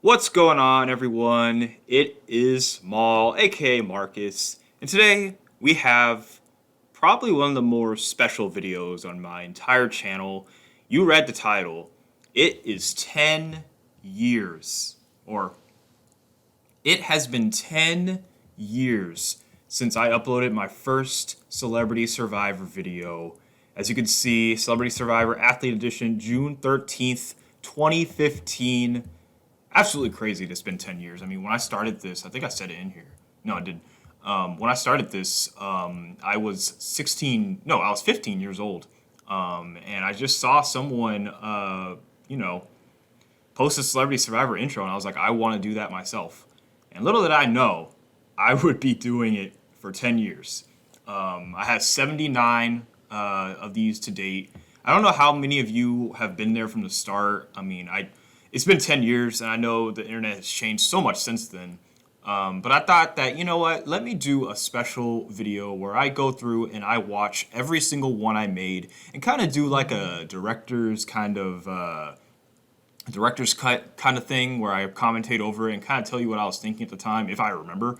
What's going on, everyone? It is Maul, aka Marcus, and today we have probably one of the more special videos on my entire channel. You read the title. It is 10 years, or it has been 10 years since I uploaded my first Celebrity Survivor video. As you can see, Celebrity Survivor Athlete Edition, June 13th, 2015. Absolutely crazy that it's been 10 years. I mean, when I started this, I think I said it in here. No, I didn't. When I started this, I was 16, no, I was 15 years old. And I just saw someone, post a Celebrity Survivor intro, and I was like, I want to do that myself. And little did I know, I would be doing it for 10 years. I have 79 of these to date. I don't know how many of you have been there from the start. I mean, it's been 10 years, and I know the internet has changed so much since then. But I thought that, you know what, let me do a special video where I go through and I watch every single one I made and kind of do like a director's director's cut kind of thing where I commentate over it and kind of tell you what I was thinking at the time, if I remember.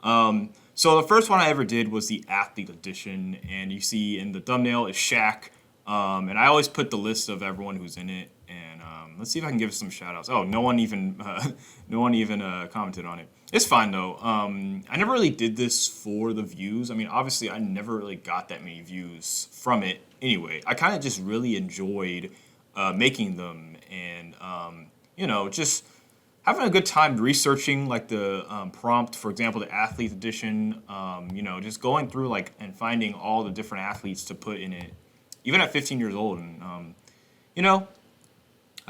So the first one I ever did was the Athlete Edition, and you see in the thumbnail is Shaq. And I always put the list of everyone who's in it, and let's see if I can give some shout outs. Oh, no one even commented on it. It's fine though. I never really did this for the views. I mean, obviously I never really got that many views from it anyway. I kind of just really enjoyed making them, and just having a good time researching like the prompt, for example, the Athlete Edition. Just going through like and finding all the different athletes to put in it, even at 15 years old. And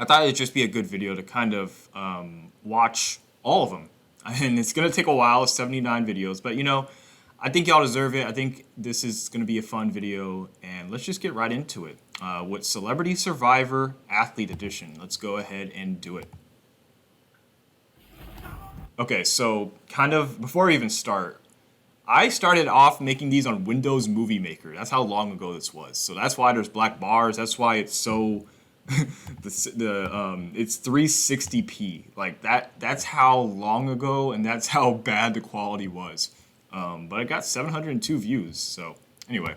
I thought it'd just be a good video to kind of watch all of them. And it's gonna take a while. It's 79 videos, but I think y'all deserve it. I think this is gonna be a fun video, and let's just get right into it with Celebrity Survivor Athlete Edition. Let's go ahead and do it. Okay, so kind of before we even start, I started off making these on Windows Movie Maker. That's how long ago this was. So that's why there's black bars. That's why it's so it's 360p. Like that's how long ago, and that's how bad the quality was. But I got 702 views. So anyway.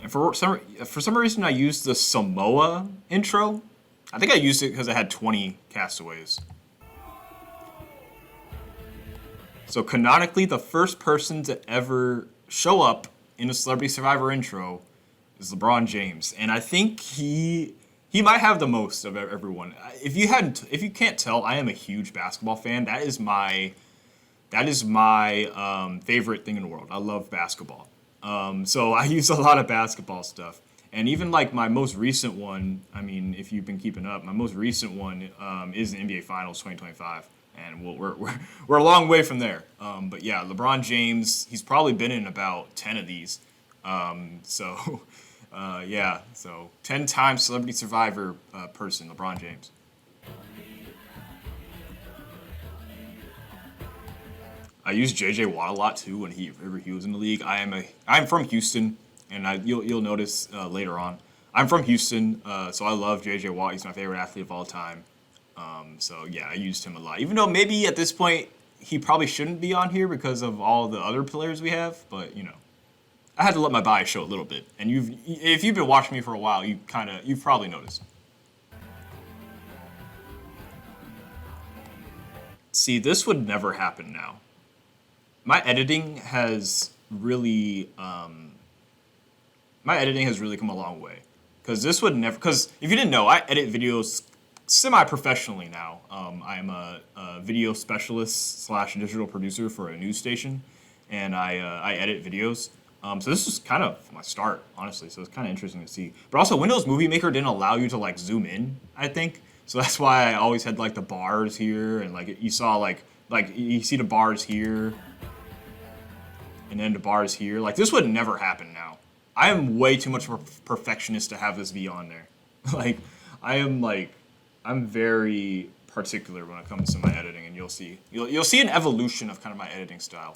And for some reason I used the Samoa intro. I think I used it because I had 20 castaways. So canonically, the first person to ever show up in a Celebrity Survivor intro is LeBron James, and I think he might have the most of everyone. If you can't tell, I am a huge basketball fan. That is my favorite thing in the world. I love basketball. So I use a lot of basketball stuff. And even like my most recent one, I mean, if you've been keeping up, my most recent one is the NBA Finals 2025. And we're a long way from there. But yeah, LeBron James, he's probably been in about 10 of these. So 10 times Celebrity Survivor person, LeBron James. I use JJ Watt a lot too when he was in the league. I'm from Houston, and you'll notice later on. I'm from Houston, so I love JJ Watt. He's my favorite athlete of all time. So yeah, I used him a lot. Even though maybe at this point he probably shouldn't be on here because of all the other players we have, but I had to let my bias show a little bit. And if you've been watching me for a while, you've probably noticed. See, this would never happen now. My editing has really come a long way. Because this would never. Because if you didn't know, I edit videos semi-professionally now. I am a video specialist / digital producer for a news station, and I edit videos. So this is kind of my start, honestly. So it's kind of interesting to see. But also, Windows Movie Maker didn't allow you to like zoom in, I think. So that's why I always had like the bars here, and like you saw like you see the bars here, and then the bars here. Like this would never happen now. I am way too much of a perfectionist to have this be on there. I'm very particular when it comes to my editing, and you'll see an evolution of kind of my editing style.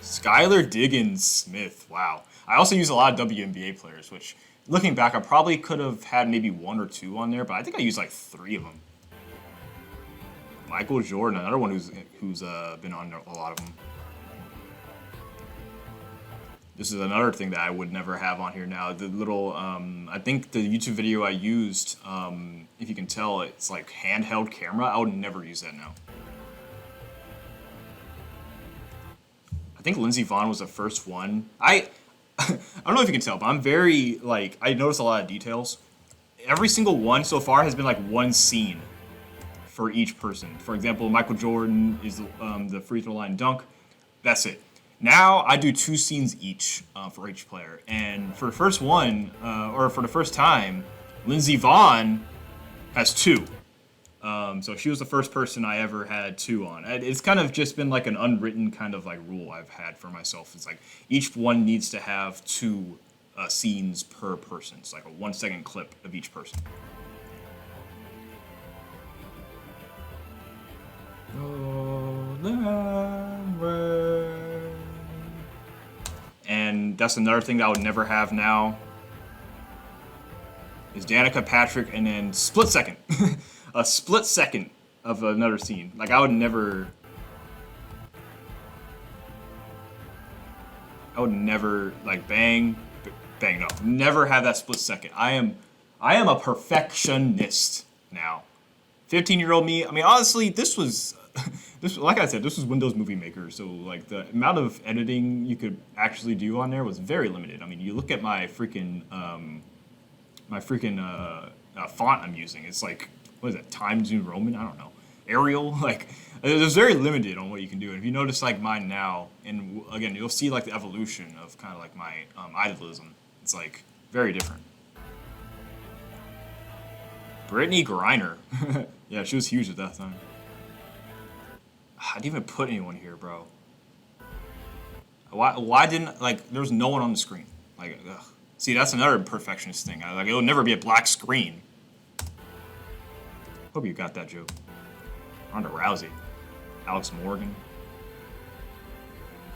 Skylar Diggins Smith. Wow. I also use a lot of WNBA players, which looking back, I probably could have had maybe one or two on there, but I think I used like three of them. Michael Jordan, another one who's been on a lot of them. This is another thing that I would never have on here now. The little, I think the YouTube video I used, if you can tell, it's like handheld camera. I would never use that now. I think Lindsey Vonn was the first one. I don't know if you can tell, but I'm very, like, I notice a lot of details. Every single one so far has been like one scene for each person. For example, Michael Jordan is the free throw line dunk. That's it. Now I do two scenes each for each player. And for the first one, or for the first time, Lindsey Vonn has two. So she was the first person I ever had two on. It's kind of just been like an unwritten kind of like rule I've had for myself. It's like each one needs to have two scenes per person. It's like a 1 second clip of each person. And that's another thing that I would never have now. Is Danica Patrick and then split second. A split second of another scene. Like I would never like bang, no, never have that split second. I am a perfectionist now. 15-year-old me. I mean, honestly, this was like I said, this was Windows Movie Maker, so like the amount of editing you could actually do on there was very limited. I mean, you look at my freaking font I'm using. It's like, what is it, Times New Roman? I don't know. Arial? Like, there's very limited on what you can do. And if you notice, like, mine now, and again, you'll see, like, the evolution of kind of, like, my idolism. It's, like, very different. Brittany Griner. Yeah, she was huge at that time. I didn't even put anyone here, bro. Why didn't, like, there was no one on the screen. Like, ugh. See, that's another perfectionist thing. Like, it'll never be a black screen. Hope you got that joke. Ronda Rousey. Alex Morgan.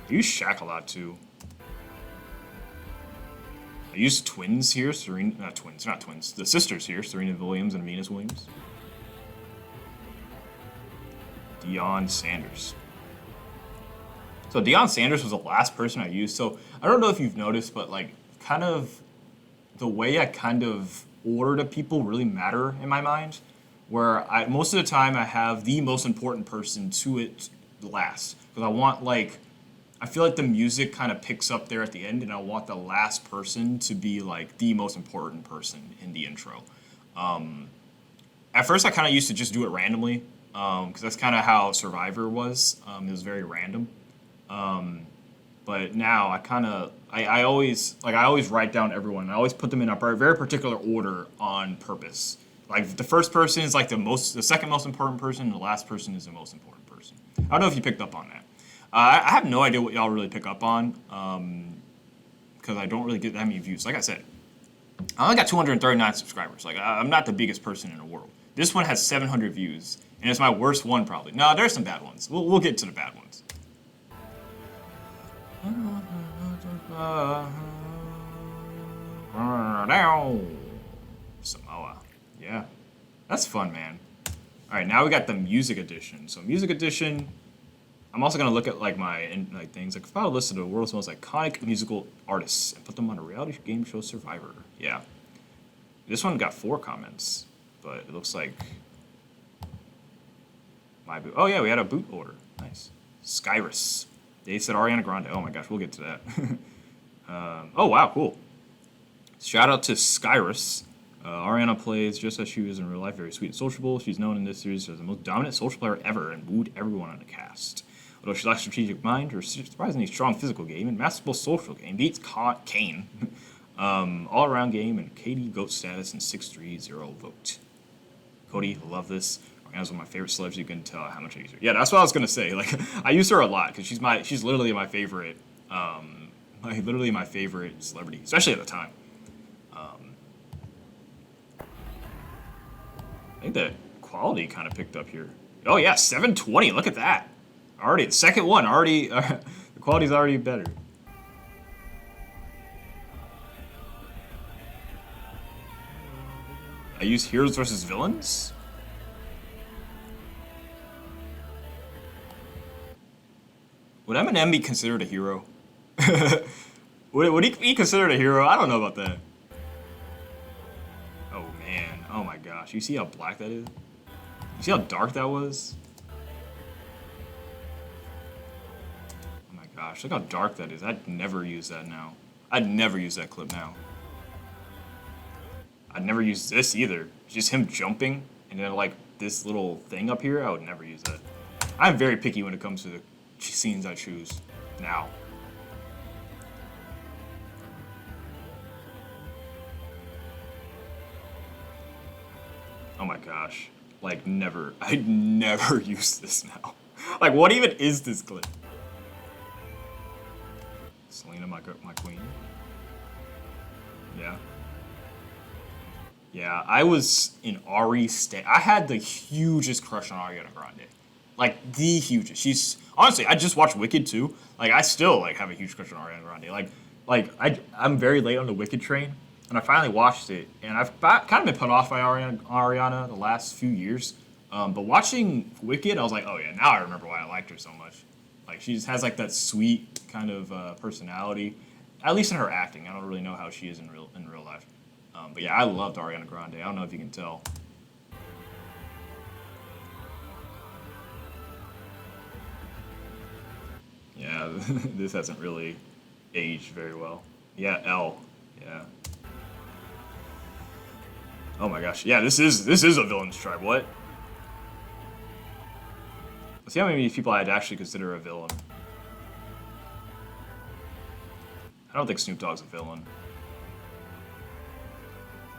I use Shaq a lot, too. I use twins here. Not twins. The sisters here. Serena Williams and Venus Williams. Deion Sanders. So Deion Sanders was the last person I used. So I don't know if you've noticed, but like kind of the way I kind of order the people really matter in my mind. Where most of the time I have the most important person to it last. Because I want like, I feel like the music kind of picks up there at the end and I want the last person to be like the most important person in the intro. At first I kind of used to just do it randomly. Because that's kind of how Survivor was. It was very random. But now I always write down everyone. I always put them in a very particular order on purpose. Like the first person is like the second most important person, and the last person is the most important person. I don't know if you picked up on that. I have no idea what y'all really pick up on, because I don't really get that many views. Like I said, I only got 239 subscribers. Like I'm not the biggest person in the world. This one has 700 views, and it's my worst one probably. No, there's some bad ones. We'll get to the bad ones. Samoa. Yeah. That's fun, man. Alright, now we got the music edition. So music edition, I'm also gonna look at like my things. Like file a list of the world's most iconic musical artists and put them on a reality game show Survivor. Yeah. This one got 4 comments, but it looks like my boot. Oh yeah, we had a boot order. Nice. Skyrus. They said Ariana Grande. Oh my gosh, we'll get to that. Oh wow, cool. Shout out to Skyrus. Ariana plays just as she is in real life, very sweet and sociable. She's known in this series as the most dominant social player ever and wooed everyone on the cast. Although she lacks strategic mind, her surprisingly strong physical game and masterful social game beats Kane. All-around game and KD GOAT status and 630 vote. Cody, love this. Ariana's one of my favorite celebs. You can tell how much I use her. Yeah, that's what I was gonna say. Like, I use her a lot because she's literally my favorite. Literally my favorite celebrity, especially at the time. I think the quality kind of picked up here. Oh yeah, 720. Look at that. Already the second one. Already the quality's already better. I use heroes versus villains? Would Eminem be considered a hero? would he be considered a hero? I don't know about that. Oh man, oh my gosh. You see how black that is? You see how dark that was? Oh my gosh, look how dark that is. I'd never use that now. I'd never use that clip now. I'd never use this either. Just him jumping and then like this little thing up here, I would never use that. I'm very picky when it comes to the scenes I choose now. Oh my gosh. Like never. I'd never use this now. Like what even is this clip? Selena, my queen. Yeah. Yeah, I was in Ari I had the hugest crush on Ariana Grande. Like, the hugest. She's... Honestly, I just watched Wicked, too. Like, I still, like, have a huge crush on Ariana Grande. I'm very late on the Wicked train, and I finally watched it, and I've kind of been put off by Ariana the last few years. But watching Wicked, I was like, oh, yeah, now I remember why I liked her so much. Like, she just has, like, that sweet kind of personality. At least in her acting. I don't really know how she is in real life. But yeah, I loved Ariana Grande. I don't know if you can tell. Yeah, this hasn't really aged very well. Yeah, L. Yeah. Oh my gosh. Yeah, this is a villain's tribe. What? Let's see how many people I'd actually consider a villain. I don't think Snoop Dogg's a villain.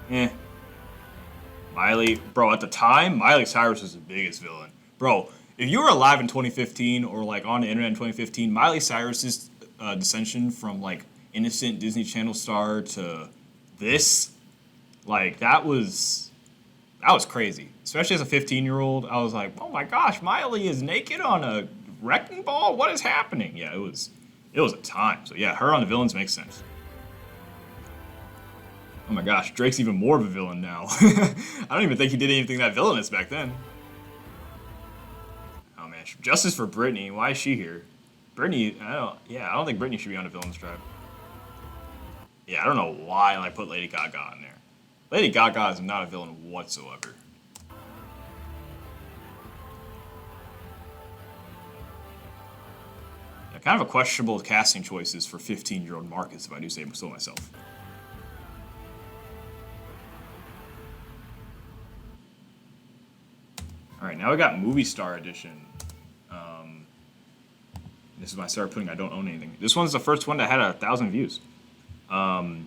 Eh. Miley, bro, at the time, Miley Cyrus was the biggest villain. Bro, if you were alive in 2015 or like on the internet in 2015, Miley Cyrus's descension from like innocent Disney Channel star to this, like that was crazy. Especially as a 15-year-old, I was like, oh my gosh, Miley is naked on a wrecking ball? What is happening? Yeah, it was a time. So yeah, her on the villains makes sense. Oh my gosh, Drake's even more of a villain now. I don't even think he did anything that villainous back then. Oh man, justice for Britney. Why is she here? Britney, I don't think Britney should be on a villain's tribe. Yeah, I don't know why I put Lady Gaga on there. Lady Gaga is not a villain whatsoever. Yeah, kind of a questionable casting choices for 15-year-old Marcus, if I do say so myself. All right, now we got Movie Star Edition. This is when I started putting I don't own anything. This one's the first one that had 1,000 views. 7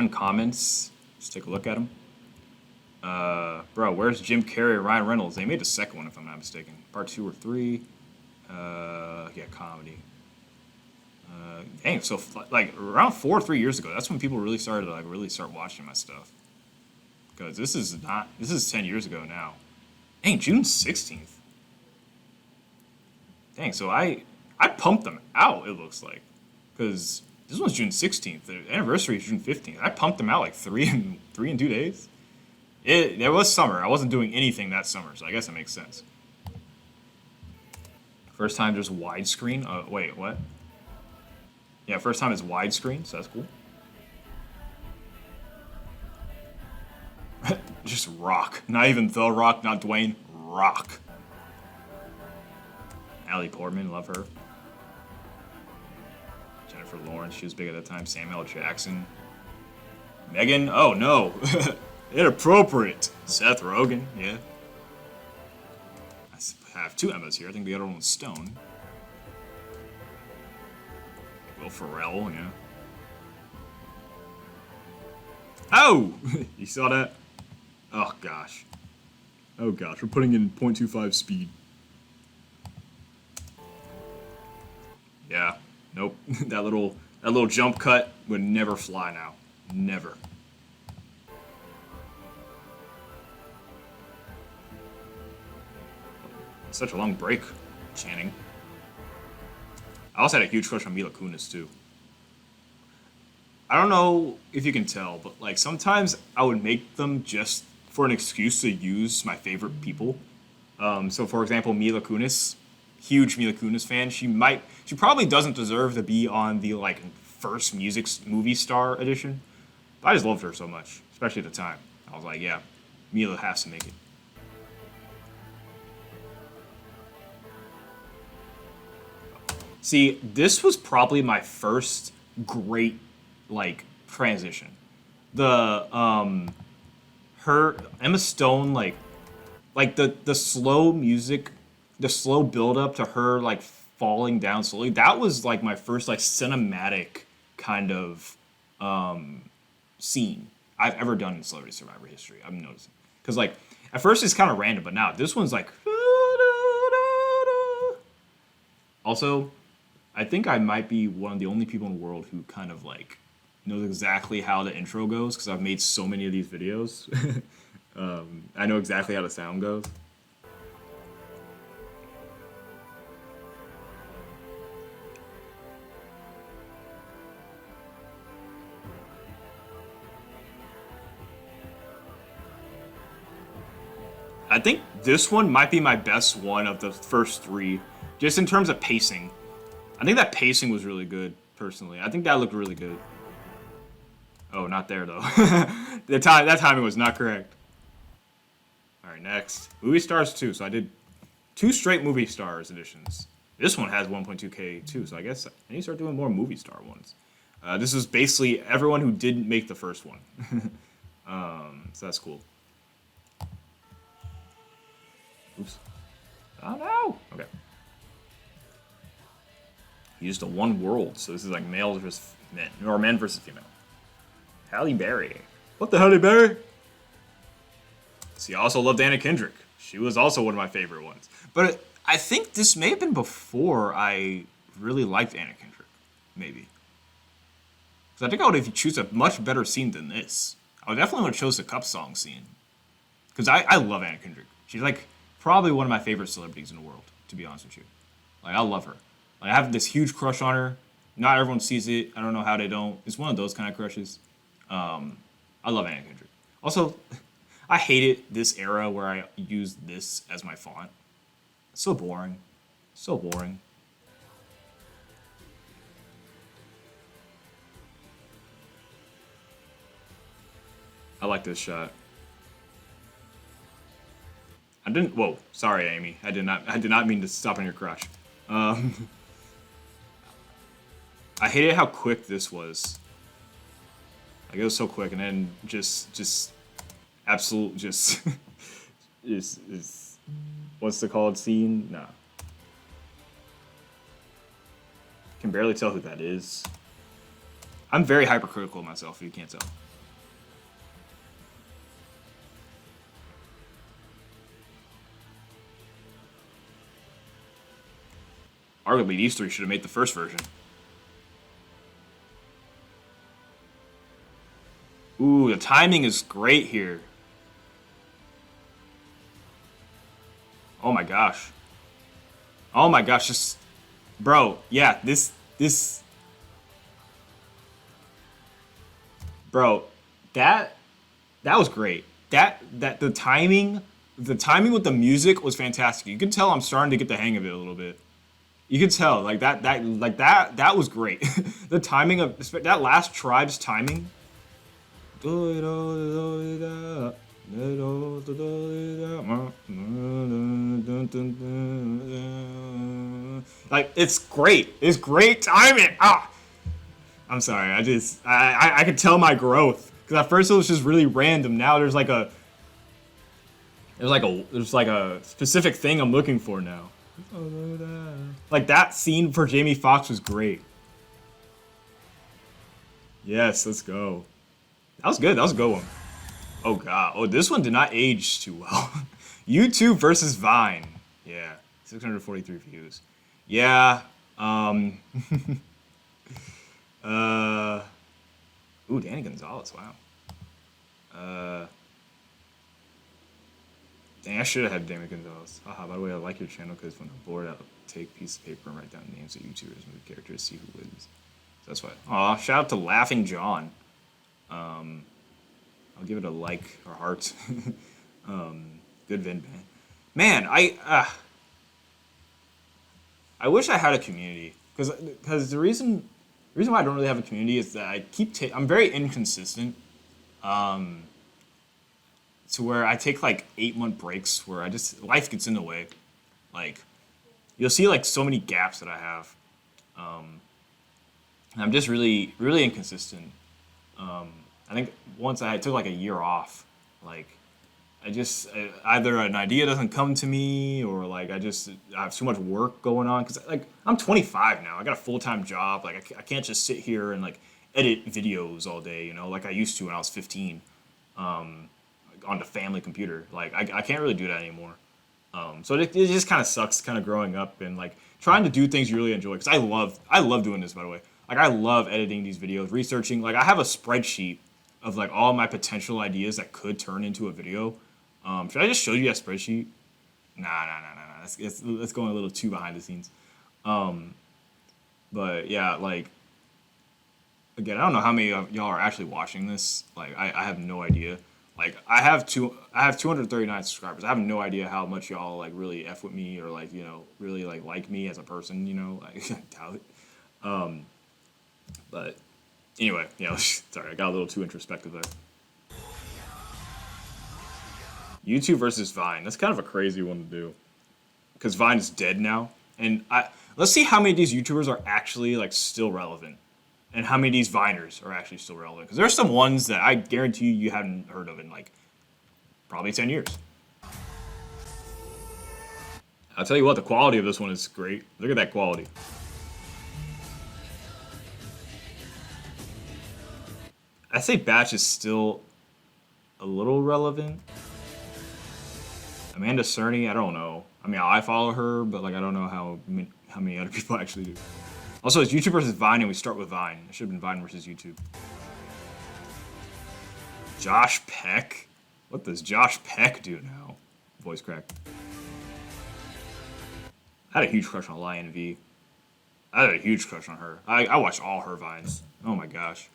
comments. Let's take a look at them. Bro, where's Jim Carrey and Ryan Reynolds? They made the second one, if I'm not mistaken. Part 2 or 3. Yeah, comedy. Dang, so like around 4 or 3 years ago, that's when people really started to like really start watching my stuff. Because this is 10 years ago now. Dang, June 16th. Dang, so I pumped them out, it looks like. Because this one's June 16th. The anniversary is June 15th. I pumped them out like 3 in 2 days. There was summer. I wasn't doing anything that summer, so I guess it makes sense. First time there's widescreen. Wait, what? Yeah, first time is widescreen, so that's cool. Just Rock. Not even The Rock, not Dwayne. Rock. Natalie Portman, love her. Jennifer Lawrence, she was big at that time. Samuel L. Jackson. Megan, oh no. Inappropriate. Seth Rogen, yeah. I have 2 Emmas here. I think the other one's Stone. Will Ferrell, yeah. Oh! You saw that? Oh gosh. Oh gosh, we're putting in 0.25 speed. Yeah, nope. that little jump cut would never fly now. Never. Such a long break, Channing. I also had a huge crush on Mila Kunis too. I don't know if you can tell, but like sometimes I would make them just for an excuse to use my favorite people. So for example, Mila Kunis, huge Mila Kunis fan. She probably doesn't deserve to be on the like first movie star edition, but I just loved her so much, especially at the time. I was like, yeah, Mila has to make it. See, this was probably my first great like transition. The her Emma Stone like the slow music, the slow build up to her like falling down slowly. That was like my first like cinematic kind of scene I've ever done in Celebrity Survivor history. I'm noticing because like at first it's kind of random, but now this one's like. Also, I think I might be one of the only people in the world who kind of like knows exactly how the intro goes because I've made so many of these videos. I know exactly how the sound goes. I think this one might be my best one of the first three, just in terms of pacing. I think that pacing was really good, personally. I think that looked really good. Oh, not there, though. That timing was not correct. All right, next. Movie Stars 2. So I did 2 straight Movie Stars editions. This one has 1.2K, too, so I guess I need to start doing more Movie Star ones. This is basically everyone who didn't make the first one. So that's cool. Oops. Oh, no! Okay. Used a one world, so this is like males versus men, or men versus female. Halle Berry. What the Halle Berry? See, I also loved Anna Kendrick. She was also one of my favorite ones. But I think this may have been before I really liked Anna Kendrick. Maybe. Because I think I would have choose a much better scene than this. I would definitely would have chose the Cup Song scene. Because I love Anna Kendrick. She's like probably one of my favorite celebrities in the world, to be honest with you. Like, I love her. Like, I have this huge crush on her. Not everyone sees it. I don't know how they don't. It's one of those kind of crushes. I love Anna Kendrick. Also, I hated this era where I used this as my font. It's so boring. So boring. I like this shot. I didn't. Whoa, sorry, Amy. I did not mean to stop on your crush. I hated how quick this was. Like, it was so quick, and then just absolute, is what's the called scene? Nah. Can barely tell who that is. I'm very hypercritical of myself, if you can't tell. Arguably, these three should have made the first version. Ooh, the timing is great here. Oh my gosh. Oh my gosh, just... Bro, yeah, this... Bro, that was great. The timing with the music was fantastic. You can tell I'm starting to get the hang of it a little bit. You can tell, like that was great. The timing of that last tribe's timing. Like, it's great. It's great timing. Ah, I'm sorry. I could tell my growth because at first it was just really random. Now there's like a specific thing I'm looking for now. Like, that scene for Jamie Foxx was great. Yes, let's go. That was good. That was a good one. Oh god. Oh, this one did not age too well. YouTube versus Vine. Yeah, 643 views. Yeah. Ooh, Danny Gonzalez. Wow. Dang, I should have had Damon Gonzalez. Haha, by the way, I like your channel because when I'm bored, I'll take a piece of paper and write down names of YouTubers, movie characters, see who wins. So that's why. Aw, shout out to Laughing John. I'll give it a like or heart. Good Vin, man. Man, I wish I had a community because the reason why I don't really have a community is that I'm very inconsistent. To where I take like 8-month breaks where life gets in the way. Like you'll see like so many gaps that I have. And I'm just really really inconsistent. I think once I took like a year off, like either an idea doesn't come to me or like I have too much work going on because like I'm 25 now. I got a full-time job. Like I can't just sit here and like edit videos all day, like I used to when I was 15, on the family computer. Like I can't really do that anymore. So it just kind of sucks, kind of growing up and like trying to do things you really enjoy. Because I love doing this, by the way. Like I love editing these videos, researching. Like I have a spreadsheet of like all my potential ideas that could turn into a video. Should I just show you that spreadsheet? Nah. That's going a little too behind the scenes. But yeah, like again, I don't know how many of y'all are actually watching this. Like I have no idea. Like I have 239 subscribers. I have no idea how much y'all like really f with me or like really like me as a person. Like I doubt it. But anyway, sorry, I got a little too introspective there. YouTube versus Vine. That's kind of a crazy one to do, because Vine is dead now. And let's see how many of these YouTubers are actually like still relevant, and how many of these Viners are actually still relevant. Because there's some ones that I guarantee you haven't heard of in like probably 10 years. I'll tell you what, the quality of this one is great. Look at that quality. I say Batch is still a little relevant. Amanda Cerny, I don't know. I mean, I follow her, but like I don't know how many other people actually do. Also, it's YouTube versus Vine, and we start with Vine. It should have been Vine versus YouTube. Josh Peck? What does Josh Peck do now? Voice crack. I had a huge crush on Lion V. I had a huge crush on her. I watched all her Vines. Oh my gosh.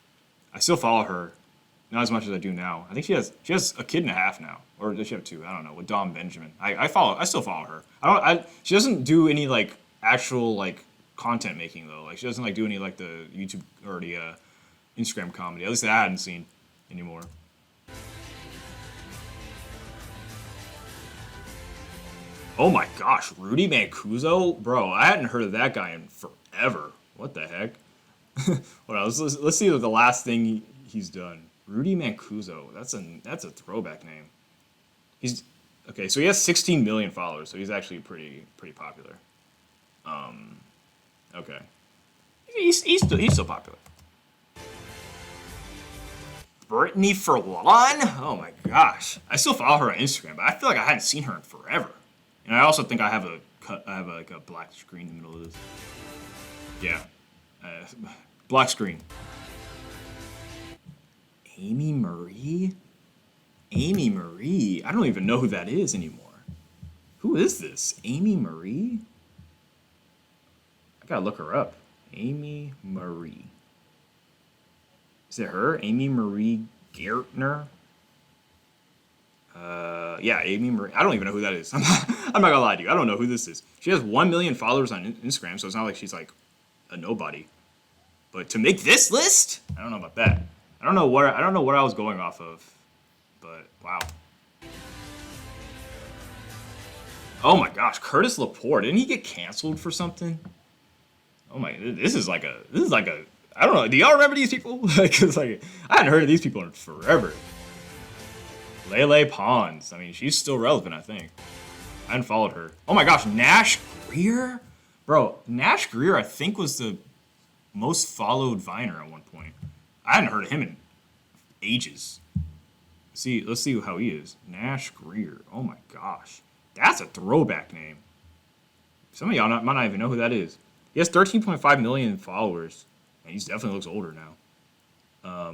I still follow her. Not as much as I do now. I think she has a kid and a half now, or does she have two? I don't know. With Dom Benjamin, I still follow her. She doesn't do any like actual like content making though. Like she doesn't like do any like the YouTube or the Instagram comedy. At least that I hadn't seen anymore. Oh my gosh, Rudy Mancuso, bro! I hadn't heard of that guy in forever. What the heck? What else? Let's see the last thing he's done. Rudy Mancuso. That's a throwback name. He's okay. So he has 16 million followers. So he's actually pretty popular. Okay. He's still popular. Brittany Furlan. Oh my gosh. I still follow her on Instagram, but I feel like I hadn't seen her in forever. And I also think I have like a black screen in the middle of this. Yeah. Black screen. Amy Marie? Amy Marie? I don't even know who that is anymore. Who is this? Amy Marie? I gotta look her up. Amy Marie. Is it her? Amy Marie Gertner? Yeah, Amy Marie. I don't even know who that is. I'm not gonna lie to you. I don't know who this is. She has 1 million followers on Instagram, so it's not like she's like a nobody. But to make this list, I don't know about that. I don't know what I was going off of, but wow. Oh my gosh, Curtis Lepore, didn't he get canceled for something? Oh my, this is like a I don't know. Do y'all remember these people? Because like I hadn't heard of these people in forever. Lele Pons. I mean, she's still relevant, I think. I hadn't followed her. Oh my gosh, Nash Greer, bro. Nash Greer, I think was the most followed Viner at one point. I hadn't heard of him in ages. Let's see how he is. Nash Greer. Oh my gosh. That's a throwback name. Some of y'all might not even know who that is. He has 13.5 million followers. And he definitely looks older now.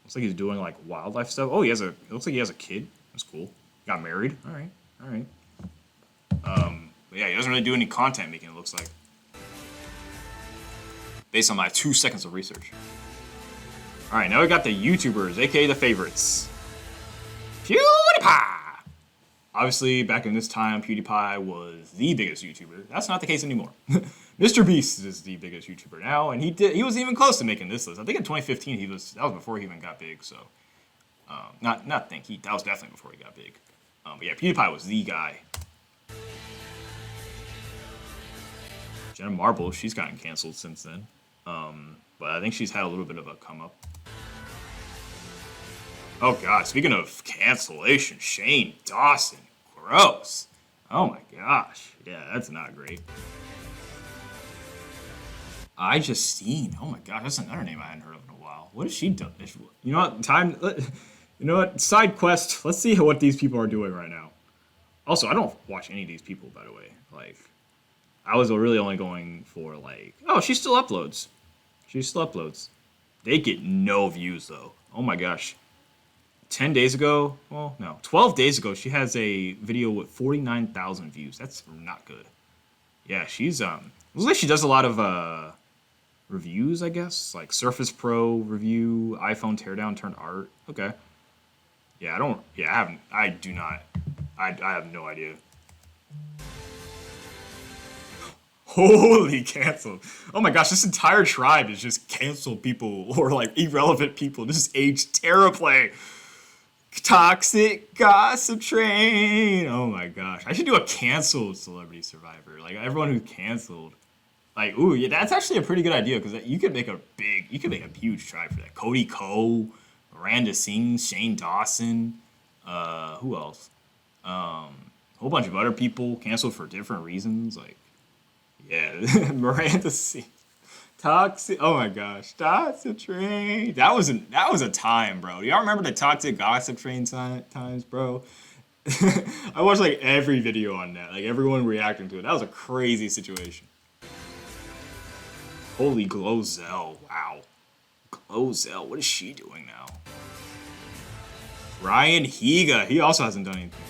Looks like he's doing like wildlife stuff. Oh, it looks like he has a kid. That's cool. Got married. All right. All right. But yeah, he doesn't really do any content making, it looks like. Based on my 2 seconds of research. All right, now we got the YouTubers, aka the favorites. PewDiePie! Obviously, back in this time, PewDiePie was the biggest YouTuber. That's not the case anymore. Mr. Beast is the biggest YouTuber now, and he was even close to making this list. I think in 2015 that was before he even got big. So, that was definitely before he got big. But yeah, PewDiePie was the guy. Jenna Marbles, she's gotten canceled since then. But I think she's had a little bit of a come up. Oh god, speaking of cancellation, Shane Dawson. Gross. Oh my gosh. Yeah, that's not great. I Justine. Oh my gosh, that's another name I hadn't heard of in a while. What has she done? You know what? You know what? Side quest. Let's see what these people are doing right now. Also, I don't watch any of these people, by the way. Like, I was really only going for like, oh, she still uploads. She still uploads. They get no views though. Oh my gosh. 10 days ago, well, no, 12 days ago, she has a video with 49,000 views. That's not good. Yeah, she's looks like she does a lot of reviews, I guess, like Surface Pro review, iPhone teardown turned art. Okay. Yeah, I have no idea. Holy canceled. Oh my gosh, this entire tribe is just canceled people or like irrelevant people. This is age terrorplay. Toxic gossip train. Oh my gosh. I should do a canceled Celebrity Survivor. Like everyone who canceled. Like, ooh, yeah, that's actually a pretty good idea because you could make a huge tribe for that. Cody Ko, Miranda Singh, Shane Dawson, who else? A whole bunch of other people canceled for different reasons. Like, yeah, Miranda Singh. Toxic. Oh my gosh, Toxic Train. That was a time, bro. Y'all remember the Toxic Gossip Train times, bro? I watched like every video on that, like everyone reacting to it. That was a crazy situation. Holy Glozell, wow. Glozell, what is she doing now? Ryan Higa, he also hasn't done anything.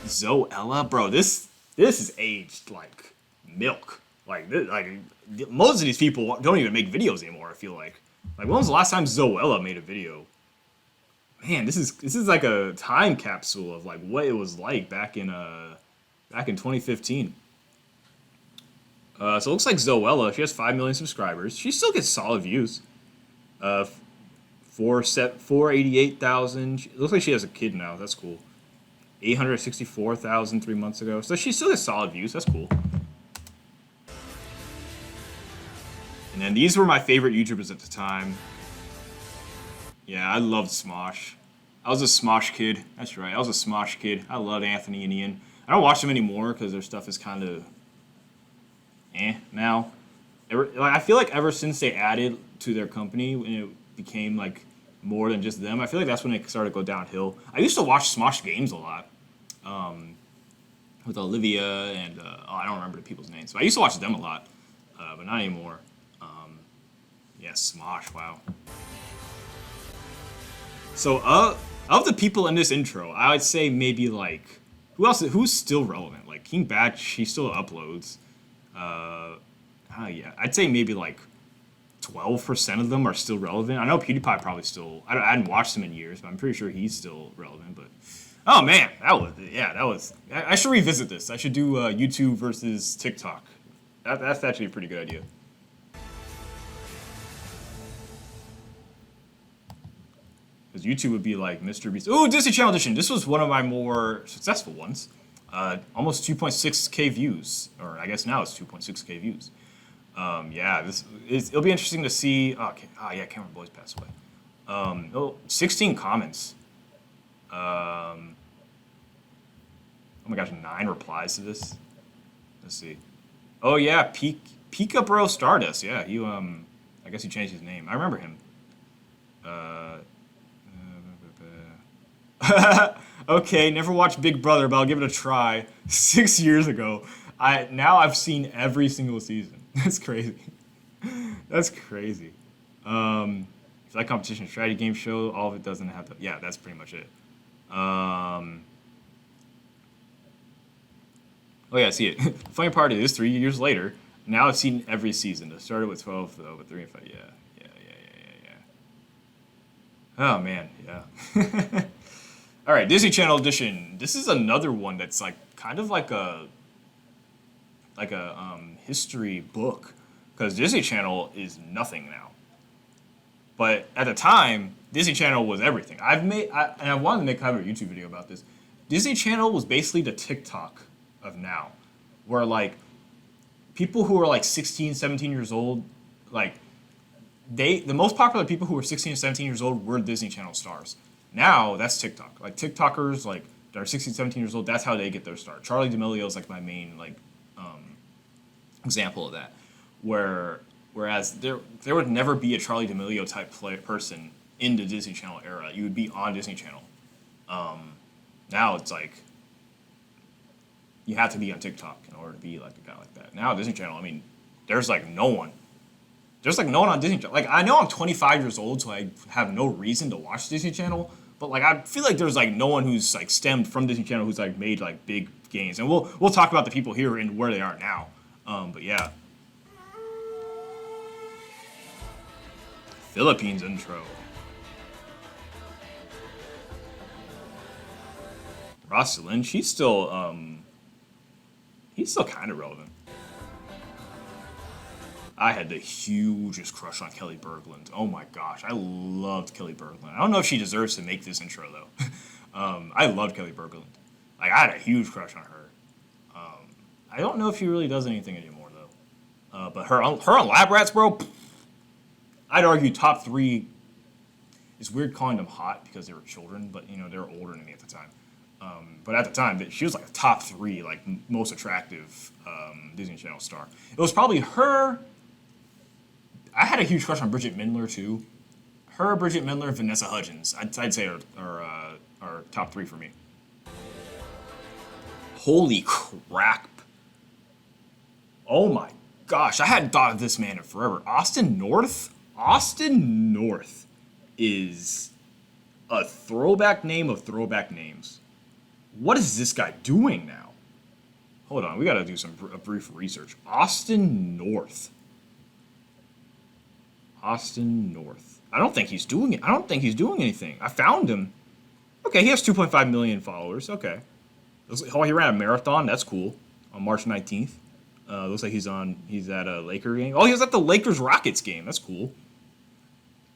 Zoella, bro, this is aged like milk. Like most of these people don't even make videos anymore. I feel like when was the last time Zoella made a video? Man, this is like a time capsule of like what it was like back in 2015. So it looks like Zoella, she has 5 million subscribers. She still gets solid views. 488,000. It looks like she has a kid now. That's cool. 864,000 3 months ago. So she still gets solid views. That's cool. And then these were my favorite YouTubers at the time. Yeah, I loved Smosh. I was a Smosh kid. That's right. I was a Smosh kid. I loved Anthony and Ian. I don't watch them anymore because their stuff is kind of now. I feel like ever since they added to their company and it became like more than just them, I feel like that's when it started to go downhill. I used to watch Smosh games a lot. With Olivia and I don't remember the people's names. But I used to watch them a lot, but not anymore. Yeah, Smosh, wow. So of the people in this intro, I would say maybe like who's still relevant? Like King Batch, he still uploads. Yeah, I'd say maybe like 12% of them are still relevant. I know PewDiePie probably still. I hadn't watched him in years, but I'm pretty sure he's still relevant. But oh man, that was. I should revisit this. I should do YouTube versus TikTok. That's actually a pretty good idea. Because YouTube would be like Mr. Beast. Ooh, Disney Channel Edition. This was one of my more successful ones. Almost 2.6k views, or I guess now it's 2.6k views. Yeah, it'll be interesting to see. Yeah, Cameron Boyce passed away. 16 comments. Oh my gosh, 9 replies to this. Let's see. Oh yeah, Pika Bro Stardust. Yeah, I guess he changed his name. I remember him. Okay, never watched Big Brother, but I'll give it a try. 6 years ago. I've seen every single season. That's crazy. That's crazy. It's like competition strategy game show. All of it doesn't have to. Yeah, that's pretty much it. Um, oh yeah, I see it. Funny part is 3 years later. Now I've seen every season. It started with 12 though, but 3 and 5. Yeah, yeah, yeah, yeah, yeah, yeah. Oh man, yeah. All right, Disney Channel edition. This is another one that's like kind of like a history book because Disney Channel is nothing now. But at the time, Disney Channel was everything. And I wanted to make kind of a YouTube video about this. Disney Channel was basically the TikTok of now, where like people who are like 16, 17 years old, like the most popular people who were 16 and 17 years old were Disney Channel stars. Now that's TikTok. Like TikTokers like that are 16, 17 years old, that's how they get their start. Charlie D'Amelio is like my main like example of that. Whereas there would never be a Charlie D'Amelio type person in the Disney Channel era. You would be on Disney Channel. Now it's like you have to be on TikTok in order to be like a guy like that. Now Disney Channel, I mean, there's like no one. There's like no one on Disney Channel. Like I know I'm 25 years old, so I have no reason to watch Disney Channel. But like I feel like there's like no one who's like stemmed from Disney Channel who's like made like big gains. And we'll talk about the people here and where they are now. But yeah. Philippines intro. Rosalind, he's still kind of relevant. I had the hugest crush on Kelly Berglund. Oh my gosh, I loved Kelly Berglund. I don't know if she deserves to make this intro though. I loved Kelly Berglund. Like I had a huge crush on her. I don't know if she really does anything anymore though. But her on Lab Rats, bro. I'd argue top 3. It's weird calling them hot because they were children, but you know they were older than me at the time. But at the time, she was like a top 3, like most attractive Disney Channel star. It was probably her. I had a huge crush on Bridget Mendler too. Her, Bridget Mendler, Vanessa Hudgens. I'd say are top 3 for me. Holy crap! Oh my gosh, I hadn't thought of this man in forever. Austin North. Austin North is a throwback name of throwback names. What is this guy doing now? Hold on, we gotta do a brief research. Austin North. Austin North. I don't think he's doing it. I don't think he's doing anything. I found him. Okay, he has 2.5 million followers. Okay. Oh, he ran a marathon. That's cool. On March 19th. Looks like he's at a Laker game. Oh, he was at the Lakers-Rockets game. That's cool.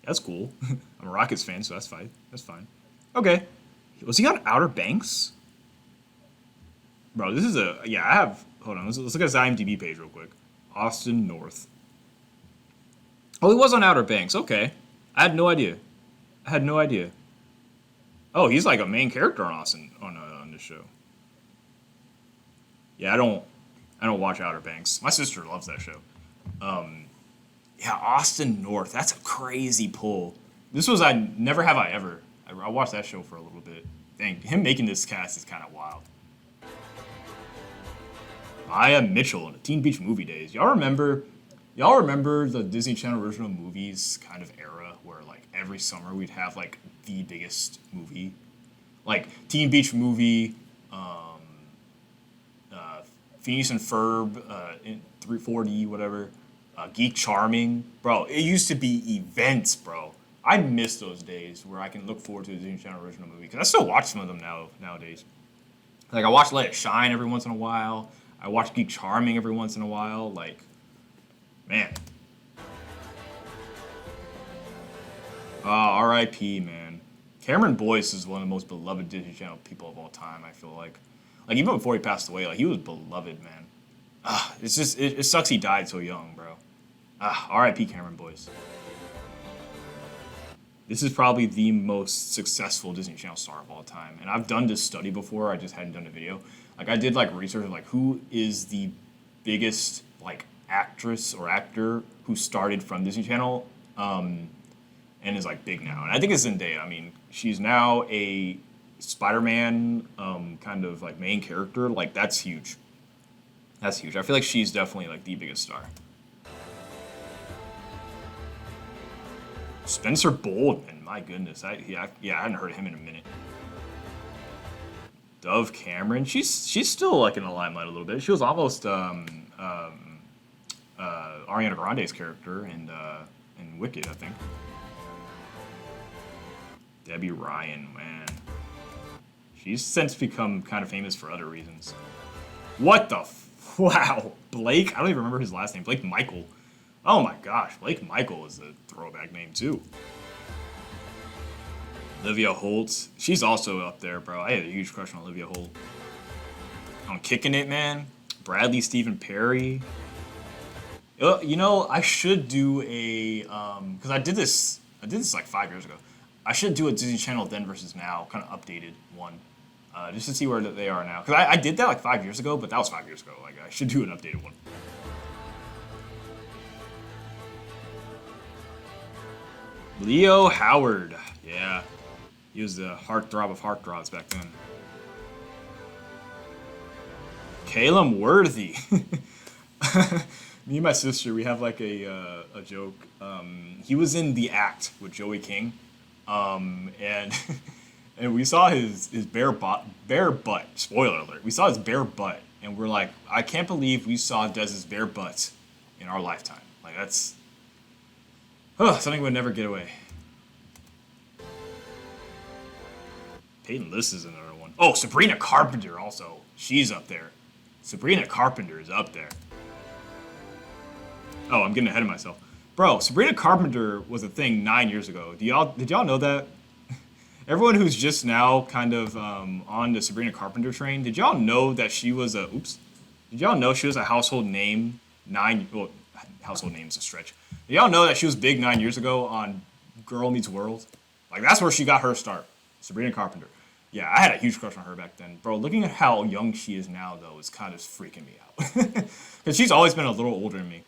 That's cool. I'm a Rockets fan, so that's fine. That's fine. Okay. Was he on Outer Banks? Bro, this is I have, hold on, let's look at his IMDb page real quick. Austin North. Oh, he was on Outer Banks. Okay. I had no idea. Oh, he's like a main character on this show. Yeah, I don't watch Outer Banks. My sister loves that show. Yeah, Austin North. That's a crazy pull. This was Never Have I Ever. I watched that show for a little bit. Dang, him making this cast is kind of wild. Maya Mitchell in the Teen Beach Movie days. Y'all remember the Disney Channel original movies kind of era where like every summer we'd have like the biggest movie, like Teen Beach Movie, Phineas and Ferb, in 340 whatever, Geek Charming, bro. It used to be events, bro. I miss those days where I can look forward to the Disney Channel original movie because I still watch some of them nowadays. Like I watch Let It Shine every once in a while. I watch Geek Charming every once in a while. Like, man. R.I.P. man. Cameron Boyce is one of the most beloved Disney Channel people of all time. I feel like even before he passed away, like he was beloved, man. It's just it sucks he died so young, bro. R.I.P. Cameron Boyce. This is probably the most successful Disney Channel star of all time. And I've done this study before, I just hadn't done a video. Like I did like research of like who is the biggest like actress or actor who started from Disney Channel and is like big now. And I think it's Zendaya. I mean, she's now a Spider-Man kind of like main character. Like that's huge. That's huge. I feel like she's definitely like the biggest star. Spencer Boldman, my goodness. I hadn't heard of him in a minute. Dove Cameron. She's still like in the limelight a little bit. She was almost Ariana Grande's character in Wicked, I think. Debbie Ryan, man. She's since become kind of famous for other reasons. What the wow. Blake? I don't even remember his last name. Blake Michael. Oh my gosh. Blake Michael is a throwback name too. Olivia Holt. She's also up there, bro. I had a huge crush on Olivia Holt. I'm kicking it, man. Bradley Stephen Perry. You know, I should do a because I did this like 5 years ago. I should do a Disney Channel then versus now, kind of updated one, just to see where they are now. Because I did that like 5 years ago, but that was 5 years ago. Like I should do an updated one. Leo Howard, yeah, he was the heartthrob of heartthrobs back then. Caleb Worthy. Me and my sister, we have like a joke. He was in The Act with Joey King, and and we saw his bare butt. Spoiler alert: we saw his bare butt, and we're like, I can't believe we saw Dez's bare butt in our lifetime. Like that's something would never get away. Peyton List is another one. Oh, Sabrina Carpenter also. She's up there. Sabrina Carpenter is up there. Oh, I'm getting ahead of myself. Bro, Sabrina Carpenter was a thing 9 years ago. Did y'all know that? Everyone who's just now kind of on the Sabrina Carpenter train, did y'all know that she was a... Oops. Did y'all know she was a household name well, household name's a stretch. Did y'all know that she was big 9 years ago on Girl Meets World? Like, that's where she got her start. Sabrina Carpenter. Yeah, I had a huge crush on her back then. Bro, looking at how young she is now, though, is kind of freaking me out. Because she's always been a little older than me.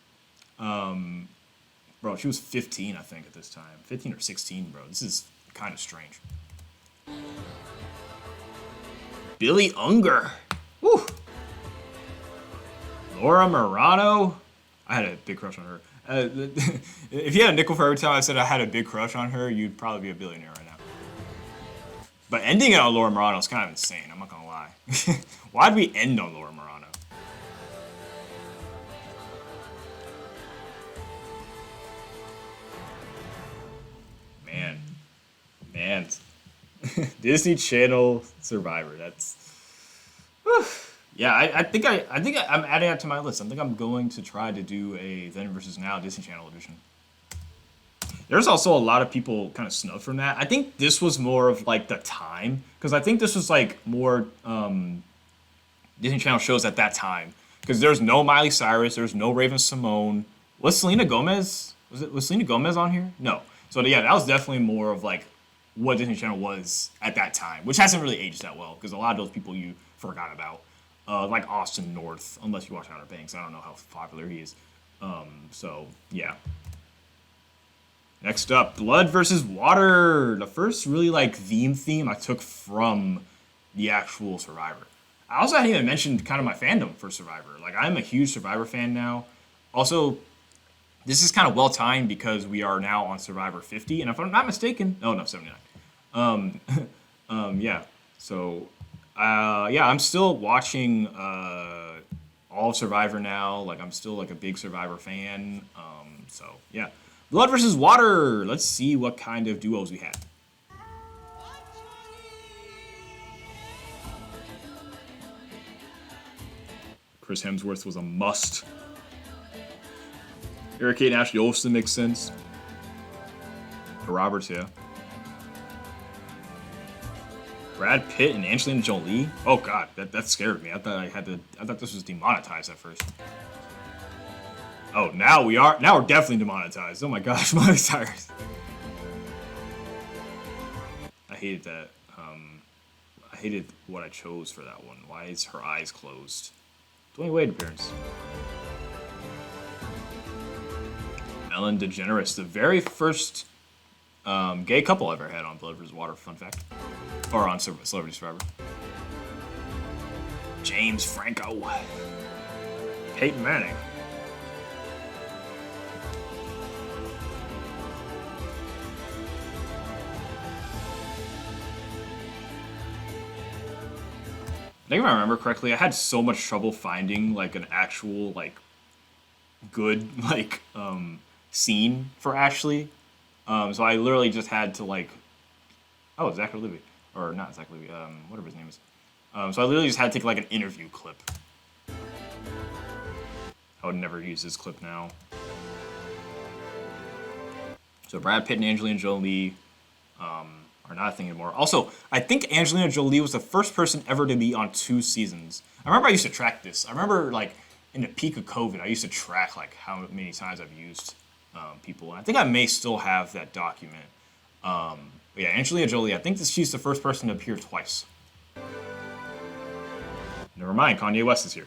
Bro, she was 15, I think, at this time. 15 or 16, bro. This is kind of strange. Billy Unger. Woo. Laura Morano. I had a big crush on her. If you had a nickel for every time I said I had a big crush on her, you'd probably be a billionaire right now. But ending it on Laura Morano is kind of insane. I'm not going to lie. Why'd we end on Laura Morano? Man. Disney Channel Survivor. That's... Whew. Yeah, I think I'm adding that to my list. I think I'm going to try to do a Then versus Now Disney Channel edition. There's also a lot of people kind of snubbed from that. I think this was more of like the time, because I think this was like more Disney Channel shows at that time. Because there's no Miley Cyrus, there's no Raven Simone. Was Selena Gomez? Was Selena Gomez on here? No. So yeah, that was definitely more of like what Disney Channel was at that time, which hasn't really aged that well because a lot of those people you forgot about, like Austin North, unless you watch Outer Banks. I don't know how popular he is. So yeah. Next up, Blood versus Water. The first really like theme I took from the actual Survivor. I also hadn't even mentioned kind of my fandom for Survivor. Like I'm a huge Survivor fan now. Also, this is kind of well timed because we are now on Survivor 50, and if I'm not mistaken, no, 79. Yeah. So, yeah, I'm still watching all of Survivor now. Like I'm still like a big Survivor fan. So yeah. Blood versus Water. Let's see what kind of duos we had. Chris Hemsworth was a must. Eric Kate and Ashley Olsen makes sense. For Roberts, yeah. Brad Pitt and Angelina Jolie. Oh god, that scared me. I thought this was demonetized at first. Oh, now we're definitely demonetized. Oh my gosh, Miley Cyrus. I hated that. I hated what I chose for that one. Why is her eyes closed? Dwayne Wade appearance. Ellen DeGeneres, the very first gay couple I ever had on Blood vs. Water, fun fact. Or on Celebrity Survivor. James Franco. Peyton Manning. I think if I remember correctly, I had so much trouble finding like an actual like good like scene for Ashley. So I literally just had to like, oh, Zachary Levi, or not Zachary Levi, whatever his name is. So I literally just had to take like an interview clip. I would never use this clip now. So Brad Pitt and Angelina Jolie are not a thing anymore. Also, I think Angelina Jolie was the first person ever to be on 2 seasons. I remember I used to track this. I remember like in the peak of COVID, I used to track like how many times I've used people. And I think I may still have that document. But yeah, Angelina Jolie, I think she's the first person to appear twice. Never mind, Kanye West is here.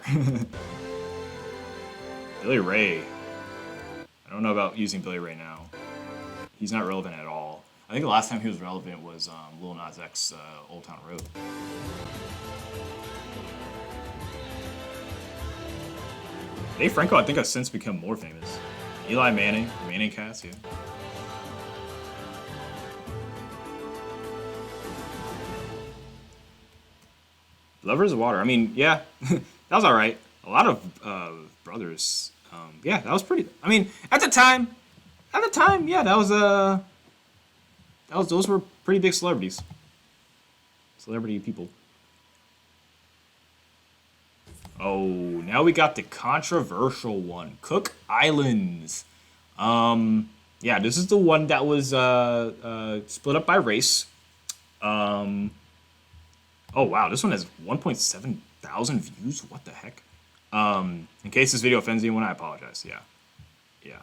Billy Ray. I don't know about using Billy Ray now. He's not relevant at all. I think the last time he was relevant was Lil Nas X, Old Town Road. Dave Franco, I think, has since become more famous. Eli Manning, Manning cast, yeah. Lovers of Water. I mean, yeah, that was all right. A lot of brothers. Yeah, that was pretty. I mean, at the time, yeah, those were pretty big celebrities. Celebrity people. Oh, now we got the controversial one, Cook Islands. Yeah, this is the one that was split up by race. Oh wow, this one has 1.7 thousand views. What the heck? In case this video offends anyone, I apologize. Yeah, yeah.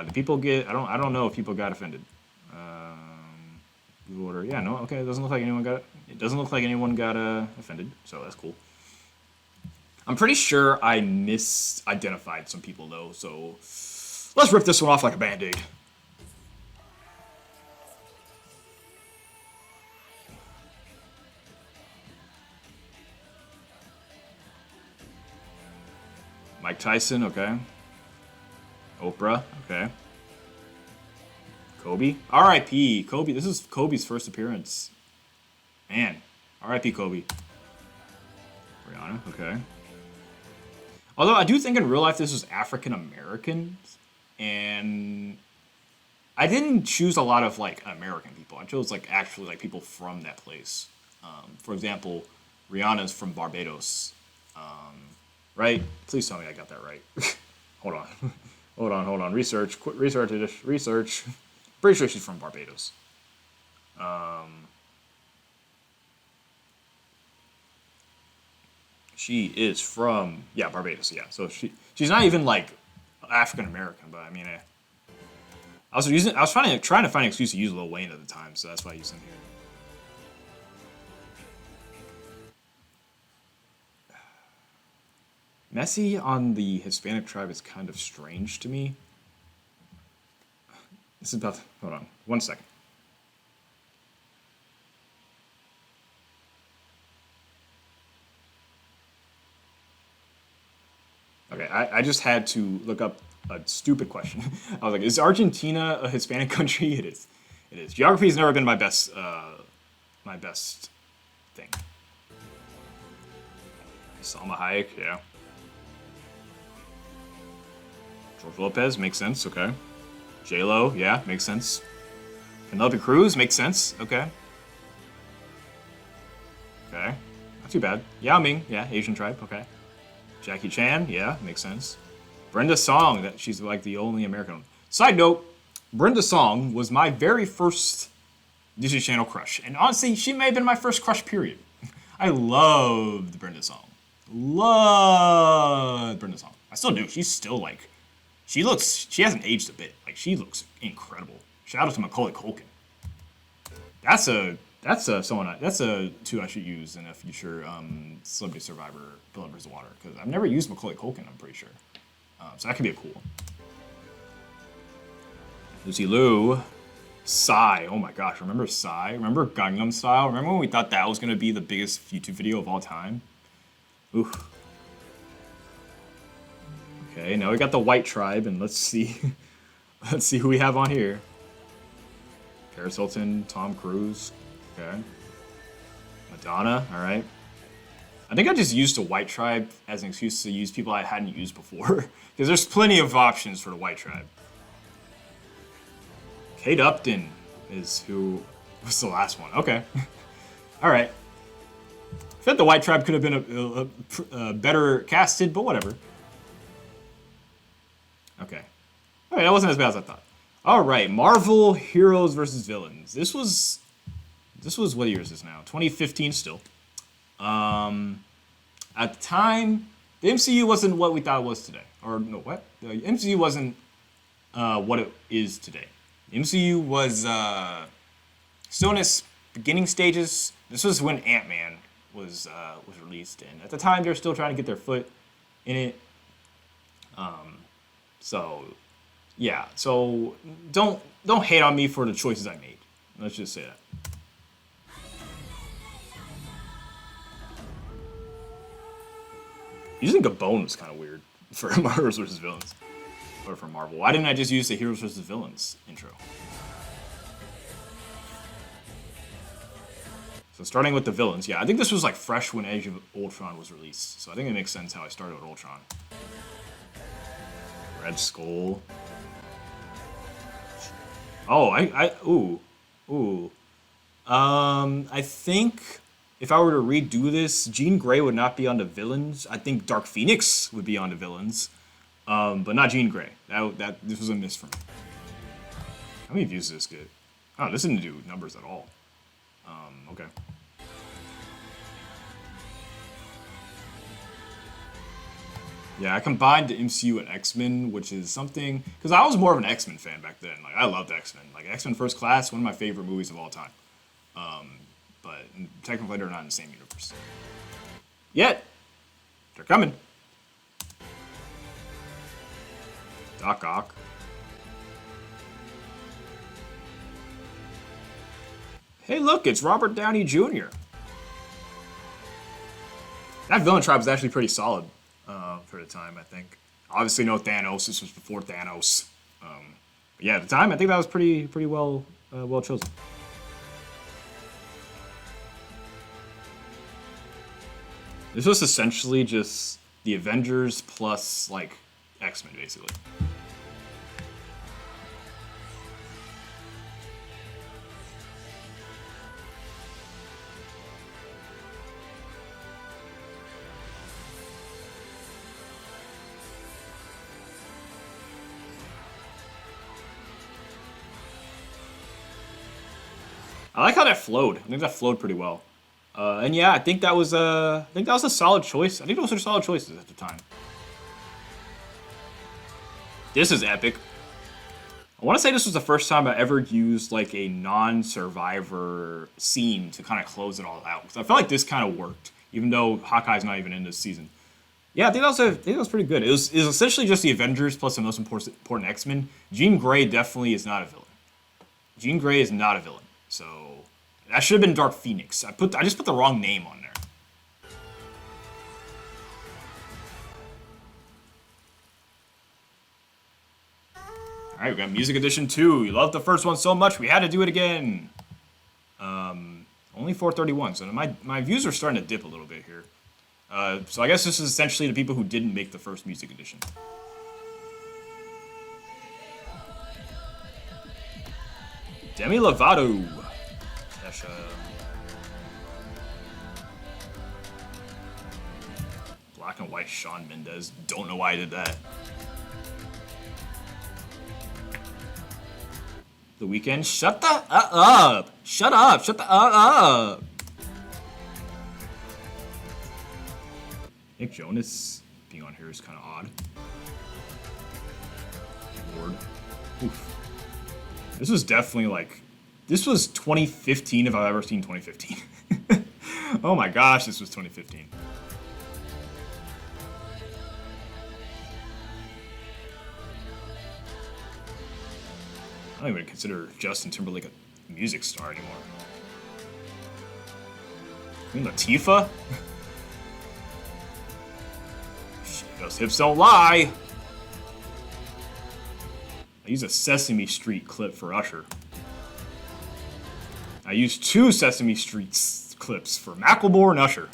Do people get? I don't know if people got offended. Google order. Yeah, no. Okay, it doesn't look like anyone got. It doesn't look like anyone got offended. So that's cool. I'm pretty sure I misidentified some people though. So let's rip this one off like a band-aid. Mike Tyson, okay. Oprah, okay. Kobe, R.I.P. Kobe. This is Kobe's first appearance. Man, R.I.P. Kobe. Rihanna, okay. Although I do think in real life this was African Americans, and I didn't choose a lot of like American people. I chose like actually like people from that place. For example, Rihanna's from Barbados. Right? Please tell me I got that right. Hold on. Hold on. Research. Quick research. Pretty sure she's from Barbados. She is from, yeah, Barbados, yeah. So she's not even like African American, but I mean, I was trying to find an excuse to use Lil Wayne at the time, so that's why I used him here. Messi on the Hispanic tribe is kind of strange to me. This is about, hold on, 1 second. Okay, I just had to look up a stupid question. I was like, is Argentina a Hispanic country? It is. It is. Geography has never been my best thing. Salma Hayek, yeah. George Lopez, makes sense, okay. J-Lo, yeah, makes sense. Penelope Cruz, makes sense, okay. Okay, not too bad. Yao Ming, yeah, Asian tribe, okay. Jackie Chan, yeah, makes sense. Brenda Song, that she's like the only American one. Side note, Brenda Song was my very first Disney Channel crush. And honestly, she may have been my first crush, period. I loved Brenda Song. Loved Brenda Song. I still do. She's still like, she hasn't aged a bit. Like, she looks incredible. Shout out to Macaulay Culkin. That's a two I should use in a future Celebrity Survivor Pillars of Water, because I've never used Macaulay Culkin, I'm pretty sure. So that could be a cool one. Lucy Liu. Psy. Oh my gosh, remember Psy? Remember Gangnam Style? Remember when we thought that was going to be the biggest YouTube video of all time? Oof. Okay, now we got the White Tribe, and let's see. Let's see who we have on here. Paris Hilton, Tom Cruise. Okay. Madonna, alright. I think I just used the white tribe as an excuse to use people I hadn't used before. Because there's plenty of options for the white tribe. Kate Upton is who was the last one. Okay. Alright. I thought the white tribe could have been a better casted, but whatever. Okay. Alright, that wasn't as bad as I thought. Alright, Marvel Heroes versus Villains. This was what year is this now? 2015 still. At the time, the MCU wasn't what we thought it was today. Or no, what? The MCU wasn't what it is today. The MCU was still in its beginning stages. This was when Ant-Man was released, and at the time they were still trying to get their foot in it. So yeah, so don't hate on me for the choices I made. Let's just say that. Using Gabon was kind of weird for Heroes vs. Villains. Or for Marvel. Why didn't I just use the Heroes vs. Villains intro? So starting with the villains. Yeah, I think this was like fresh when Age of Ultron was released. So I think it makes sense how I started with Ultron. Red Skull. Oh, I think if I were to redo this, Jean Grey would not be on the villains. I think Dark Phoenix would be on the villains, but not Jean Grey. This was a miss for me. How many views did this get? Oh, this didn't do numbers at all. Okay. Yeah, I combined the MCU and X-Men, which is something because I was more of an X-Men fan back then. Like I loved X-Men. Like X-Men First Class, one of my favorite movies of all time. But technically they're not in the same universe. Yet, they're coming. Doc Ock. Hey, look, it's Robert Downey Jr. That villain tribe was actually pretty solid for the time, I think. Obviously, no Thanos. This was before Thanos. But yeah, at the time, I think that was pretty well chosen. This was essentially just the Avengers plus, like, X-Men, basically. I like how that flowed. I think that flowed pretty well. And yeah, I think that was a solid choice. I think those were solid choices at the time. This is epic. I want to say this was the first time I ever used like a non-survivor scene to kind of close it all out. Because I felt like this kind of worked, even though Hawkeye's not even in this season. Yeah, I think that was pretty good. It was essentially just the Avengers plus the most important X-Men. Jean Grey definitely is not a villain. Jean Grey is not a villain. So that should have been Dark Phoenix. I just put the wrong name on there. All right, we got Music Edition 2. You loved the first one so much, we had to do it again. Only 431, so my views are starting to dip a little bit here. So I guess this is essentially the people who didn't make the first Music Edition. Demi Lovato. Tesha. Black and white Shawn Mendes. Don't know why I did that. The Weeknd. Shut the up. Shut up. Shut the up. Nick Jonas being on here is kind of odd. Lord. Oof. This was definitely like, this was 2015 if I've ever seen 2015. Oh my gosh, this was 2015. I don't even consider Justin Timberlake a music star anymore. Queen Latifah? Those hips don't lie. I use a Sesame Street clip for Usher. I used 2 Sesame Street clips for Macklemore and Usher.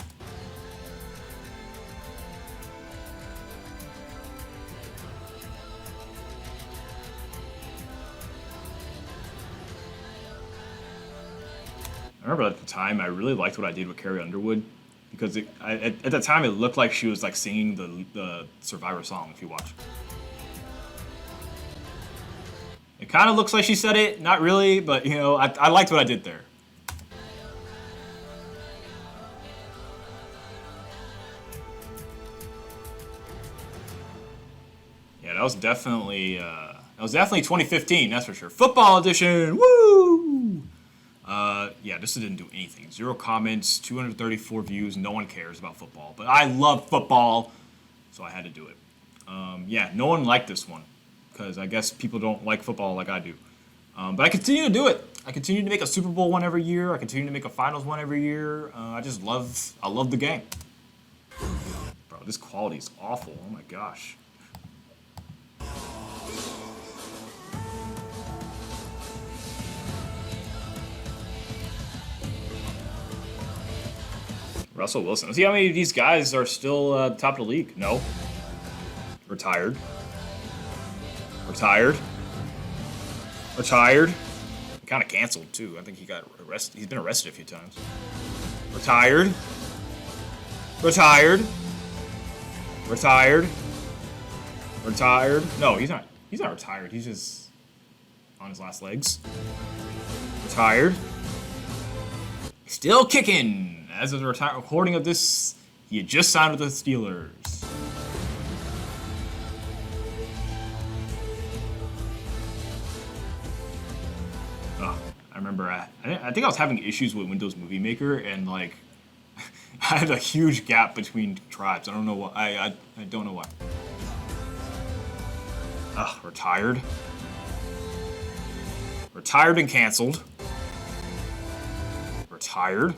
I remember at the time I really liked what I did with Carrie Underwood because at the time it looked like she was like singing the Survivor song. If you watch, it kind of looks like she said it, not really, but you know I liked what I did there. Yeah, that was definitely 2015. That's for sure. Football edition. Woo! Yeah, this didn't do anything. 0 comments, 234 views. No one cares about football, but I love football, so I had to do it. Yeah, no one liked this one because I guess people don't like football like I do. But I continue to do it. I continue to make a Super Bowl one every year. I continue to make a Finals one every year. I love the game. Bro, this quality is awful. Oh my gosh. Russell Wilson. Let's see how many of these guys are still top of the league. No. Retired. Retired. Retired. Kind of canceled too. I think he got arrested. He's been arrested a few times. Retired. Retired. Retired. Retired. No, he's not. He's not retired. He's just on his last legs. Retired. Still kicking. As of the recording of this, he had just signed with the Steelers. Oh, I remember I think I was having issues with Windows Movie Maker, and like I had a huge gap between tribes. I don't know why. I don't know why. Ugh, retired. Retired and canceled. Retired.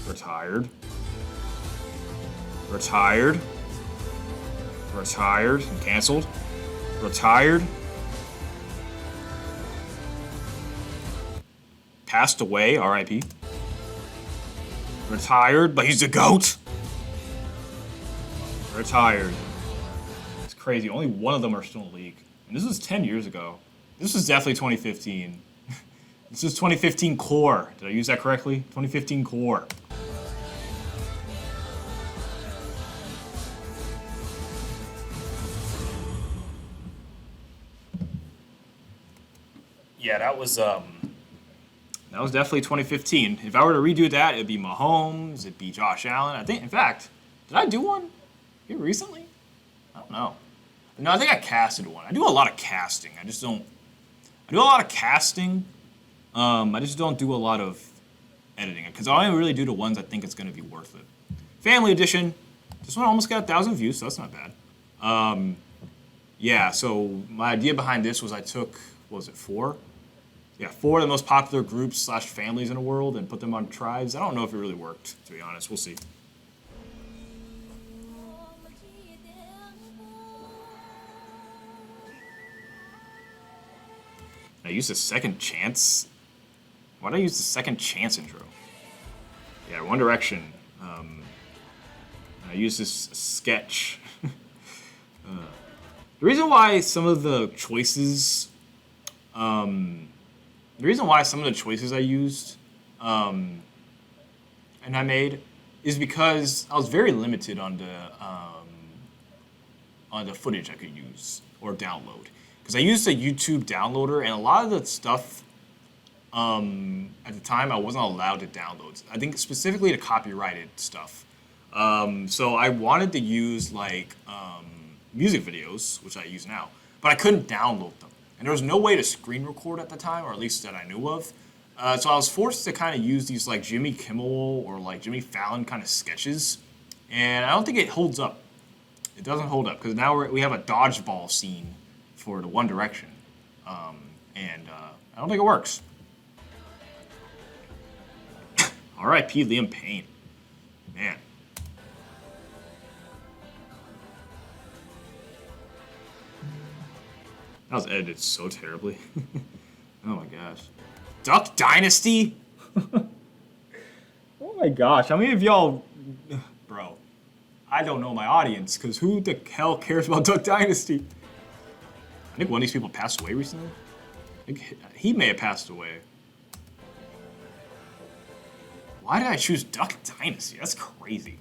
Retired. Retired. Retired and canceled. Retired. Passed away, RIP. Retired, but he's the GOAT. Retired. It's crazy. Only one of them are still in the league. And this was 10 years ago. This was definitely 2015. This is 2015 core. Did I use that correctly? 2015 core. Yeah, that was definitely 2015. If I were to redo that, it'd be Mahomes, it'd be Josh Allen. I think, in fact, did I do one here recently? I don't know. No, I think I casted one. I do a lot of casting. I do a lot of casting. I just don't do a lot of editing because I only really do the ones I think it's going to be worth it. Family edition. This one almost got 1,000 views, so that's not bad. Yeah, so my idea behind this was I took, what was it, 4? Yeah, 4 of the most popular groups / families in the world and put them on tribes. I don't know if it really worked, to be honest. We'll see. I used the second chance. Why did I use the second chance intro? Yeah, One Direction. I used this sketch. The reason why some of the choices, I used and I made is because I was very limited on the footage I could use or download. Because I used a YouTube downloader, and a lot of the stuff at the time I wasn't allowed to download. I think specifically the copyrighted stuff. So I wanted to use like music videos, which I use now, but I couldn't download them. And there was no way to screen record at the time, or at least that I knew of. So I was forced to kind of use these like Jimmy Kimmel or like Jimmy Fallon kind of sketches. And I don't think it holds up. It doesn't hold up because now we have a dodgeball scene for the One Direction. And I don't think it works. R.I.P. Liam Payne. Man. That was edited so terribly. Oh my gosh. Duck Dynasty? Oh my gosh. How many of y'all... Bro. I don't know my audience, because who the hell cares about Duck Dynasty? I think one of these people passed away recently. He may have passed away. Why did I choose Duck Dynasty? That's crazy.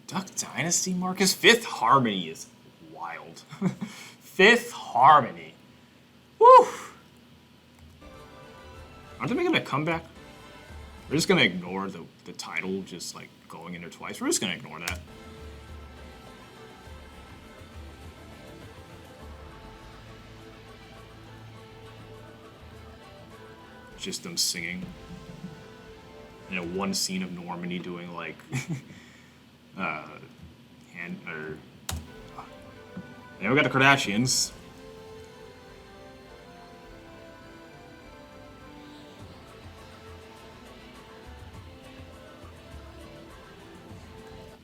Duck Dynasty, Marcus? Fifth Harmony is wild. Fifth Harmony. Woo! Aren't they making a comeback? We're just gonna ignore the title just like going in there twice. We're just gonna ignore that. Just them singing. You know, one scene of Normandy doing like yeah, we got the Kardashians.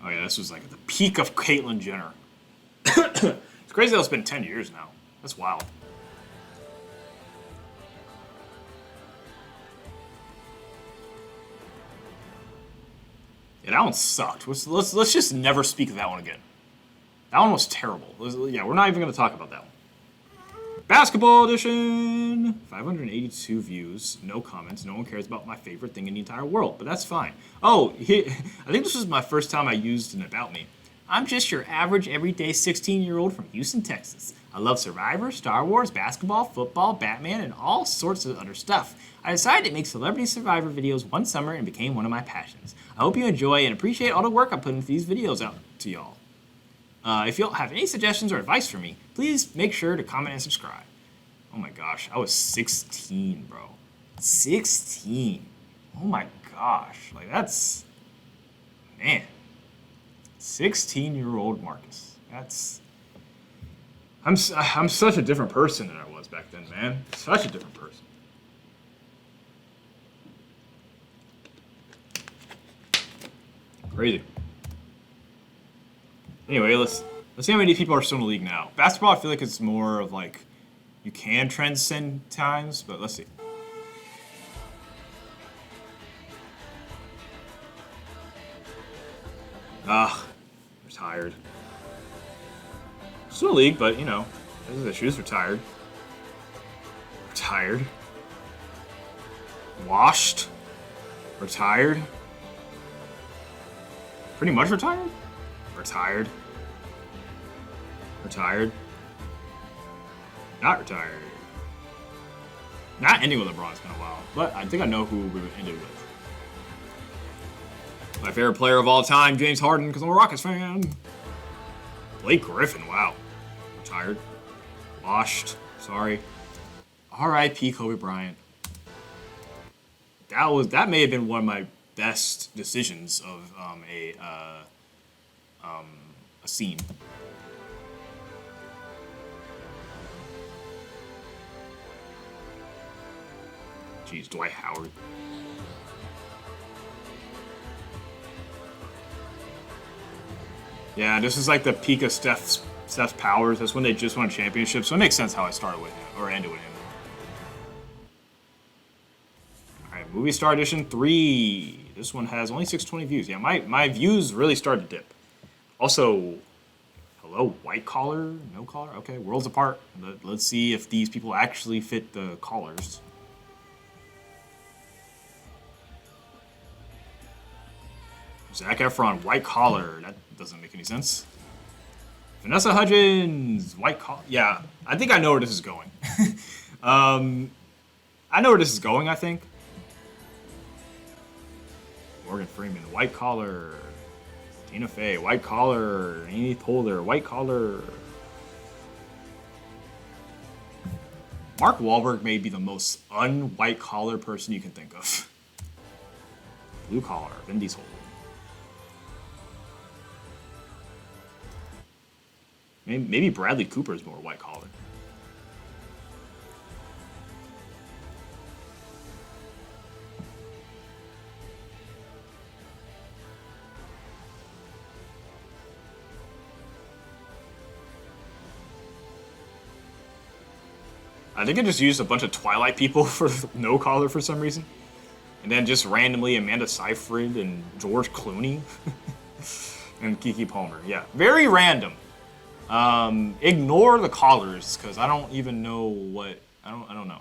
Oh yeah, this was like at the peak of Caitlyn Jenner. It's crazy that it's been 10 years now. That's wild. Yeah, that one sucked. Let's just never speak of that one again. That one was terrible. Yeah, we're not even going to talk about that one. Basketball edition! 582 views, no comments. No one cares about my favorite thing in the entire world, but that's fine. Oh, I think this was my first time I used an About Me. I'm just your average, everyday 16-year-old from Houston, Texas. I love Survivor, Star Wars, basketball, football, Batman, and all sorts of other stuff. I decided to make Celebrity Survivor videos one summer and became one of my passions. I hope you enjoy and appreciate all the work I put into these videos out to y'all. If y'all have any suggestions or advice for me, please make sure to comment and subscribe. Oh my gosh, I was 16, bro. 16. Oh my gosh. Like, that's... Man. 16-year-old Marcus. That's... I'm such a different person than I was back then, man. Such a different person. Crazy. Anyway, let's see how many people are still in the league now. Basketball, I feel like it's more of like you can transcend times, but let's see. Retired. Still in the league, but you know, there's issues. Retired. Retired. Washed. Retired. Pretty much retired. Retired. Retired. Not retired. Not ending with LeBron's been a while, but I think I know who we would end it with. My favorite player of all time, James Harden, because I'm a Rockets fan. Blake Griffin, wow. Retired. Washed. Sorry. R.I.P. Kobe Bryant. That may have been one of my best decisions of a scene. Jeez, Dwight Howard. Yeah, this is like the peak of Steph's powers. That's when they just won a championship, so it makes sense how I started with him, or ended with him. Alright, Movie Star Edition 3. This one has only 620 views. Yeah, my views really started to dip. Also, hello, white collar, no collar? Okay, worlds apart. Let's see if these people actually fit the collars. Zac Efron, white collar. That doesn't make any sense. Vanessa Hudgens, white collar. Yeah, I think I know where this is going. I know where this is going, I think. Morgan Freeman, white collar. Tina Fey, white collar. Amy Poehler, white collar. Mark Wahlberg may be the most un-white collar person you can think of. Blue collar, Vin Diesel. Maybe Bradley Cooper is more white collar. I think I just used a bunch of Twilight people for no collar for some reason. And then just randomly Amanda Seyfried and George Clooney and Keke Palmer. Yeah, very random. Ignore the callers because I don't even know what I don't know.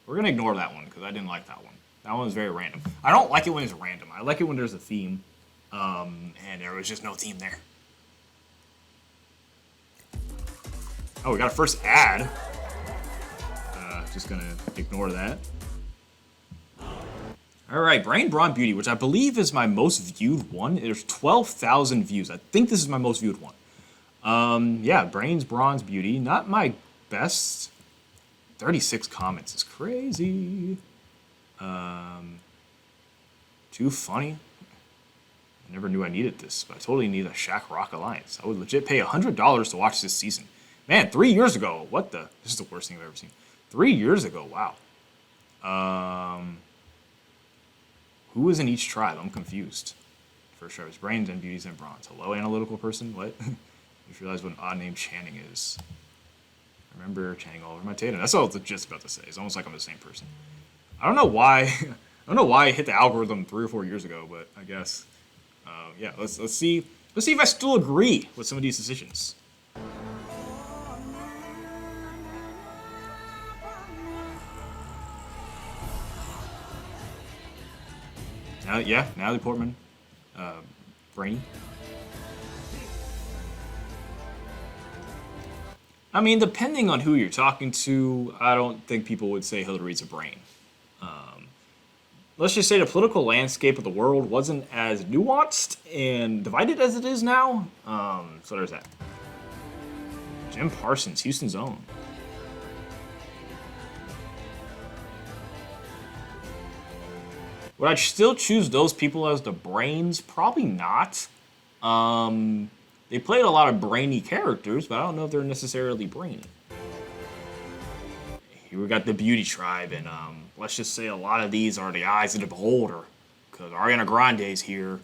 We're gonna ignore that one because I didn't like that one. That one was very random. I don't like it when it's random. I like it when there's a theme, and there was just no theme there. Oh, we got a first ad. Just gonna ignore that. All right, Brawn Beauty, which I believe is my most viewed one. There's 12,000 views. I think this is my most viewed one. Yeah, Brawn's Beauty, not my best. 36 comments is crazy. Too funny. I never knew I needed this, but I totally need a Shaq Rock Alliance. I would legit pay $100 to watch this season. Man, 3 years ago. What the? This is the worst thing I've ever seen. 3 years ago. Wow. Who was in each tribe? I'm confused. For sure, it's Brains and Beauties and Bronze. Hello, analytical person. What? You just realize what an odd name Channing is. I remember Channing all over my Tatum. That's all I was just about to say. It's almost like I'm the same person. I don't know why. I don't know why I hit the algorithm 3 or 4 years ago, but I guess. Yeah. Let's see. Let's see if I still agree with some of these decisions. Natalie Portman, Brainy. I mean, depending on who you're talking to, I don't think people would say Hillary's a brain. Let's just say the political landscape of the world wasn't as nuanced and divided as it is now. So there's that. Jim Parsons, Houston's own. Would I still choose those people as the brains? Probably not. They played a lot of brainy characters, but I don't know if they're necessarily brainy. Here we got the Beauty Tribe, and let's just say a lot of these are the eyes of the beholder, because Ariana Grande's here.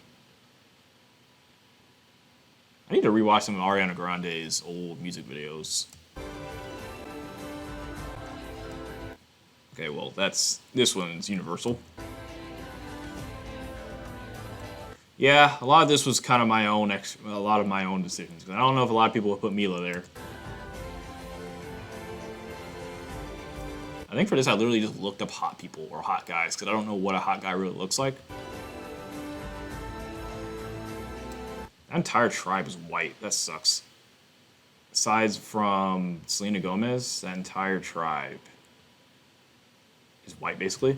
I need to rewatch some of Ariana Grande's old music videos. Okay, well, this one's universal. Yeah, a lot of this was kind of my own, a lot of my own decisions. I don't know if a lot of people would put Mila there. I think for this, I literally just looked up hot people or hot guys because I don't know what a hot guy really looks like. That entire tribe is white. That sucks. Aside from Selena Gomez, that entire tribe is white, basically.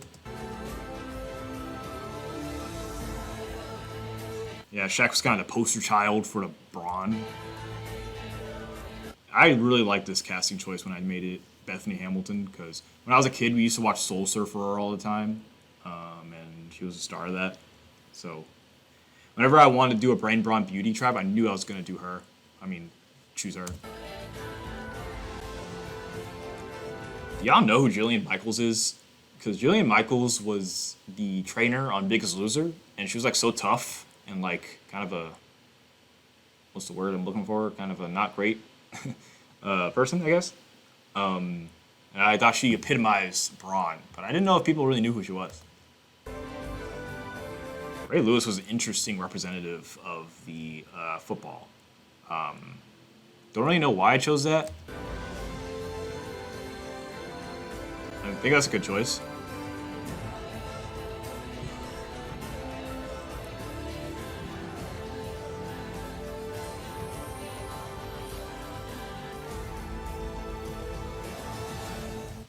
Yeah, Shaq was kind of the poster child for the Brawn. I really liked this casting choice when I made it Bethany Hamilton, because when I was a kid, we used to watch Soul Surfer all the time, and she was a star of that. So whenever I wanted to do a Brawn Beauty tribe, I knew I was going to do her. I mean, choose her. Do y'all know who Jillian Michaels is? Because Jillian Michaels was the trainer on Biggest Loser, and she was like so tough and like kind of a, what's the word I'm looking for? Kind of a not great person, I guess. And I thought she epitomized Brawn, but I didn't know if people really knew who she was. Ray Lewis was an interesting representative of the football. Don't really know why I chose that. I think that's a good choice.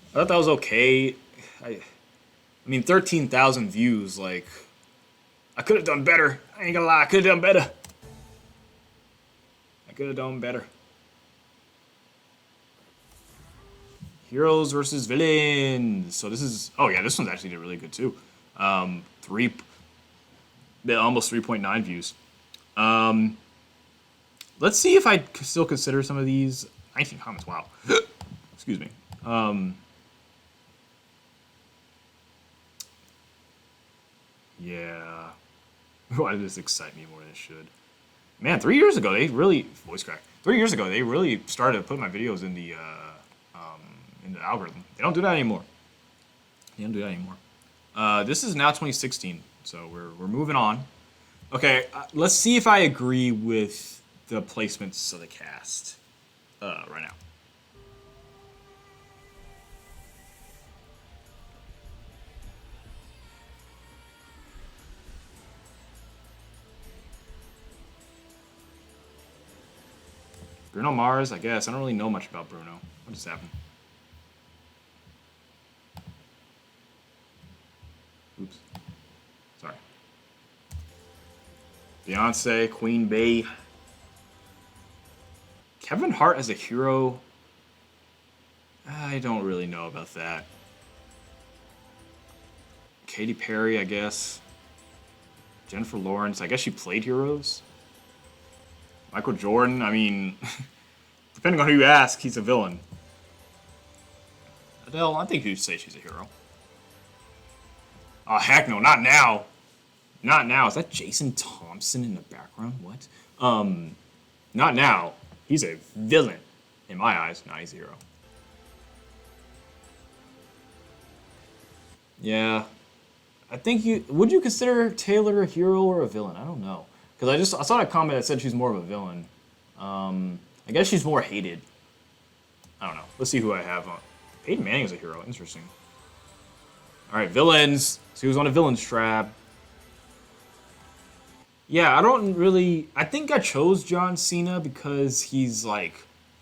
I thought that was okay. I mean, 13,000 views, like, I could have done better. I ain't gonna lie, I could have done better. I could have done better. Heroes versus villains. So this is, oh yeah, this one's actually did really good too. Almost 3.9 views. Let's see if I still consider some of these. 19 comments, wow. Excuse me. Yeah. Why did this excite me more than it should? Man, 3 years ago, they really, voice crack. 3 years ago, they really started to put my videos in the algorithm. They don't do that anymore. This is now 2016, so we're moving on. Okay, let's see if I agree with the placements of the cast right now. Bruno Mars, I guess. I don't really know much about Bruno. What just happened? Oops. Sorry. Beyonce, Queen Bey. Kevin Hart as a hero. I don't really know about that. Katy Perry, I guess. Jennifer Lawrence. I guess she played heroes. Michael Jordan, I mean, depending on who you ask, he's a villain. Adele, I think you'd say she's a hero. Oh, heck no, not now. Not now. Is that Jason Thompson in the background? What? Not now. He's a villain. In my eyes, nah, he's a hero. Yeah. I think would you consider Taylor a hero or a villain? I don't know. Because I saw a comment that said she's more of a villain. I guess she's more hated. I don't know. Let's see who I have on. Peyton Manning is a hero. Interesting. All right, villains. So he was on a villain's trap. Yeah, I don't really. I think I chose John Cena because he's like.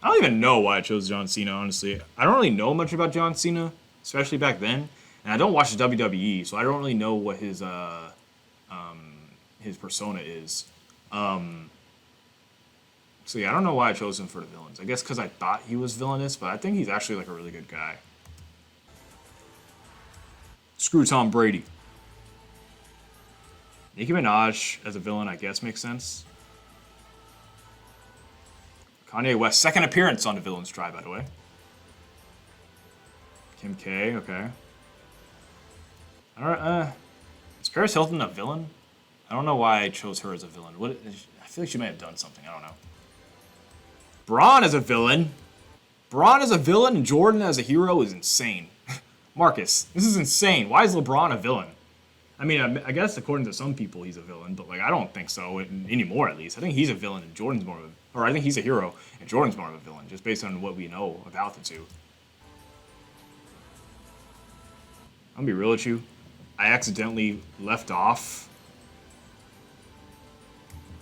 I don't even know why I chose John Cena, honestly. I don't really know much about John Cena, especially back then. And I don't watch the WWE, so I don't really know what his persona is. So yeah, I don't know why I chose him for the villains. I guess because I thought he was villainous, but I think he's actually like a really good guy. Screw Tom Brady. Nicki Minaj as a villain, I guess, makes sense. Kanye West, second appearance on the Villains Tribe, by the way. Kim K, okay. All right, is Paris Hilton a villain? I don't know why I chose her as a villain. I feel like she may have done something. I don't know. Braun as a villain. Braun as a villain and Jordan as a hero is insane. Marcus, this is insane. Why is LeBron a villain? I mean, I guess according to some people he's a villain, but like I don't think so anymore. At least I think he's a villain and Jordan's more of a, or I think he's a hero and Jordan's more of a villain, just based on what we know about the two. I'm gonna be real with you. I accidentally left off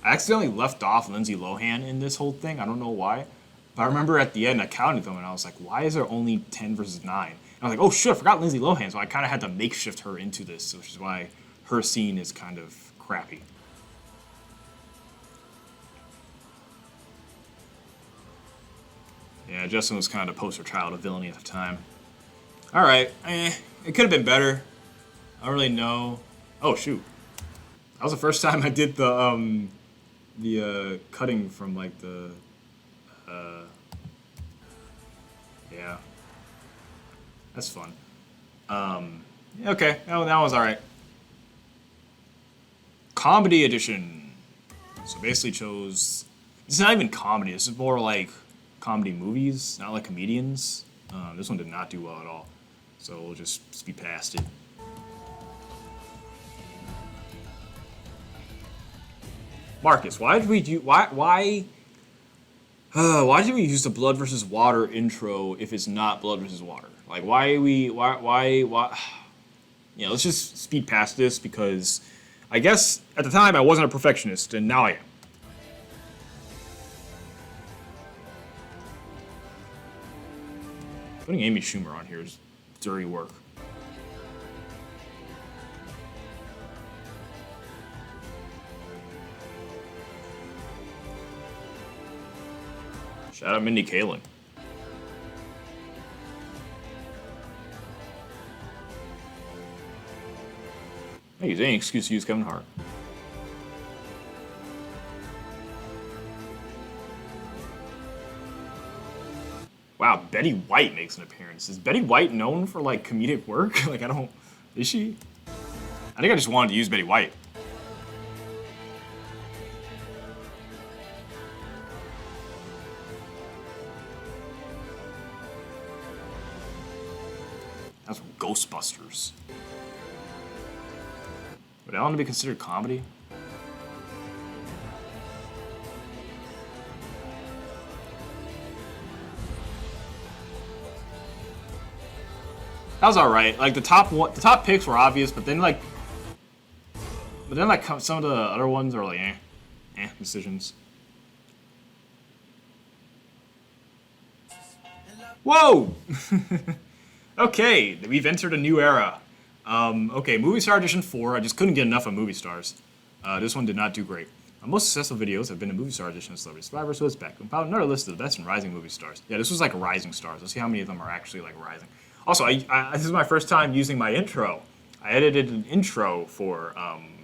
Lindsay Lohan in this whole thing. I don't know why. But I remember at the end I counted them and I was like, why is there only 10 versus 9? And I was like, oh shit, I forgot Lindsay Lohan. So I kind of had to makeshift her into this, which is why her scene is kind of crappy. Yeah, Justin was kind of a poster child of villainy at the time. Alright, it could have been better. I don't really know. Oh shoot. That was the first time I did the cutting from like the yeah, that's fun. Okay, that was all right. Comedy edition. So basically chose. It's not even comedy. This is more like comedy movies, not like comedians. This one did not do well at all. So we'll just speed past it. Marcus, why did we use the blood versus water intro if it's not blood versus water? Like why? Yeah, let's just speed past this because I guess at the time I wasn't a perfectionist and now I am. Putting Amy Schumer on here is dirty work. Shout out Mindy Kaling. Hey, use any excuse to use Kevin Hart. Wow, Betty White makes an appearance. Is Betty White known for like comedic work? Like is she? I think I just wanted to use Betty White. That's from Ghostbusters. Would Ellen be considered comedy? That was alright. Like the top picks were obvious, but then like some of the other ones are like decisions. Whoa! Okay, we've entered a new era. Okay, Movie Star Edition 4. I just couldn't get enough of Movie Stars. This one did not do great. My most successful videos have been the Movie Star Edition of Celebrity Survivor, so it's back. Compiled another list of the best and rising movie stars. Yeah, this was like rising stars. Let's see how many of them are actually like rising. Also, this is my first time using my intro. I edited an intro for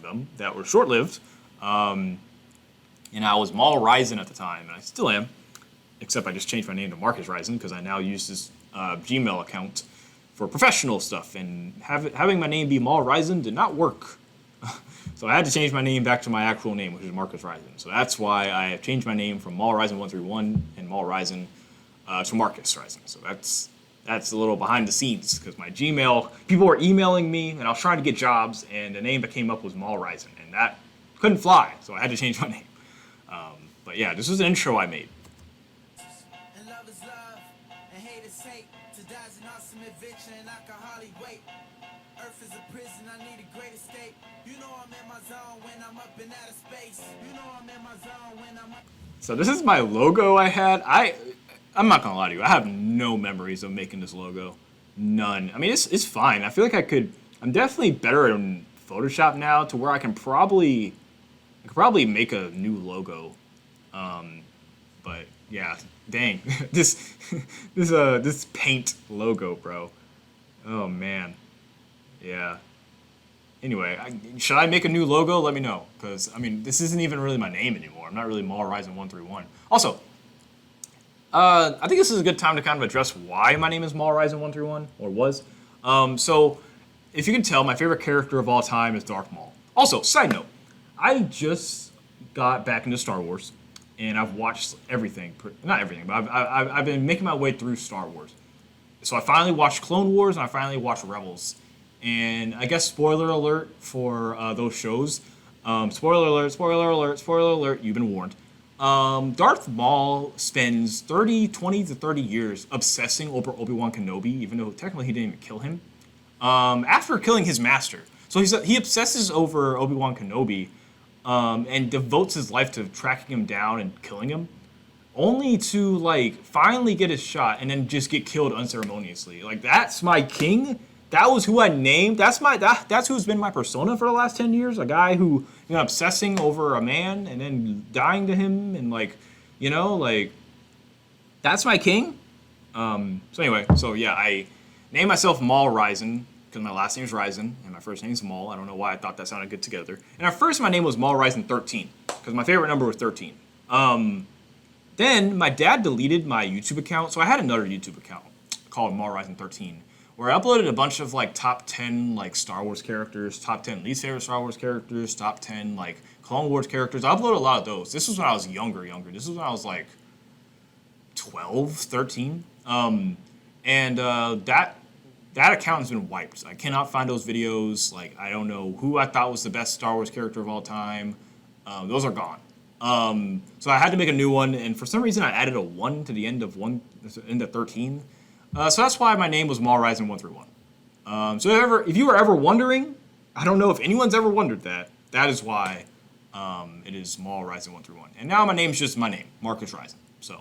them that were short-lived, and I was Maul Ryzen at the time, and I still am, except I just changed my name to Marcus Ryzen because I now use this Gmail account for professional stuff, and having my name be Maul Ryzen did not work. So I had to change my name back to my actual name, which is Marcus Ryzen. So that's why I have changed my name from Maul Ryzen 131 and Maul Ryzen to Marcus Ryzen. So that's a little behind the scenes, because my Gmail, people were emailing me, and I was trying to get jobs, and the name that came up was Maul Ryzen, and that couldn't fly, so I had to change my name. But yeah, this was an intro I made. And love is love, and hate is hate. To die is an awesome adventure, and I can hardly wait. Earth is a prison, I need a great escape. You know I'm in my zone when I'm up in outer space. You know I'm in my zone when I'm up. So this is my logo I had. I'm not gonna lie to you, I have no memories of making this logo. None. I mean, it's fine. I feel like I'm definitely better in Photoshop now to where I could probably make a new logo. But yeah, dang, this paint logo, bro. Oh man, yeah. Anyway, should I make a new logo? Let me know, because I mean, this isn't even really my name anymore. I'm not really Maul Ryzen 131. Also, I think this is a good time to kind of address why my name is Maul Ryzen 131, or was. So, if you can tell, my favorite character of all time is Darth Maul. Also, side note, I just got back into Star Wars, and I've watched everything. Not everything, but I've been making my way through Star Wars. So I finally watched Clone Wars, and I finally watched Rebels. And I guess spoiler alert for those shows. Spoiler alert, spoiler alert, spoiler alert, you've been warned. Darth Maul spends 20 to 30 years obsessing over Obi-Wan Kenobi, even though technically he didn't even kill him, after killing his master. So he obsesses over Obi-Wan Kenobi, and devotes his life to tracking him down and killing him, only to like finally get his shot and then just get killed unceremoniously. Like, that's my king. That was who I named. That's who's been my persona for the last 10 years. A guy who, obsessing over a man and then dying to him, and like, that's my king. So anyway, yeah, I named myself Maul Ryzen because my last name is Ryzen and my first name is Maul. I don't know why I thought that sounded good together. And at first my name was Maul Ryzen 13 because my favorite number was 13. Then my dad deleted my YouTube account, so I had another YouTube account called Maul Ryzen 13. Where I uploaded a bunch of like top 10 like Star Wars characters, top 10 least favorite Star Wars characters, top 10 like Clone Wars characters. I uploaded a lot of those. This was when I was younger. This was when I was like 12, 13. That account has been wiped. I cannot find those videos. Like, I don't know who I thought was the best Star Wars character of all time. Those are gone. So I had to make a new one, and for some reason I added a 1 to the end of 13. So that's why my name was Maul Ryzen 131. So if you were ever wondering, I don't know if anyone's ever wondered that. That is why it is Maul Ryzen 131. And now my name's just my name, Marcus Ryzen. So.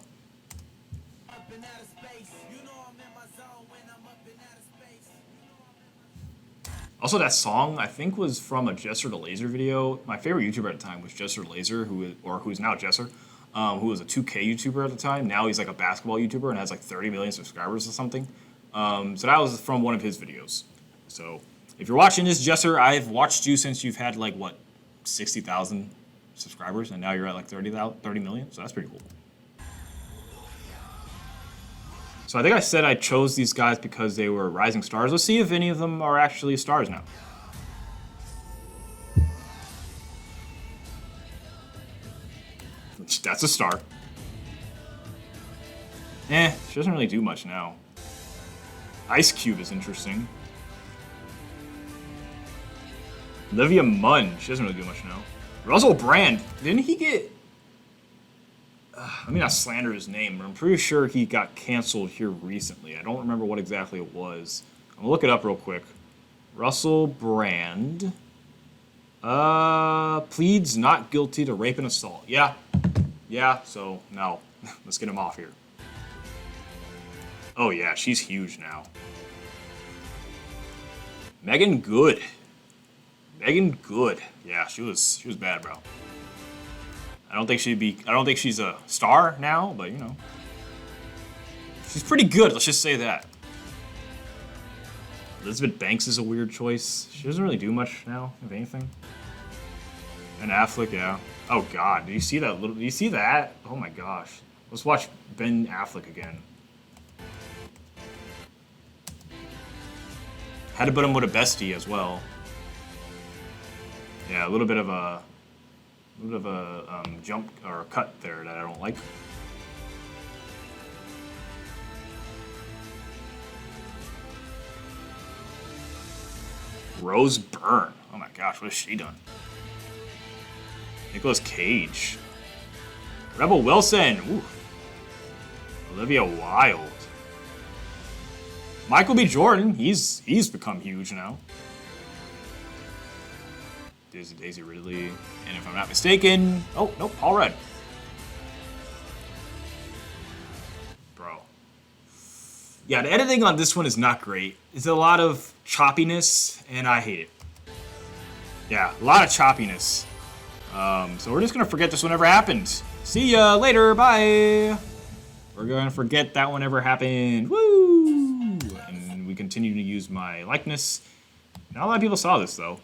Also, that song I think was from a Jesser the Laser video. My favorite YouTuber at the time was Jesser the Laser, who's now Jesser. Who was a 2K YouTuber at the time. Now he's like a basketball YouTuber and has like 30 million subscribers or something. So that was from one of his videos. So if you're watching this, Jesser, I've watched you since you've had like, 60,000 subscribers, and now you're at like 30 million, so that's pretty cool. So I think I said I chose these guys because they were rising stars. Let's see if any of them are actually stars now. That's a star. She doesn't really do much now. Ice Cube is interesting. Olivia Munn. She doesn't really do much now. Russell Brand. Didn't he get... let me not slander his name, but I'm pretty sure he got canceled here recently. I don't remember what exactly it was. I'm gonna look it up real quick. Russell Brand pleads not guilty to rape and assault. Yeah, so no. Let's get him off here. Oh yeah, she's huge now. Megan Good. Yeah, she was bad, bro. I don't think she's a star now, but you know. She's pretty good, let's just say that. Elizabeth Banks is a weird choice. She doesn't really do much now, if anything. And Affleck, yeah. Oh god, do you see that? Oh my gosh. Let's watch Ben Affleck again. Had to put him with a bestie as well. Yeah, a little bit of a jump or a cut there that I don't like. Rose Byrne. Oh my gosh, what has she done? Nicolas Cage. Rebel Wilson. Ooh. Olivia Wilde. Michael B. Jordan. He's become huge now. Daisy Ridley. And if I'm not mistaken... Oh, nope, Paul Rudd. Bro. Yeah, the editing on this one is not great. It's a lot of choppiness, and I hate it. Yeah, a lot of choppiness. So we're just going to forget this one ever happened. See ya later, bye! We're going to forget that one ever happened. Woo! And we continue to use my likeness. Not a lot of people saw this, though.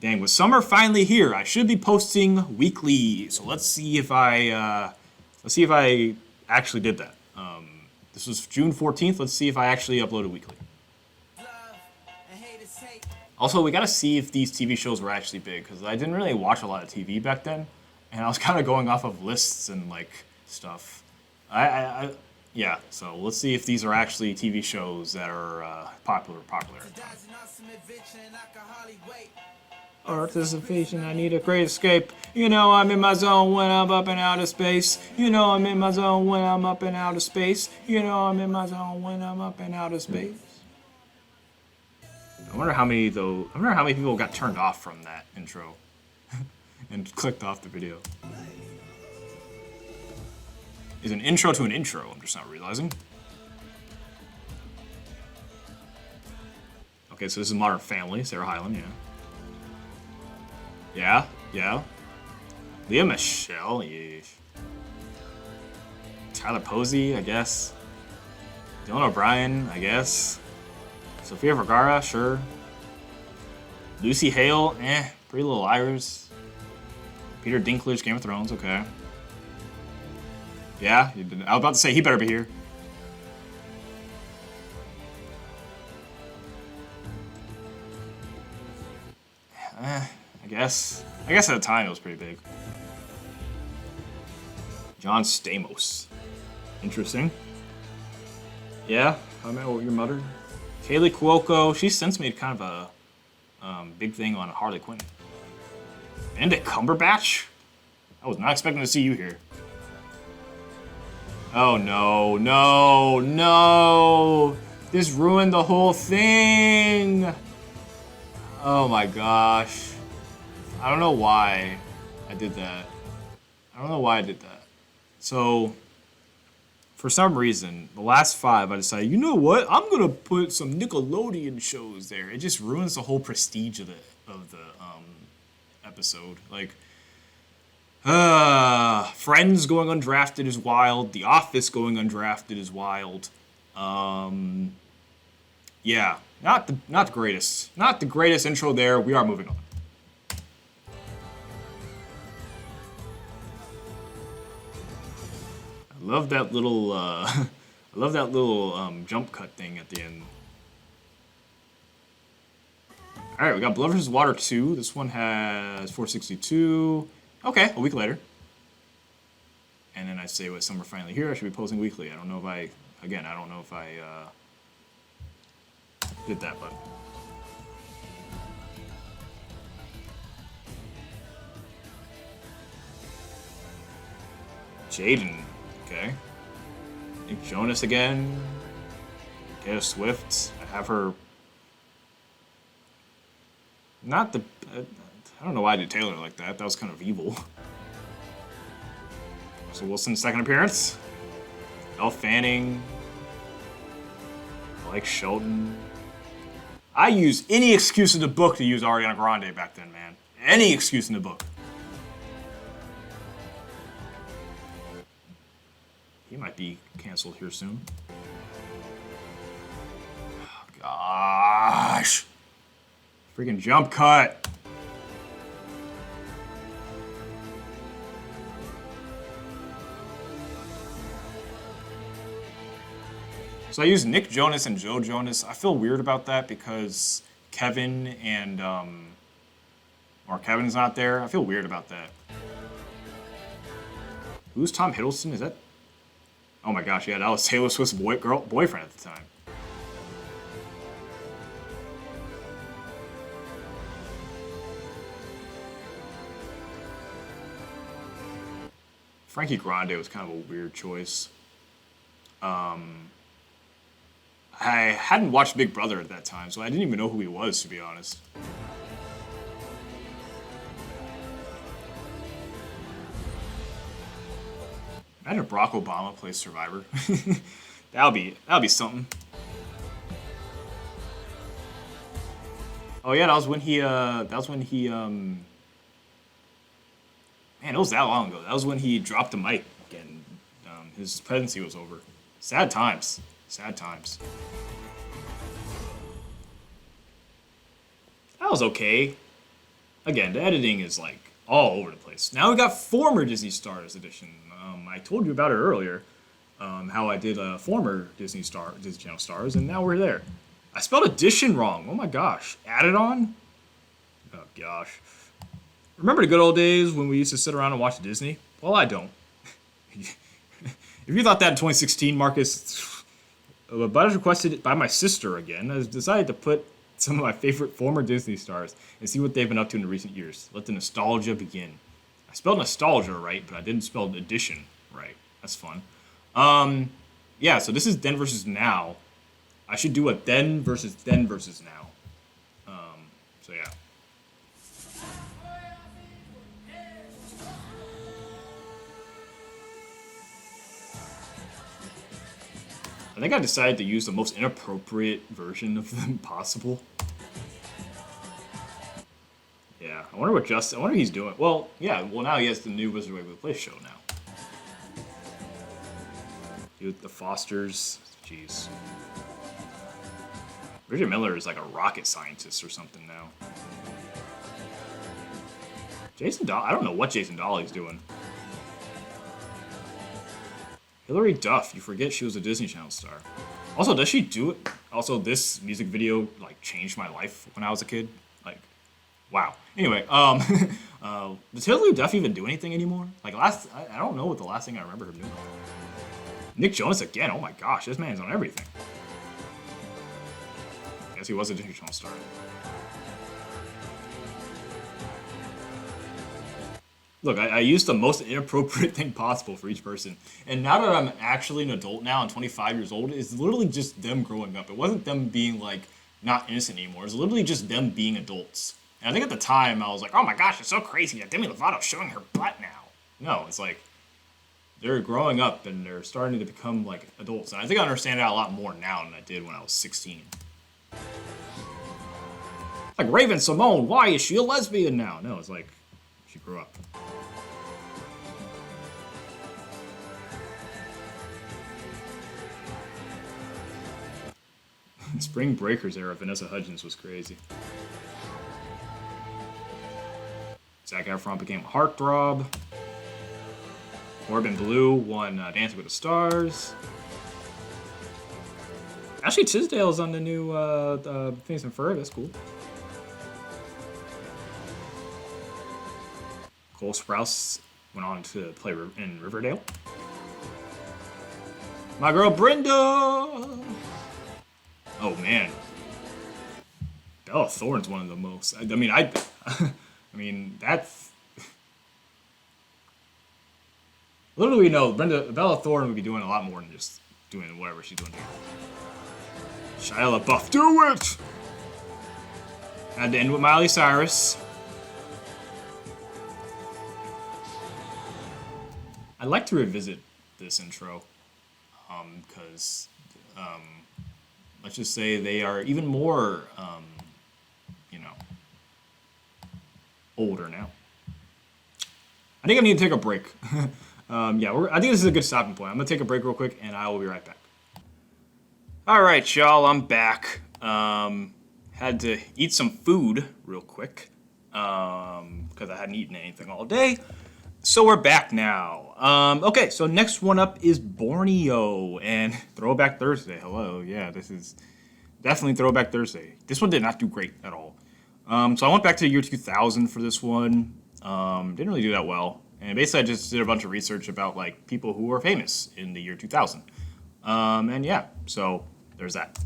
Dang, with summer finally here, I should be posting weekly. So let's see if I actually did that. This was June 14th. Let's see if I actually uploaded weekly. Also, we gotta see if these TV shows were actually big, because I didn't really watch a lot of TV back then, and I was kind of going off of lists and like stuff. Yeah. So let's see if these are actually TV shows that are popular. Participation, I need a great escape. You know I'm in my zone when I'm up in outer space. You know I'm in my zone when I'm up in outer space. You know I'm in my zone when I'm up in outer space. I wonder how many people got turned off from that intro and clicked off the video. Is an intro to an intro, I'm just not realizing. Okay, so this is Modern Family, Sarah Hyland, yeah. Yeah. Leah Michelle, yeesh. Tyler Posey, I guess. Dylan O'Brien, I guess. Sofia Vergara, sure. Lucy Hale, Pretty Little Liars. Peter Dinklage, Game of Thrones, okay. Yeah, I was about to say he better be here. I guess at the time it was pretty big. John Stamos. Interesting. Yeah, I met Your Mother. Kaylee Cuoco, she's since made kind of a big thing on Harley Quinn. Benedict Cumberbatch? I was not expecting to see you here. Oh no. This ruined the whole thing. Oh my gosh. I don't know why I did that. So, for some reason, the last 5, I decided, you know what? I'm gonna put some Nickelodeon shows there. It just ruins the whole prestige of the episode. Like, Friends going undrafted is wild. The Office going undrafted is wild. Yeah, not the greatest. Not the greatest intro there. We are moving on. I love that little jump cut thing at the end. All right, we got Blood vs. Water 2. This one has 462. Okay, a week later. And then I say with summer finally here, I should be posting weekly. I don't know if I did that, but Jaden. Okay. Nick Jonas again. Taylor Swift. I have her. Not the. I don't know why I did Taylor like that. That was kind of evil. So Wilson's second appearance. Elle Fanning. Blake Shelton. I used any excuse in the book to use Ariana Grande back then, man. Any excuse in the book. He might be canceled here soon. Oh, gosh. Freaking jump cut. So I used Nick Jonas and Joe Jonas. I feel weird about that because Kevin and, or Kevin's not there. I feel weird about that. Who's Tom Hiddleston? Is that? Oh my gosh, yeah, that was Taylor Swift's boyfriend at the time. Frankie Grande was kind of a weird choice. I hadn't watched Big Brother at that time, so I didn't even know who he was, to be honest. Imagine if Barack Obama plays Survivor. that'll be something. Oh yeah, that was when he man, it was that long ago. That was when he dropped the mic and his presidency was over. Sad times. Sad times. That was okay. Again, the editing is like all over the place. Now we got former Disney Stars edition. I told you about it earlier, how I did former Disney Channel stars, and now we're there. I spelled edition wrong. Oh my gosh. Added on? Oh gosh. Remember the good old days when we used to sit around and watch Disney? Well, I don't. If you thought that in 2016, Marcus, but as requested by my sister again, I decided to put some of my favorite former Disney stars and see what they've been up to in the recent years. Let the nostalgia begin. I spelled nostalgia right, but I didn't spell edition right. That's fun. Yeah, so this is then versus now. I should do a then versus now. So yeah. I think I decided to use the most inappropriate version of them possible. Yeah, I wonder what he's doing. Well, yeah, now he has the new Wizard Way with Place show now. The Fosters, jeez. Richard Miller is like a rocket scientist or something now. I don't know what Jason Dolly's doing. Hilary Duff, you forget she was a Disney Channel star. Also, does she do it? Also, this music video like changed my life when I was a kid. Like, wow. Anyway, does Hilary Duff even do anything anymore? Like I don't know what the last thing I remember her doing. Nick Jonas again. Oh my gosh, this man's on everything. I guess he was a Disney Channel star. Look, I used the most inappropriate thing possible for each person. And now that I'm actually an adult now, I'm 25 years old, it's literally just them growing up. It wasn't them being, like, not innocent anymore. It's literally just them being adults. And I think at the time, I was like, oh my gosh, it's so crazy that Demi Lovato's showing her butt now. No, it's like, they're growing up and they're starting to become, like, adults. And I think I understand that a lot more now than I did when I was 16. Like, Raven Simone, why is she a lesbian now? No, it's like, she grew up. Spring Breakers era, Vanessa Hudgens was crazy. Zac Efron became a heartthrob. Corbin Bleu won Dancing with the Stars. Ashley Tisdale's on the new Phineas and Ferb. That's cool. Cole Sprouse went on to play in Riverdale. My girl Brenda. Oh man, Bella Thorne's one of the most. I mean, that's. Little do we know, Bella Thorne would be doing a lot more than just doing whatever she's doing here. Shia LaBeouf, do it! Had to end with Miley Cyrus. I'd like to revisit this intro, because let's just say they are even more, you know, older now. I think I need to take a break. Yeah, I think this is a good stopping point. I'm gonna take a break real quick, and I will be right back. All right, y'all, I'm back. Had to eat some food real quick, because I hadn't eaten anything all day. So we're back now. Okay, so next one up is Borneo and Throwback Thursday. Hello, yeah, this is definitely Throwback Thursday. This one did not do great at all. So I went back to the year 2000 for this one. Didn't really do that well. And basically I just did a bunch of research about like people who were famous in the year 2000. And yeah, so there's that.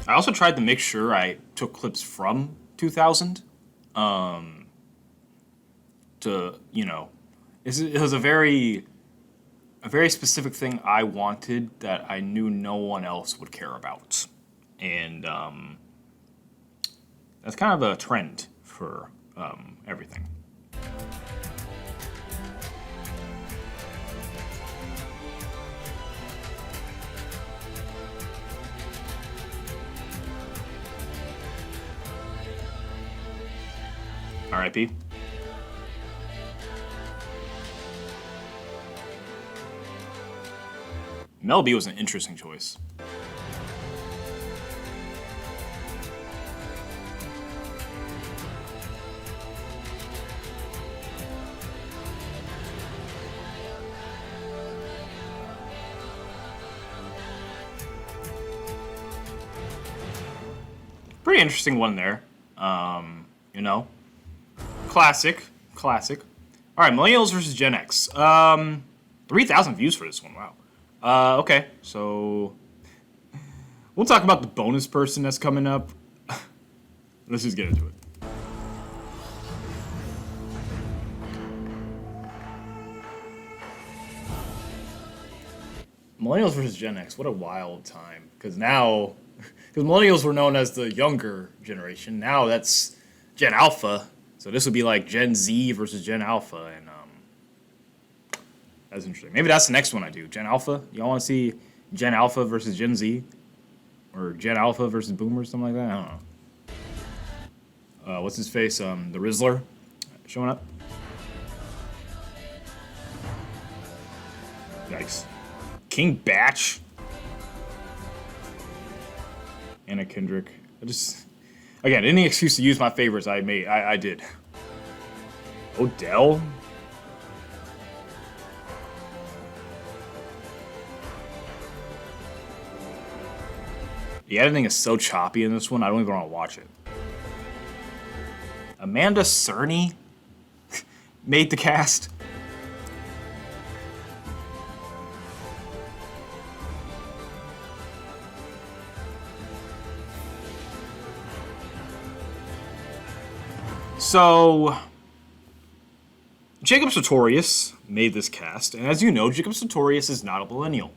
I also tried to make sure I took clips from 2000, to, you know, it was a very specific thing I wanted that I knew no one else would care about. And that's kind of a trend for everything. R.I.P. Mel B was an interesting choice. Pretty interesting one there. You know. Classic. All right, Millennials versus Gen X. 3,000 views for this one. Wow. Okay, so we'll talk about the bonus person that's coming up. Let's just get into it. Millennials versus Gen X. What a wild time. Because Millennials were known as the younger generation. Now that's Gen Alpha. So this would be like Gen Z versus Gen Alpha, and that's interesting. Maybe that's the next one I do. Gen Alpha. Y'all want to see Gen Alpha versus Gen Z, or Gen Alpha versus Boomers, something like that? I don't know. What's his face? The Rizzler showing up. Yikes. King Batch. Anna Kendrick. Again, any excuse to use my favorites I did. Odell? The editing is so choppy in this one, I don't even want to watch it. Amanda Cerny made the cast. So, Jacob Sartorius made this cast, and as you know, Jacob Sartorius is not a millennial.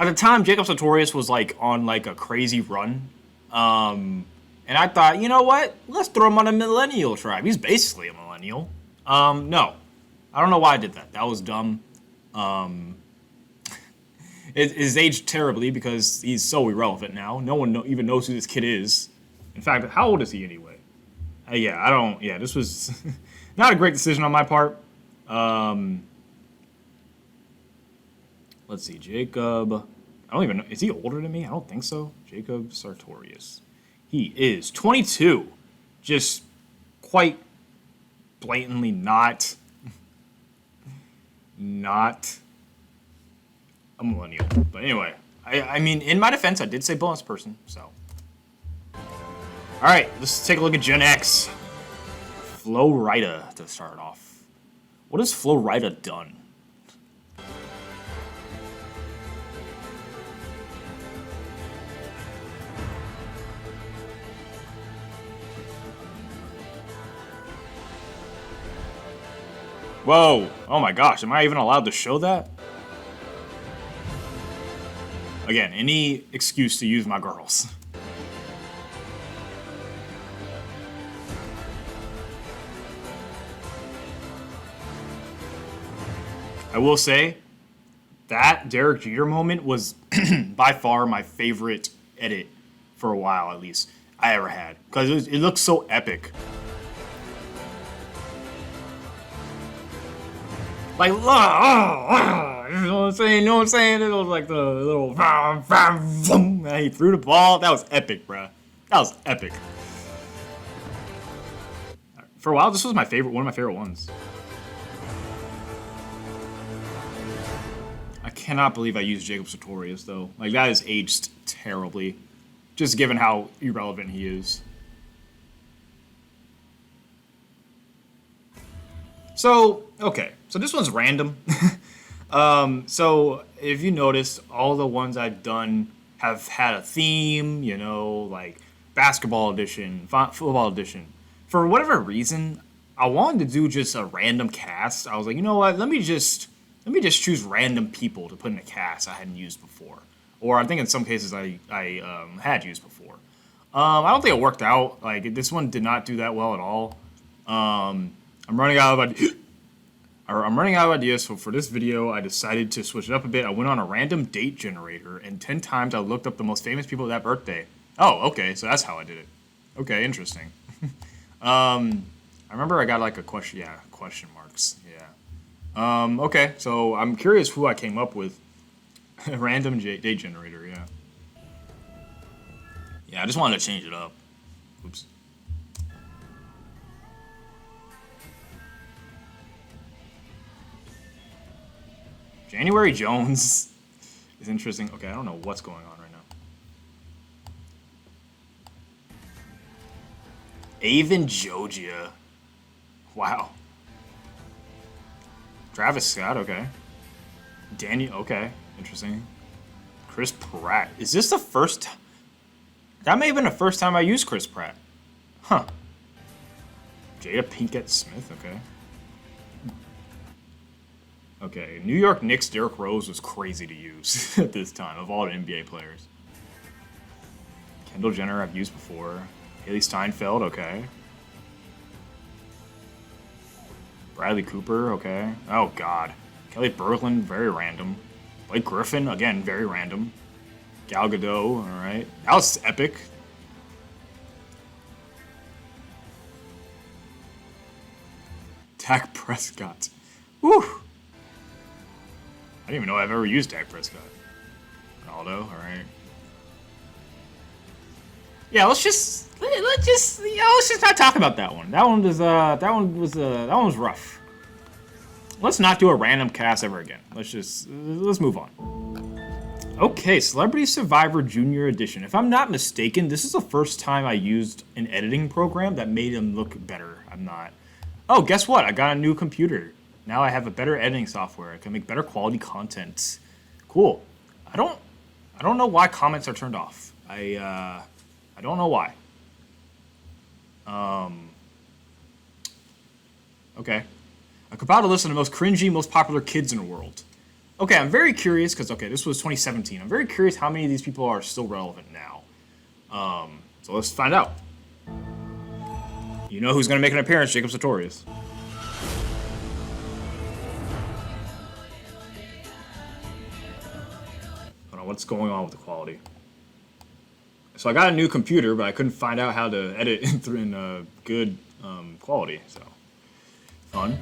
At the time, Jacob Sartorius was like on like a crazy run, and I thought, you know what? Let's throw him on a millennial tribe. He's basically a millennial. No, I don't know why I did that. That was dumb. It is aged terribly because he's so irrelevant now. No one even knows who this kid is. In fact, how old is he anyway? Yeah, this was not a great decision on my part. Let's see, Jacob. I don't even know. Is he older than me? I don't think so. Jacob Sartorius. He is 22. Just quite blatantly not a millennial. But anyway, I mean, in my defense, I did say bonus person, so. All right, let's take a look at Gen X. Flo Rida to start off. What has Flo Rida done? Whoa! Oh my gosh, am I even allowed to show that? Again, any excuse to use my girls. I will say, that Derek Jeter moment was by far my favorite edit for a while, at least, I ever had. Because it looked so epic. Like, you know what I'm saying? You know what I'm saying? It was like the little, and he threw the ball. That was epic, bruh. That was epic. For a while, this was my favorite, one of my favorite ones. I cannot believe I used Jacob Sartorius, though. Like, that is aged terribly. Just given how irrelevant he is. So, okay. So this one's random. So if you notice, all the ones I've done have had a theme, you know, like basketball edition, football edition. For whatever reason, I wanted to do just a random cast. I was like, you know what? Let me just choose random people to put in a cast I hadn't used before, or I think in some cases I had used before. I don't think it worked out. Like, this one did not do that well at all. I'm running out of ideas, so for this video, I decided to switch it up a bit. I went on a random date generator, and 10 times I looked up the most famous people of that birthday. Oh, okay, so that's how I did it. Okay, interesting. I remember I got like a question marks, yeah. Okay, so I'm curious who I came up with. Random date generator, yeah. Yeah, I just wanted to change it up. Oops. January Jones is interesting. Okay, I don't know what's going on right now. Avon Jogia. Wow. Travis Scott, okay. Danny, okay. Interesting. Chris Pratt. Is this the first time? That may have been the first time I used Chris Pratt. Huh. Jada Pinkett Smith, okay. Okay, New York Knicks Derrick Rose was crazy to use at this time, of all the NBA players. Kendall Jenner I've used before. Haley Steinfeld, okay. Bradley Cooper, okay. Oh, God. Kelly Berglund, very random. Blake Griffin, again, very random. Gal Gadot, all right. That was epic. Dak Prescott. Whew. I didn't even know I've ever used Dak Prescott. Ronaldo, all right. Yeah, let's just not talk about that one. That one was rough. Let's not do a random cast ever again. Let's move on. Okay, Celebrity Survivor Junior Edition. If I'm not mistaken, this is the first time I used an editing program that made them look better. I'm not. Oh, guess what? I got a new computer. Now I have a better editing software. I can make better quality content. Cool. I don't know why comments are turned off. I don't know why. Okay. I compiled a list of the most cringy, most popular kids in the world. Okay, I'm very curious, because, okay, this was 2017. I'm very curious how many of these people are still relevant now. So let's find out. You know who's going to make an appearance, Jacob Sartorius. Hold on, what's going on with the quality? So I got a new computer, but I couldn't find out how to edit in good quality, so fun.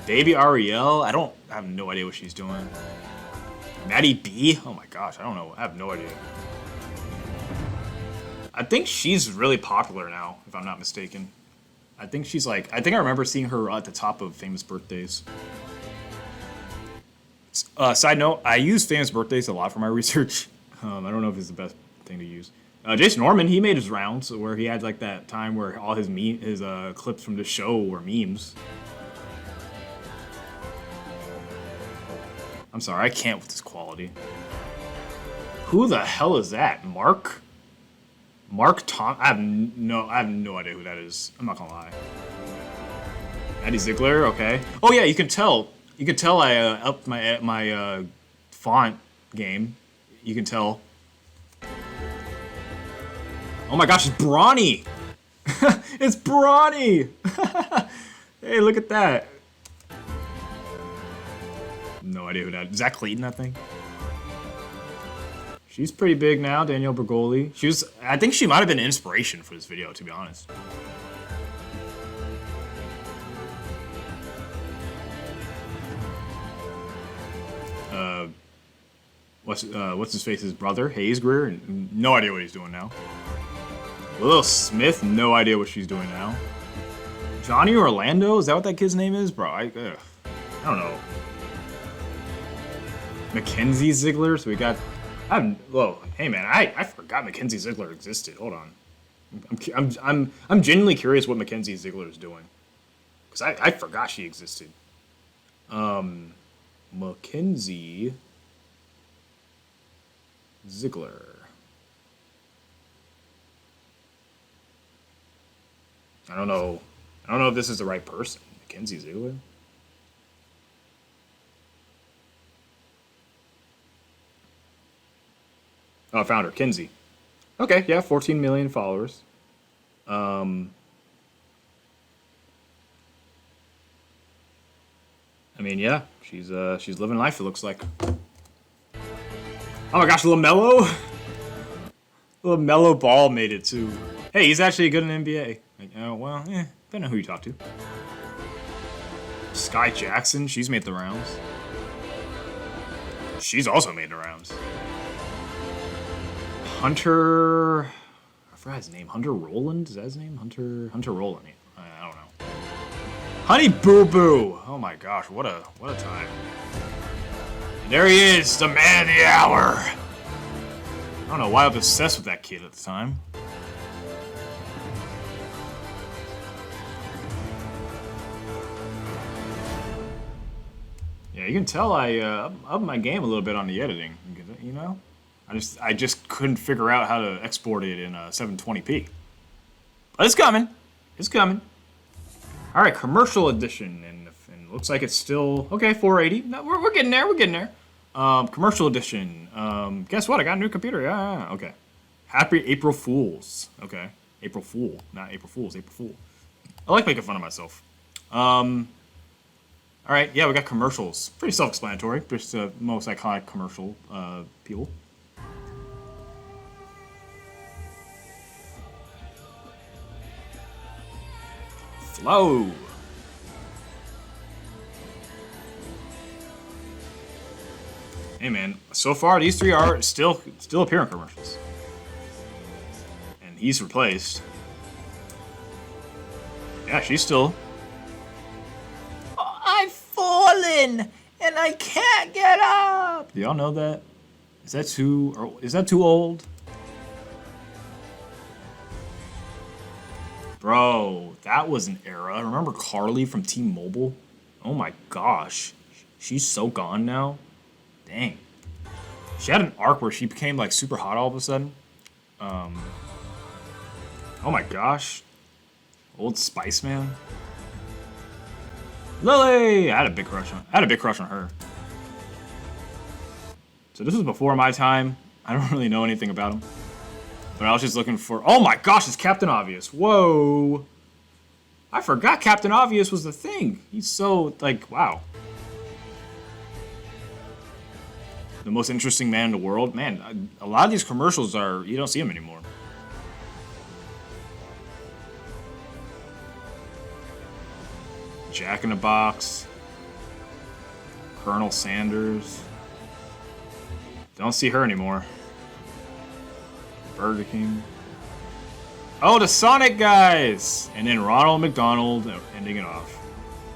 Baby Ariel, I have no idea what she's doing. Maddie B, oh my gosh, I don't know, I have no idea. I think she's really popular now, if I'm not mistaken. I think I remember seeing her at the top of Famous Birthdays. Side note, I use Famous Birthdays a lot for my research. I don't know if it's the best thing to use. Jason Norman, he made his rounds where he had like that time where all his clips from the show were memes. I'm sorry, I can't with this quality. Who the hell is that? Mark? Mark Tom? I have no idea who that is. I'm not gonna lie. Eddie Ziegler, okay. Oh yeah, you can tell. You can tell I upped my font game. You can tell. Oh my gosh, it's Brawny! It's Brawny! Hey, look at that. No idea who that is. Is that Clayton, that thing? She's pretty big now, Danielle Bergoli. I think she might have been an inspiration for this video, to be honest. What's his face's brother? Hayes Greer? No idea what he's doing now. Will Smith? No idea what she's doing now. Johnny Orlando? Is that what that kid's name is? Bro, I don't know. Mackenzie Ziegler? So we got... Whoa, hey man, I forgot Mackenzie Ziegler existed. Hold on. I'm genuinely curious what Mackenzie Ziegler is doing. Because I forgot she existed. Mackenzie Ziegler. I don't know if this is the right person. Mackenzie Ziegler? Oh, I found her. Kinsey. Okay, yeah, 14 million followers. I mean, yeah, she's living life, it looks like. Oh my gosh, LaMelo? LaMelo Ball made it too. Hey, he's actually good in the NBA. Like, oh, well, depending on who you talk to. Sky Jackson, she's made the rounds. She's also made the rounds. Hunter... I forgot his name. Hunter Rowland? Is that his name? Hunter Rowland. I don't know. Honey Boo Boo! Oh my gosh, what a time. And there he is, the man of the hour! I don't know why I was obsessed with that kid at the time. Yeah, you can tell I upped my game a little bit on the editing, you know? I just couldn't figure out how to export it in 720p. But it's coming. It's coming. All right, commercial edition, and looks like it's still okay. 480. No, we're getting there. We're getting there. Commercial edition. Guess what? I got a new computer. Yeah. Okay. Happy April Fools. Okay. April Fool, not April Fools. April Fool. I like making fun of myself. All right. Yeah, we got commercials. Pretty self-explanatory. Just the most iconic commercial people. Flow. Hey man, so far these three are still appear in commercials. And he's replaced. Yeah, she's still. Oh, I've fallen and I can't get up. Do y'all know that? Is that too old? Bro, that was an era. Remember Carly from T-Mobile? Oh my gosh. She's so gone now. Dang. She had an arc where she became like super hot all of a sudden. Oh my gosh. Old Spice Man. Lily! I had a big crush on her. So this was before my time. I don't really know anything about him. But I was just looking for... Oh my gosh, it's Captain Obvious. Whoa. I forgot Captain Obvious was the thing. He's so, like, wow. The most interesting man in the world. Man, a lot of these commercials are... You don't see them anymore. Jack in the Box. Colonel Sanders. Don't see her anymore. Burger King. Oh, the Sonic guys! And then Ronald McDonald ending it off.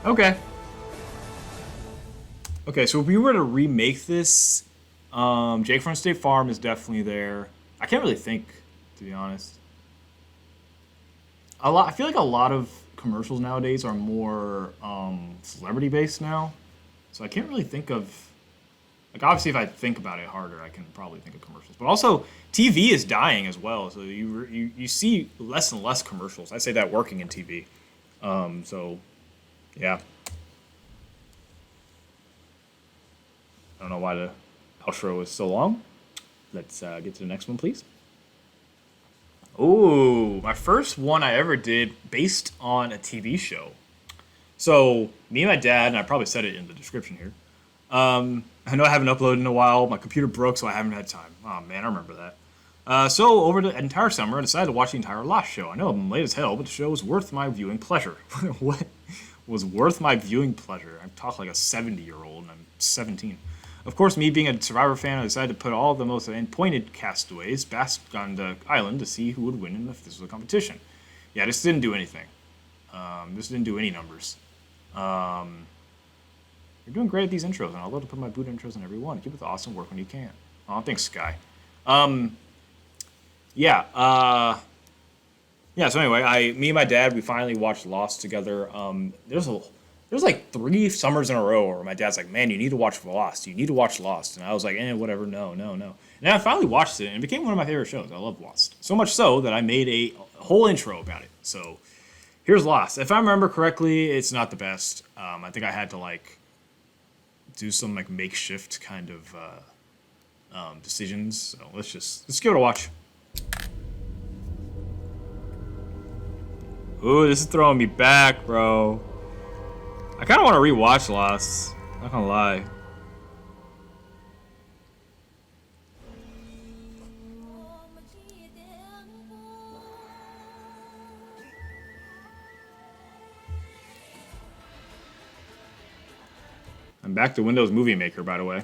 Okay. Okay, so if we were to remake this, Jake from State Farm is definitely there. I can't really think, to be honest. I feel like a lot of commercials nowadays are more celebrity-based now. So I can't really think of Like obviously, if I think about it harder, I can probably think of commercials. But also, TV is dying as well, so you see less and less commercials. I say that working in TV. So yeah, I don't know why the outro is so long. Let's get to the next one, please. Oh, my first one I ever did based on a TV show. So me and my dad, and I probably said it in the description here. I know I haven't uploaded in a while. My computer broke, so I haven't had time. Oh man, I remember that. So over the entire summer, I decided to watch the entire Lost show. I know I'm late as hell, but the show was worth my viewing pleasure. What was worth my viewing pleasure? I talk like a 70-year-old, and I'm 17. Of course, me being a Survivor fan, I decided to put all the most appointed castaways back on the island to see who would win if this was a competition. Yeah, this didn't do anything. This didn't do any numbers. You're doing great at these intros, and I'd love to put my boot intros in every one. Keep up the awesome work when you can. Oh, thanks, Sky. Yeah. Yeah. So anyway, me and my dad, we finally watched Lost together. There's like 3 summers in a row where my dad's like, "Man, you need to watch Lost. You need to watch Lost." And I was like, whatever. No. And I finally watched it, and it became one of my favorite shows. I love Lost so much so that I made a whole intro about it. So here's Lost. If I remember correctly, it's not the best. I think I had to like do some like makeshift kind of decisions. So let's give it a watch. Ooh, this is throwing me back, bro. I kind of want to rewatch Lost. Not gonna lie. I'm back to Windows Movie Maker, by the way.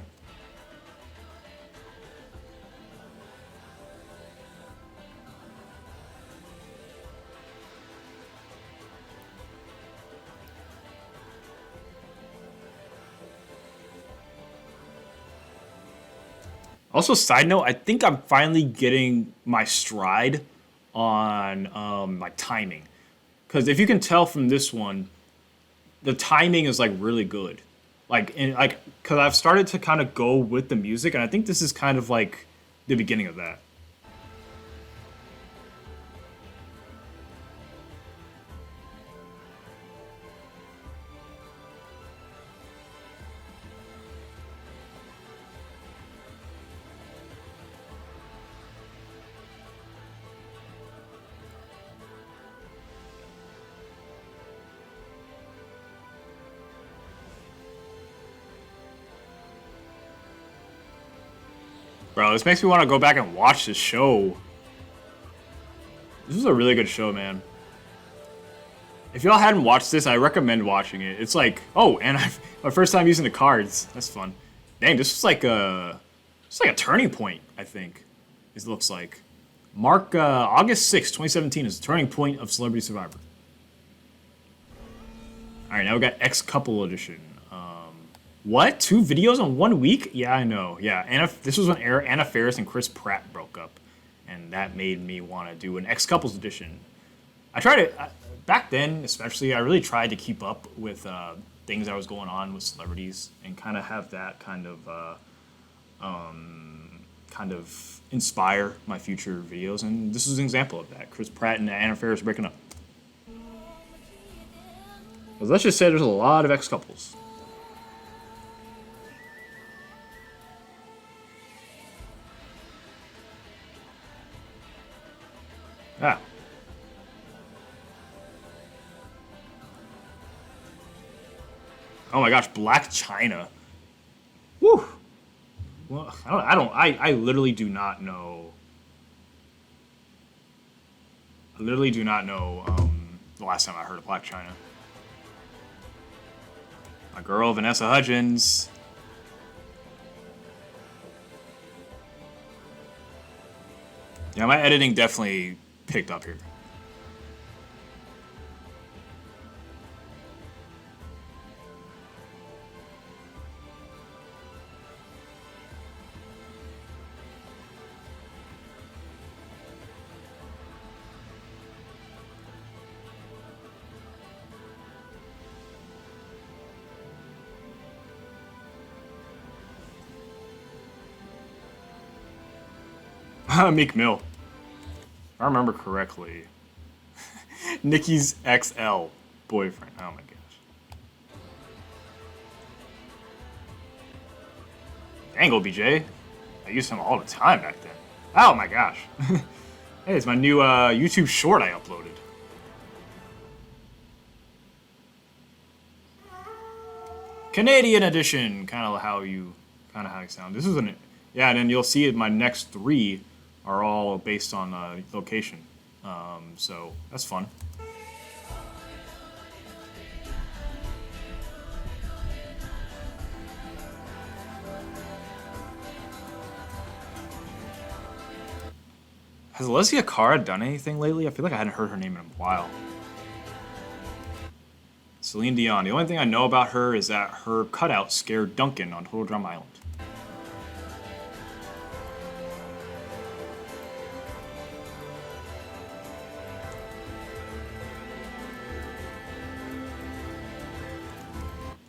Also, side note, I think I'm finally getting my stride on like timing, because if you can tell from this one, the timing is like really good. Because I've started to kind of go with the music, and I think this is kind of like the beginning of that. Bro, this makes me want to go back and watch this show. This is a really good show, man. If y'all hadn't watched this, I recommend watching it. It's like, oh, and my first time using the cards. That's fun. Dang, this is like a turning point, I think. It looks like. Mark August 6, 2017 is the turning point of Celebrity Survivor. All right, now we got Ex-Couple Edition. What? 2 videos in 1 week? Yeah, I know. Yeah, this was when Anna Faris and Chris Pratt broke up, and that made me want to do an Ex-Couples edition. I tried it back then, especially. I really tried to keep up with things that was going on with celebrities and kind of have that kind of inspire my future videos. And this is an example of that. Chris Pratt and Anna Faris breaking up. But let's just say there's a lot of ex-couples. Ah. Oh my gosh, Black China. Woo. Well, I literally do not know. I literally do not know the last time I heard of Black China. My girl, Vanessa Hudgens. Yeah, my editing definitely picked up here. Meek Mill. If I remember correctly. Nicki's XL boyfriend. Oh my gosh. Dang, OBJ. I used him all the time back then. Oh my gosh. Hey, it's my new YouTube short I uploaded. Canadian edition, kind of how you sound. This is an yeah, and then you'll see my next 3 are all based on location. So that's fun. Has Alessia Cara done anything lately? I feel like I hadn't heard her name in a while. Celine Dion. The only thing I know about her is that her cutout scared Duncan on Total Drama Island.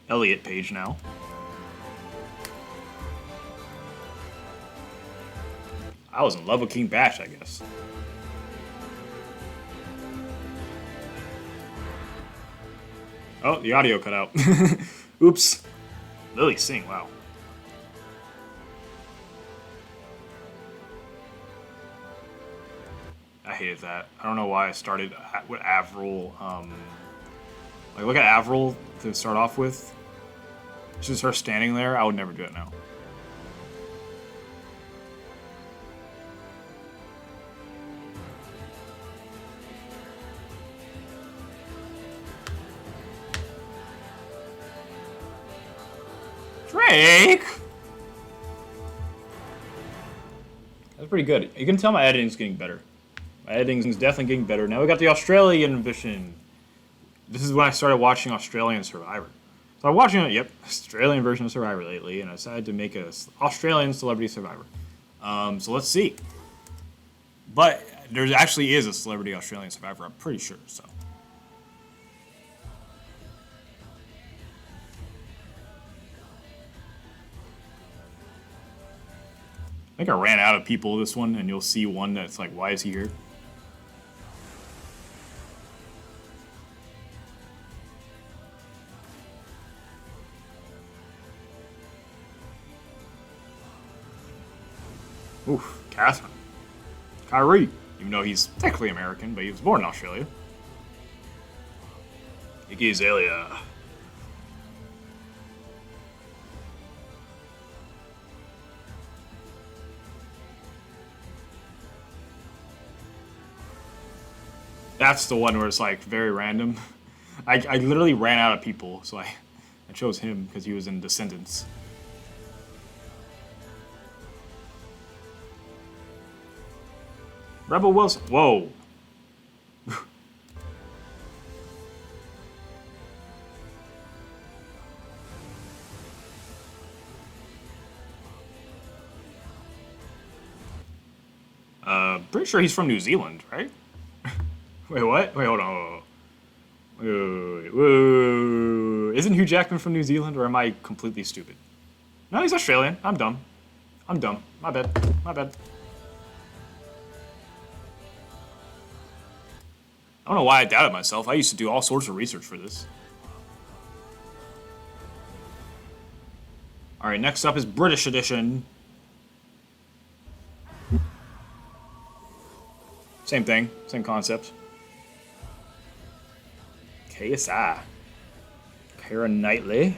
Elliot Page now. I was in love with King Bash, I guess. Oh, the audio cut out. Oops. Lily Singh, wow. I hated that. I don't know why I started with Avril. Like, look at Avril to start off with. Just her standing there, I would never do it now. Drake! That's pretty good. You can tell my editing's getting better. My editing's definitely getting better. Now we got the Australian version. This is when I started watching Australian Survivor. So I'm watching, Australian version of Survivor lately, and I decided to make a Australian Celebrity Survivor. So let's see. But there actually is a Celebrity Australian Survivor, I'm pretty sure, so. I think I ran out of people this one, and you'll see one that's like, why is he here? Oof, Catherine. Kyrie. Even though he's technically American, but he was born in Australia. Iggy Azalea. That's the one where it's like very random. I literally ran out of people, so I chose him because he was in Descendants. Rebel Wilson. Whoa. Pretty sure he's from New Zealand, right? Wait, what? Wait, hold on. Whoa. Isn't Hugh Jackman from New Zealand, or am I completely stupid? No, he's Australian. I'm dumb. My bad. I don't know why I doubted myself. I used to do all sorts of research for this. Alright, next up is British edition. Same thing, same concept. KSI. Keira Knightley.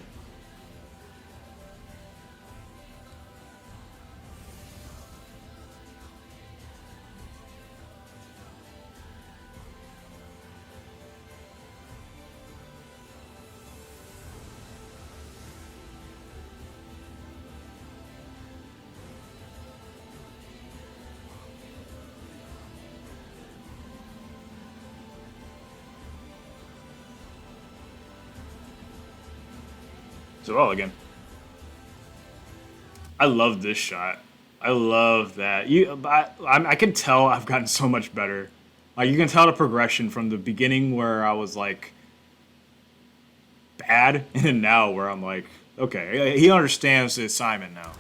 Well again. I love this shot. I love that. I can tell I've gotten so much better. Like, you can tell the progression from the beginning where I was like bad, and then now where I'm like, okay, he understands the assignment now.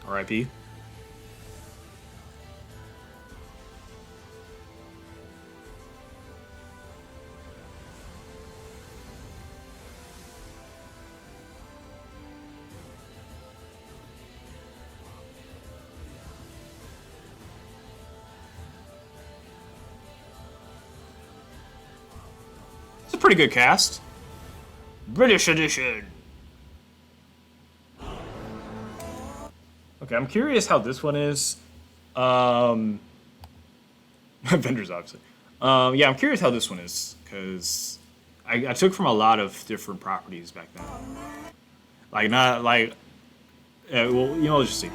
R.I.P. pretty good cast. British edition. Okay, I'm curious how this one is. Avengers, obviously. Yeah, I'm curious how this one is, because I took from a lot of different properties back then. Like, not like... well, you know, let's just see.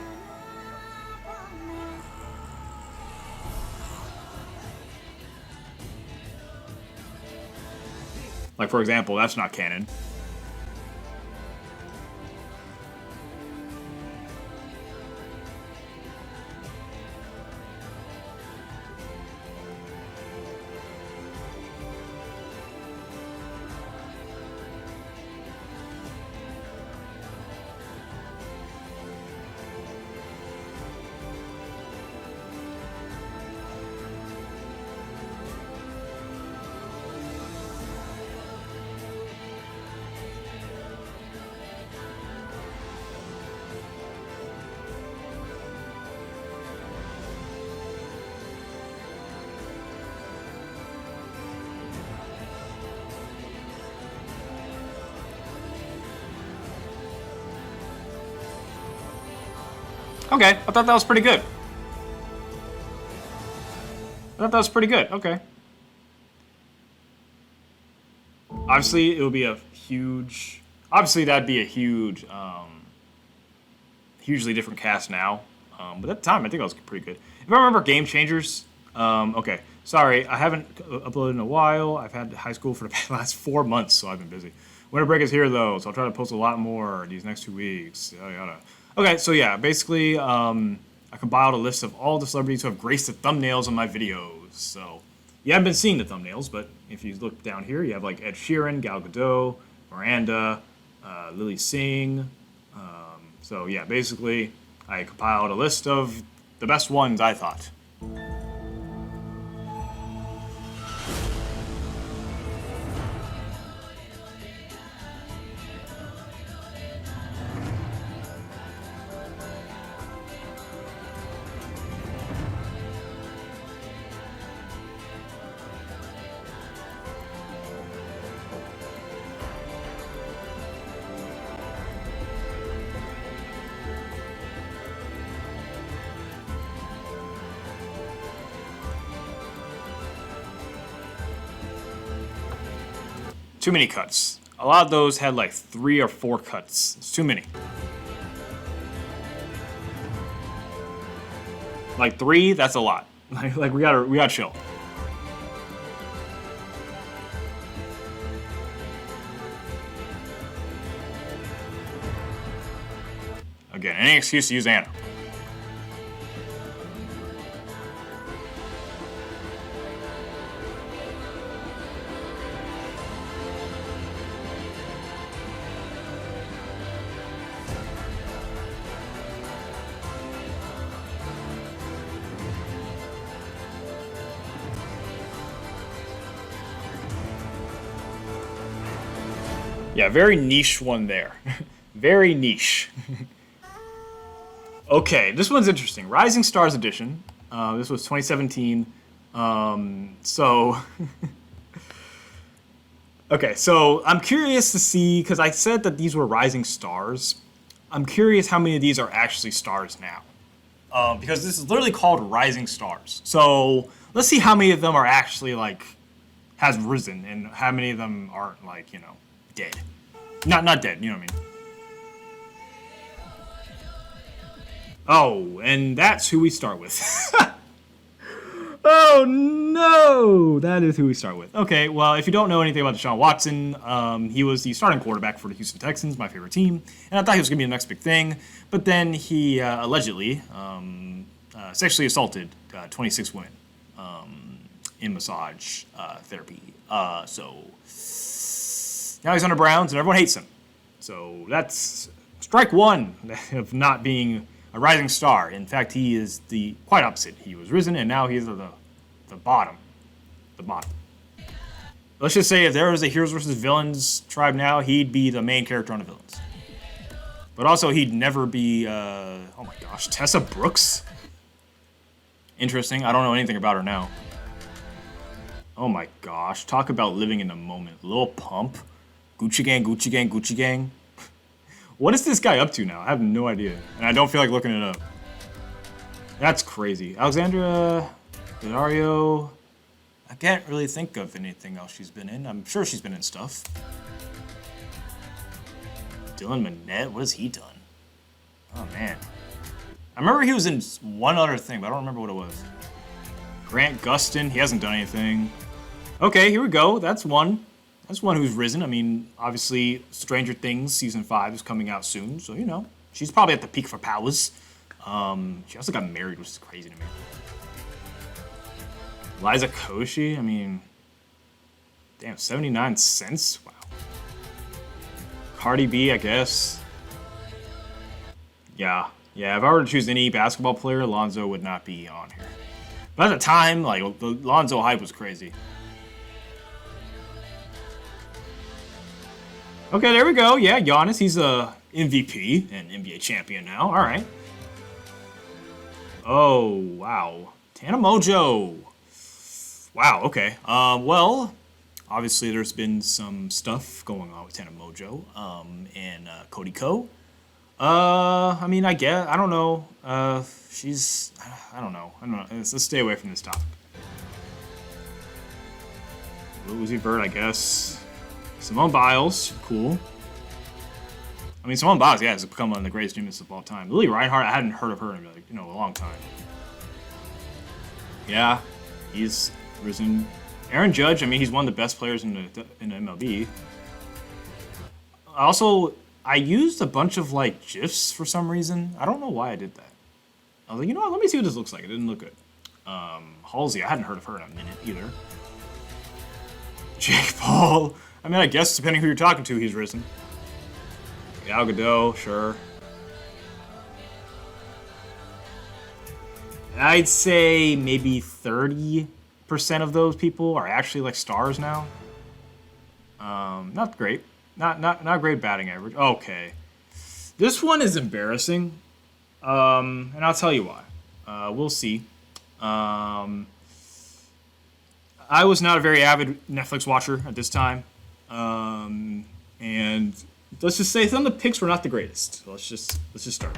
Like, for example, that's not canon. Okay, I thought that was pretty good. Okay. Obviously, it would be a huge... Obviously, that'd be a huge... hugely different cast now. But at the time, I think that was pretty good. If I remember Game Changers... okay, sorry, I haven't uploaded in a while. I've had high school for the last 4 months, so I've been busy. Winter break is here, though, so I'll try to post a lot more these next 2 weeks. Yada, yada. Okay, so yeah, basically, I compiled a list of all the celebrities who have graced the thumbnails of my videos. So, you haven't been seeing the thumbnails, but if you look down here, you have like Ed Sheeran, Gal Gadot, Miranda, Lily Singh. So yeah, basically, I compiled a list of the best ones I thought. Too many cuts. A lot of those had like 3 or 4 cuts. It's too many. Like 3, that's a lot. Like we gotta chill. Again, any excuse to use Anna. Yeah, very niche one there. Very niche. Okay, this one's interesting. Rising Stars Edition. This was 2017. Okay, so I'm curious to see, because I said that these were rising stars. I'm curious how many of these are actually stars now. Because this is literally called Rising Stars. So let's see how many of them are actually, like, has risen, and how many of them aren't, like, you know, dead. Not dead, you know what I mean. Oh, and that's who we start with. Oh no, that is who we start with. Okay, well, if you don't know anything about Deshaun Watson, he was the starting quarterback for the Houston Texans, my favorite team, and I thought he was going to be the next big thing, but then he allegedly sexually assaulted 26 women in massage therapy. So now he's on the Browns, and everyone hates him. So that's strike one of not being a rising star. In fact, he is the quite opposite. He was risen, and now he's the bottom. The bottom. Let's just say if there was a heroes versus villains tribe now, he'd be the main character on the villains. But also, he'd never be, oh my gosh, Tessa Brooks? Interesting. I don't know anything about her now. Oh my gosh. Talk about living in the moment. Lil Pump. Gucci Gang, Gucci Gang, Gucci Gang. What is this guy up to now? I have no idea. And I don't feel like looking it up. That's crazy. Alexandra Daddario. I can't really think of anything else she's been in. I'm sure she's been in stuff. Dylan Minnette, what has he done? Oh man. I remember he was in one other thing, but I don't remember what it was. Grant Gustin, he hasn't done anything. Okay, here we go. That's one. That's one who's risen. I mean, obviously, Stranger Things Season 5 is coming out soon, so, you know, she's probably at the peak for powers. She also got married, which is crazy to me. Liza Koshy, I mean, damn, 79 cents? Wow. Cardi B, I guess. Yeah, if I were to choose any basketball player, Lonzo would not be on here. But at the time, like, the Lonzo hype was crazy. Okay, there we go. Yeah, Giannis, he's a MVP and NBA champion now. All right. Oh, wow. Tana Mojo. Wow, okay. Well, obviously there's been some stuff going on with Tana Mojo and Cody Ko. I mean, I don't know. I don't know. Let's stay away from this topic. Lil Uzi Vert, I guess. Simone Biles, cool. I mean, Simone Biles, yeah, has become one of the greatest gymnasts of all time. Lily Reinhart, I hadn't heard of her in a long time. Yeah, he's risen. Aaron Judge, I mean, he's one of the best players in the MLB. Also, I used a bunch of like GIFs for some reason. I don't know why I did that. I was like, you know what? Let me see what this looks like. It didn't look good. Halsey, I hadn't heard of her in a minute either. Jake Paul. I mean, I guess depending who you're talking to, he's risen. Gal Gadot, sure. I'd say maybe 30% of those people are actually like stars now. Not great. Not great batting average. Okay. This one is embarrassing. And I'll tell you why. We'll see. I was not a very avid Netflix watcher at this time. And let's just say some of the picks were not the greatest. Let's just start.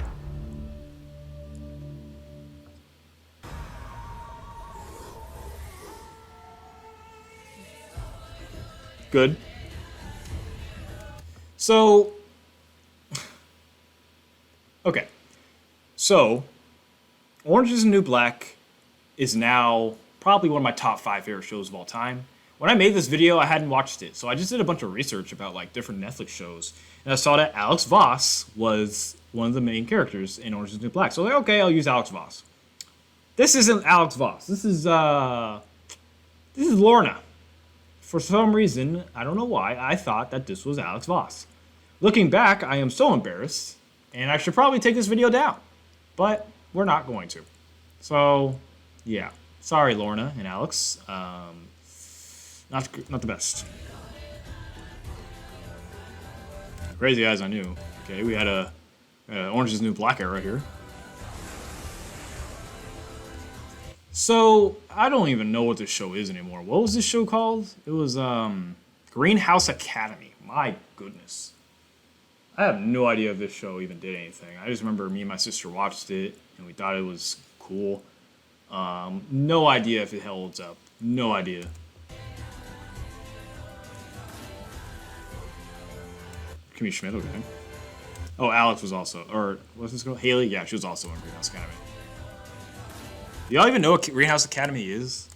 Good. So, okay. So, Orange is the New Black is now probably one of my top 5 favorite shows of all time. When I made this video, I hadn't watched it, so I just did a bunch of research about like different Netflix shows, and I saw that Alex Voss was one of the main characters in Orange is the New Black. So I was like, okay, I'll use Alex Voss. This isn't Alex Voss. This is Lorna. For some reason, I don't know why, I thought that this was Alex Voss. Looking back, I am so embarrassed, and I should probably take this video down, but we're not going to. So, yeah. Sorry, Lorna and Alex. Not the best. Crazy Eyes on You. Okay, we had a Orange is the New Black era here. So, I don't even know what this show is anymore. What was this show called? It was Greenhouse Academy. My goodness. I have no idea if this show even did anything. I just remember me and my sister watched it, and we thought it was cool. No idea if it holds up. No idea. Kimmy Schmidt, okay. Oh, Alex was also, or what's this girl? Haley? Yeah, she was also in Greenhouse Academy. Do y'all even know what Greenhouse Academy is?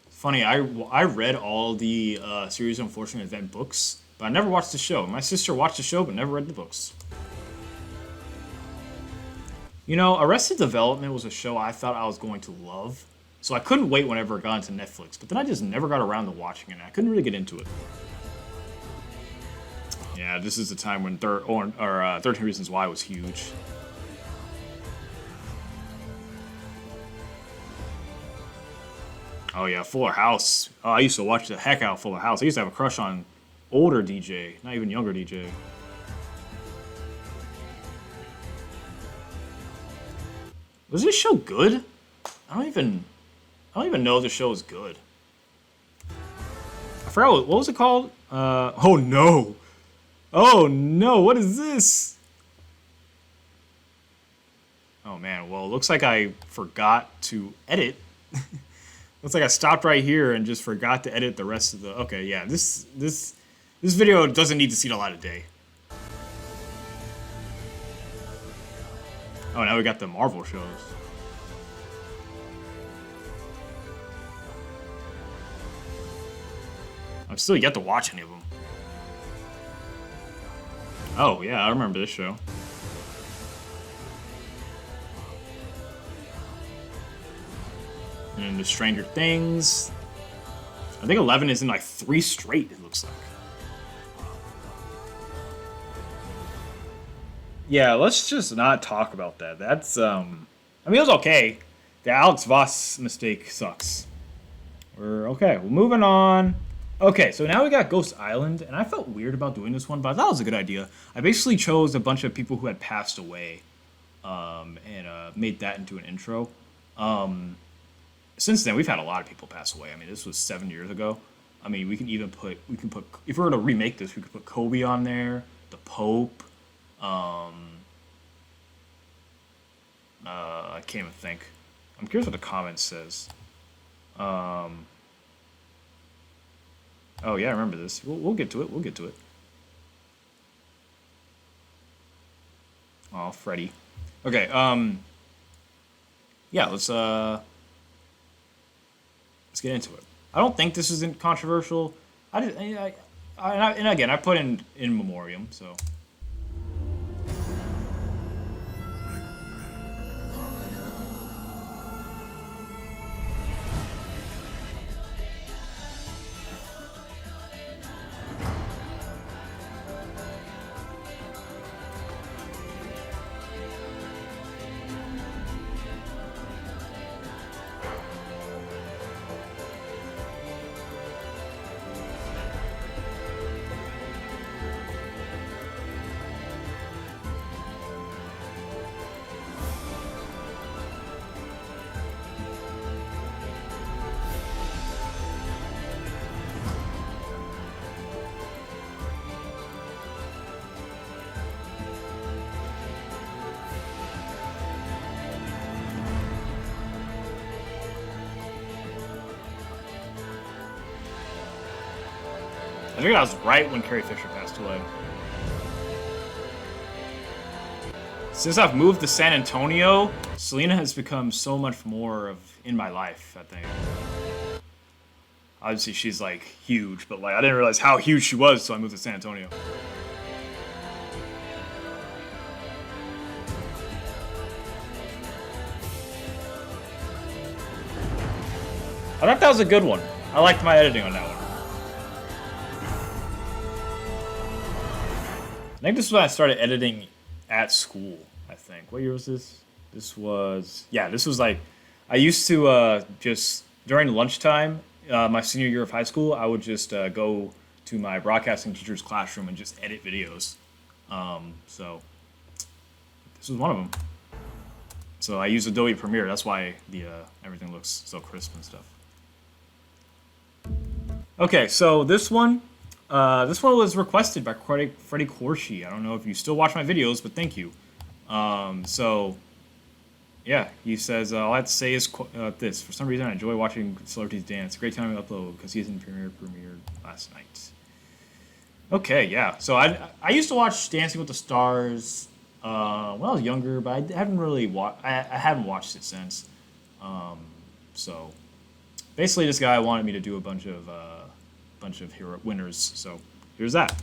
Funny, I read all the Series of Unfortunate Event books, but I never watched the show. My sister watched the show, but never read the books. You know, Arrested Development was a show I thought I was going to love, so I couldn't wait whenever it got into Netflix, but then I just never got around to watching it, and I couldn't really get into it. Yeah, this is the time when 13 Reasons Why was huge. Oh yeah, Fuller House. Oh, I used to watch the heck out of Fuller House. I used to have a crush on older DJ, not even younger DJ. Was this show good? I don't even know if the show is good. I forgot what was it called? Oh no. Oh no, what is this? Oh man, well, it looks like I forgot to edit. Looks like I stopped right here and just forgot to edit the rest of the. Okay, yeah, this video doesn't need to see the light of day. Oh, now we got the Marvel shows. I'm still yet to watch any of them. Oh yeah, I remember this show. And the Stranger Things. I think 11 is in like 3 straight, it looks like. Yeah, let's just not talk about that. That's, I mean, it was okay. The Alex Voss mistake sucks. We're okay, we're moving on. Okay, so now we got Ghost Island, and I felt weird about doing this one, but I thought it was a good idea. I basically chose a bunch of people who had passed away, and made that into an intro. Since then, we've had a lot of people pass away. I mean, this was 7 years ago. I mean, we can put, if we were to remake this, we could put Kobe on there, the Pope. I can't even think. I'm curious what the comments says. Oh yeah, I remember this. We'll get to it. We'll get to it. Oh, Freddy. Okay. Yeah. Let's get into it. I don't think this isn't controversial. And again, I put in memoriam, so. I think that was right when Carrie Fisher passed away. Since I've moved to San Antonio, Selena has become so much more in my life, I think. Obviously, she's like huge, but like I didn't realize how huge she was, so I moved to San Antonio. I thought that was a good one. I liked my editing on that one. I think this is when I started editing at school, I think. What year was this? This was like, I used to just, during lunchtime, my senior year of high school, I would just go to my broadcasting teacher's classroom and just edit videos. So, this was one of them. So I use Adobe Premiere, that's why the everything looks so crisp and stuff. Okay, so this one was requested by Freddie Corshi. I don't know if you still watch my videos, but thank you. So, yeah, he says, all I have to say is this. For some reason, I enjoy watching celebrities dance. Great time to upload because season premiered last night. Okay, yeah. So I used to watch Dancing with the Stars when I was younger, but I haven't really I haven't watched it since. So, basically, this guy wanted me to do a bunch of hero winners. So, here's that.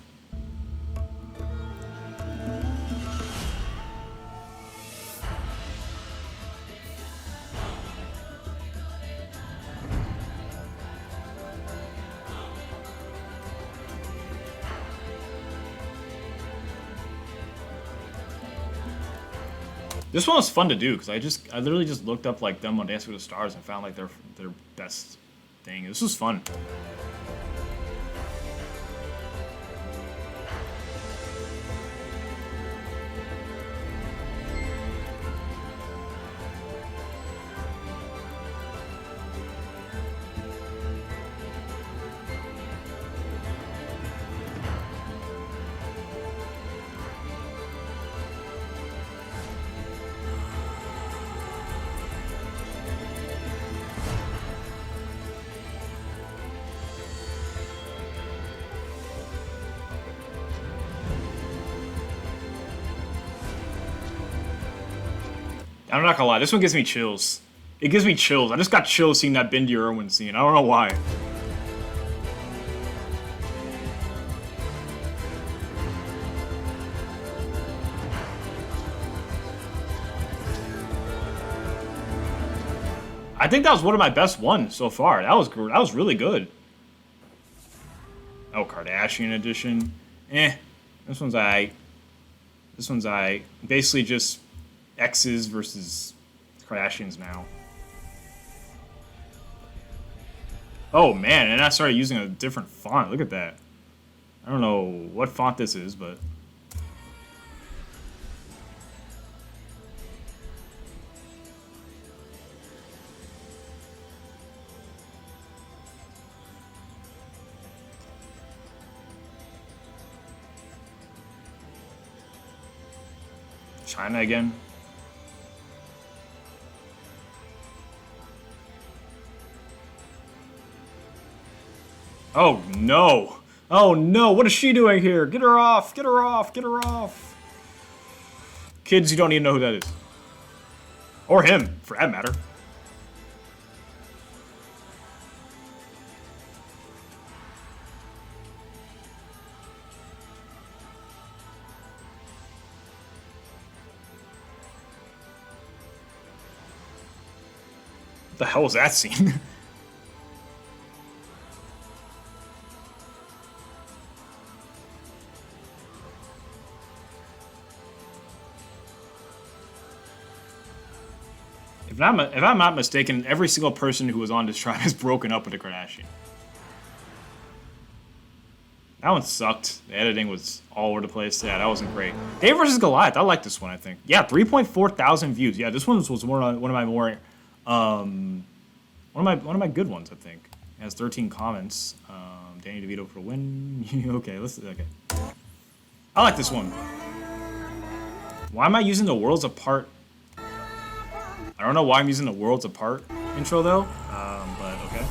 This one was fun to do because I literally just looked up like them on Dancing with the Stars and found like their best thing. This was fun. I'm not gonna lie, this one gives me chills. It gives me chills. I just got chills seeing that Bendy Irwin scene. I don't know why. I think that was one of my best ones so far. That was really good. Oh, Kardashian edition. This one's aight. This one's aight. Basically just X's versus Kardashians now. Oh man, and I started using a different font. Look at that. I don't know what font this is, but China again. Oh no! Oh no! What is she doing here? Get her off! Get her off! Get her off! Kids, you don't need to know who that is. Or him, for that matter. What the hell was that scene? If I'm not mistaken, every single person who was on this tribe is broken up with a Kardashian. That one sucked. The editing was all over the place. Yeah, that wasn't great. Dave versus Goliath. I like this one, I think. Yeah, 3.4 thousand views. Yeah, this one was one of my more one of my good ones, I think. It has 13 comments. Danny DeVito for the win. Okay. I like this one. Why am I using the Worlds Apart? I don't know why I'm using the Worlds Apart intro though, but okay.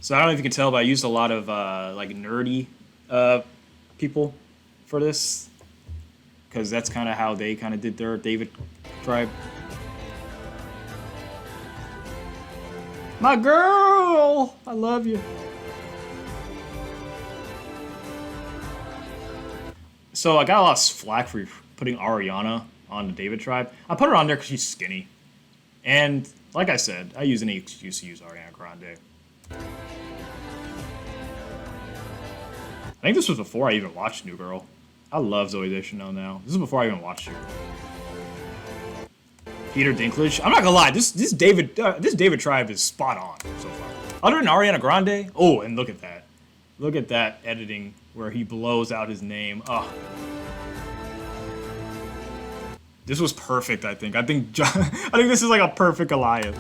So I don't know if you can tell, but I used a lot of like nerdy people for this, because that's kind of how they kind of did their David tribe. My girl, I love you. So I got a lot of flack for putting Ariana on the David tribe. I put her on there because she's skinny. And like I said, I use any excuse to use Ariana Grande. I think this was before I even watched New Girl. I love Zoe Deschanel now. This is before I even watched her. Peter Dinklage. I'm not gonna lie, this David tribe is spot on so far. Other than Ariana Grande, oh, and look at that. Look at that editing where he blows out his name. Oh. This was perfect, I think. I think this is like a perfect Goliath.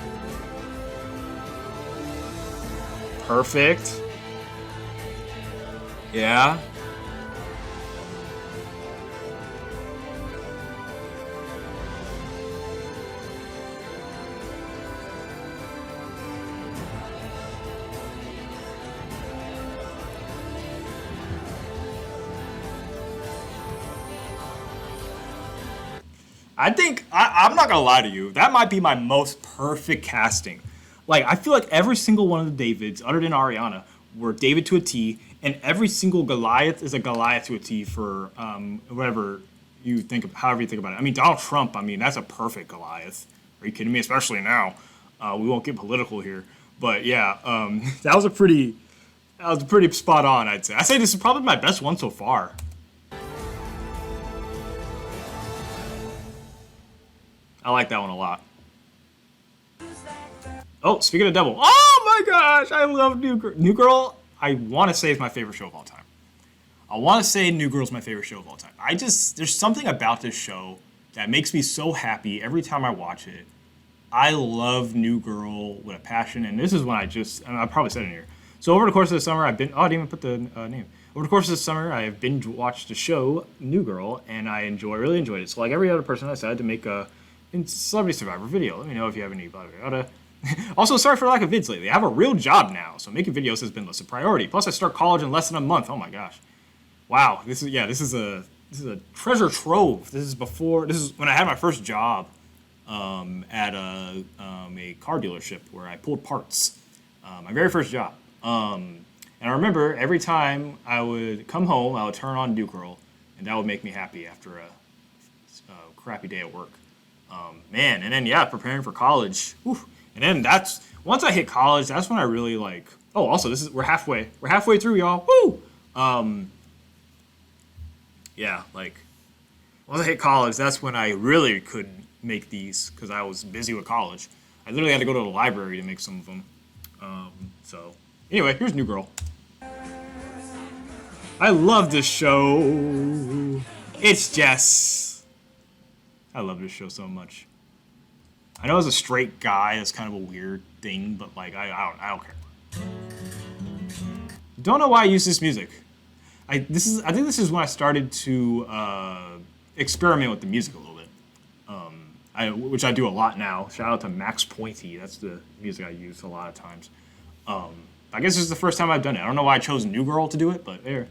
Perfect. Yeah. I think, I'm not gonna lie to you, that might be my most perfect casting. Like, I feel like every single one of the Davids, other than Ariana, were David to a T, and every single Goliath is a Goliath to a T for whatever you think of, however you think about it. I mean, Donald Trump, I mean, that's a perfect Goliath. Are you kidding me? Especially now. We won't get political here. But yeah, that was a pretty spot on, I'd say. I'd say this is probably my best one so far. I like that one a lot. Oh, speaking of Devil. Oh my gosh, I love New Girl. New Girl, I want to say is my favorite show of all time. I want to say New Girl's my favorite show of all time. There's something about this show that makes me so happy every time I watch it. I love New Girl with a passion, and this is when I probably said it in here. So over the course of the summer, I didn't even put the name. Over the course of the summer, I have binge watched the show New Girl, and I really enjoyed it. So like every other person, I decided to make a Celebrity Survivor video. Let me know if you have any blah, blah, blah. Also, sorry for lack of vids lately. I have a real job now, so making videos has been less a priority. Plus, I start college in less than a month. Oh my gosh. Wow, this is a treasure trove. This is when I had my first job at a car dealership where I pulled parts. My very first job. And I remember every time I would come home, I would turn on New Girl, and that would make me happy after a crappy day at work. Man, and then preparing for college. Whew. And then once I hit college, that's when I really like. Oh, also we're halfway through, y'all. Woo! Like once I hit college, that's when I really could make these because I was busy with college. I literally had to go to the library to make some of them. So anyway, here's New Girl. I love this show. It's Jess. I love this show so much. I know as a straight guy, that's kind of a weird thing, but like I don't care. Don't know why I use this music. I think this is when I started to experiment with the music a little bit. Which I do a lot now. Shout out to Max Pointy. That's the music I use a lot of times. I guess this is the first time I've done it. I don't know why I chose New Girl to do it, but there.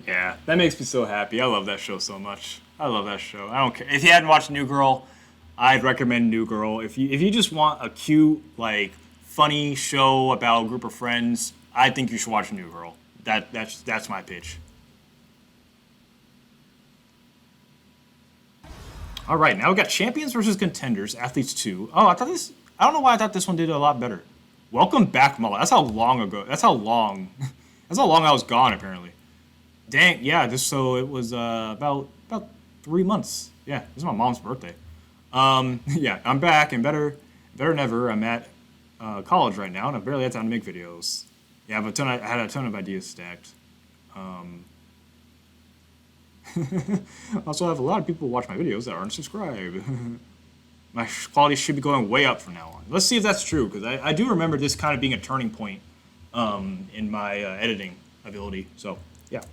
Yeah, that makes me so happy. I love that show so much. I love that show. I don't care. If you hadn't watched New Girl, I'd recommend New Girl. If you just want a cute, like, funny show about a group of friends, I think you should watch New Girl. That's my pitch. All right, now we got Champions versus Contenders, Athletes 2. Oh, I don't know why I thought this one did a lot better. Welcome back, Mullah. That's how long ago. That's how long I was gone, apparently. Dang, yeah, it was about 3 months. Yeah, this is my mom's birthday. Yeah, I'm back and better than ever. I'm at college right now, and I barely had time to make videos. Yeah, I had a ton of ideas stacked. Also, I have a lot of people who watch my videos that aren't subscribed. My quality should be going way up from now on. Let's see if that's true, because I do remember this kind of being a turning point in my editing ability. So, yeah.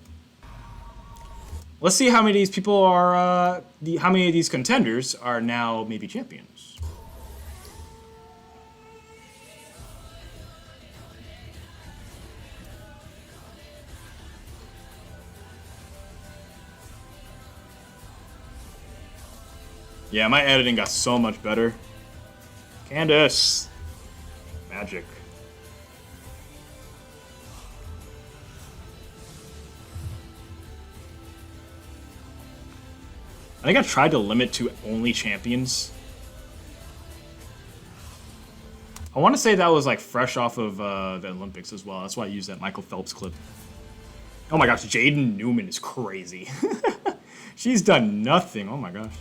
Let's see how many of these people are, how many of these contenders are now maybe champions. Yeah, my editing got so much better. Candace. Magic. I think I tried to limit to only champions. I want to say that was like fresh off of the Olympics as well. That's why I used that Michael Phelps clip. Oh my gosh, Jaden Newman is crazy. She's done nothing. Oh my gosh.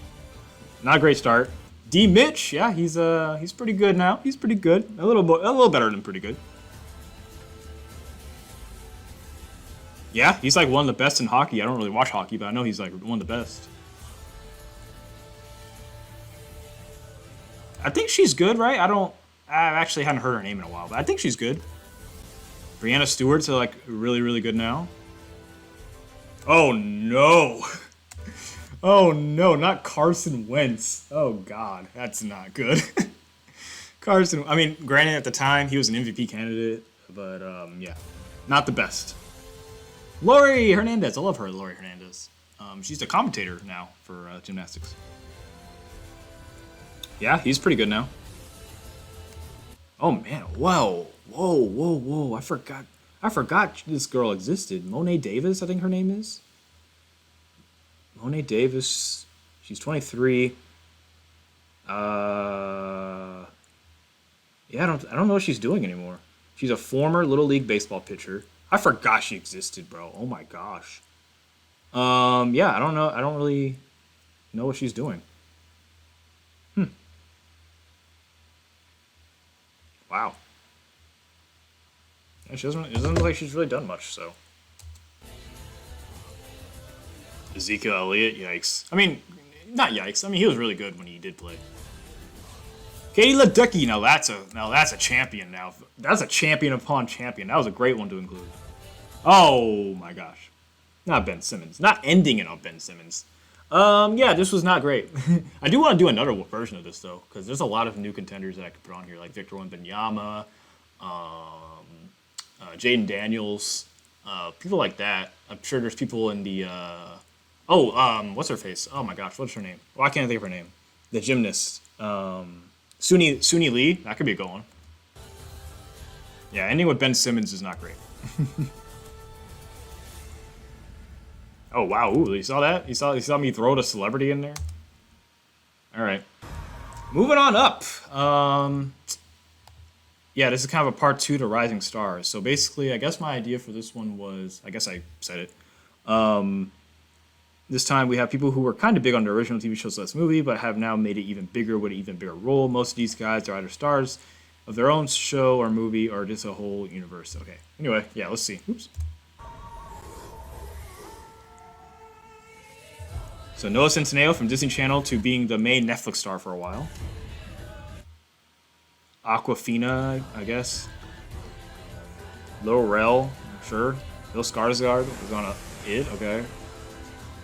Not a great start. D. Mitch, yeah, he's pretty good now. He's pretty good. A little better than pretty good. Yeah, he's like one of the best in hockey. I don't really watch hockey, but I know he's like one of the best. I think she's good, right? I actually hadn't heard her name in a while, but I think she's good. Brianna Stewart's like really, really good now. Oh no. Oh no, not Carson Wentz. Oh god, that's not good. Carson, I mean, granted at the time he was an MVP candidate, but yeah, not the best. Lori Hernandez, I love her, Lori Hernandez. She's a commentator now for gymnastics. Yeah, he's pretty good now. Oh man, whoa! I forgot this girl existed. Monet Davis, I think her name is. Monet Davis. She's 23. Yeah, I don't know what she's doing anymore. She's a former Little League baseball pitcher. I forgot she existed, bro. Oh my gosh. Yeah, I don't know. I don't really know what she's doing. Wow. Yeah, it doesn't look like she's really done much, so. Ezekiel Elliott, yikes. I mean, not yikes. I mean, he was really good when he did play. Katie Ledecky, now that's a champion now. That's a champion upon champion. That was a great one to include. Oh my gosh. Not Ben Simmons. Not ending it on Ben Simmons. Yeah, this was not great. I do want to do another version of this though, because there's a lot of new contenders that I could put on here, like Victor Wembanyama, Jaden Daniels, people like that. I'm sure there's people in the what's her face? Oh my gosh, what's her name? Well, I can't think of her name. The gymnast, Suni Lee. That could be a good one. Yeah, ending with Ben Simmons is not great. Oh wow! Ooh, you saw that? You saw me throw the celebrity in there. All right, moving on up. Yeah, this is kind of a part 2 to Rising Stars. So basically, I guess my idea for this one was, I guess I said it. This time we have people who were kind of big on the original TV show / movie, but have now made it even bigger with an even bigger role. Most of these guys are either stars of their own show or movie, or just a whole universe. Okay. Anyway, yeah, let's see. Oops. So Noah Centineo from Disney Channel to being the main Netflix star for a while. Aquafina, I guess. Lil Rel, sure. Bill Skarsgård was on It, okay.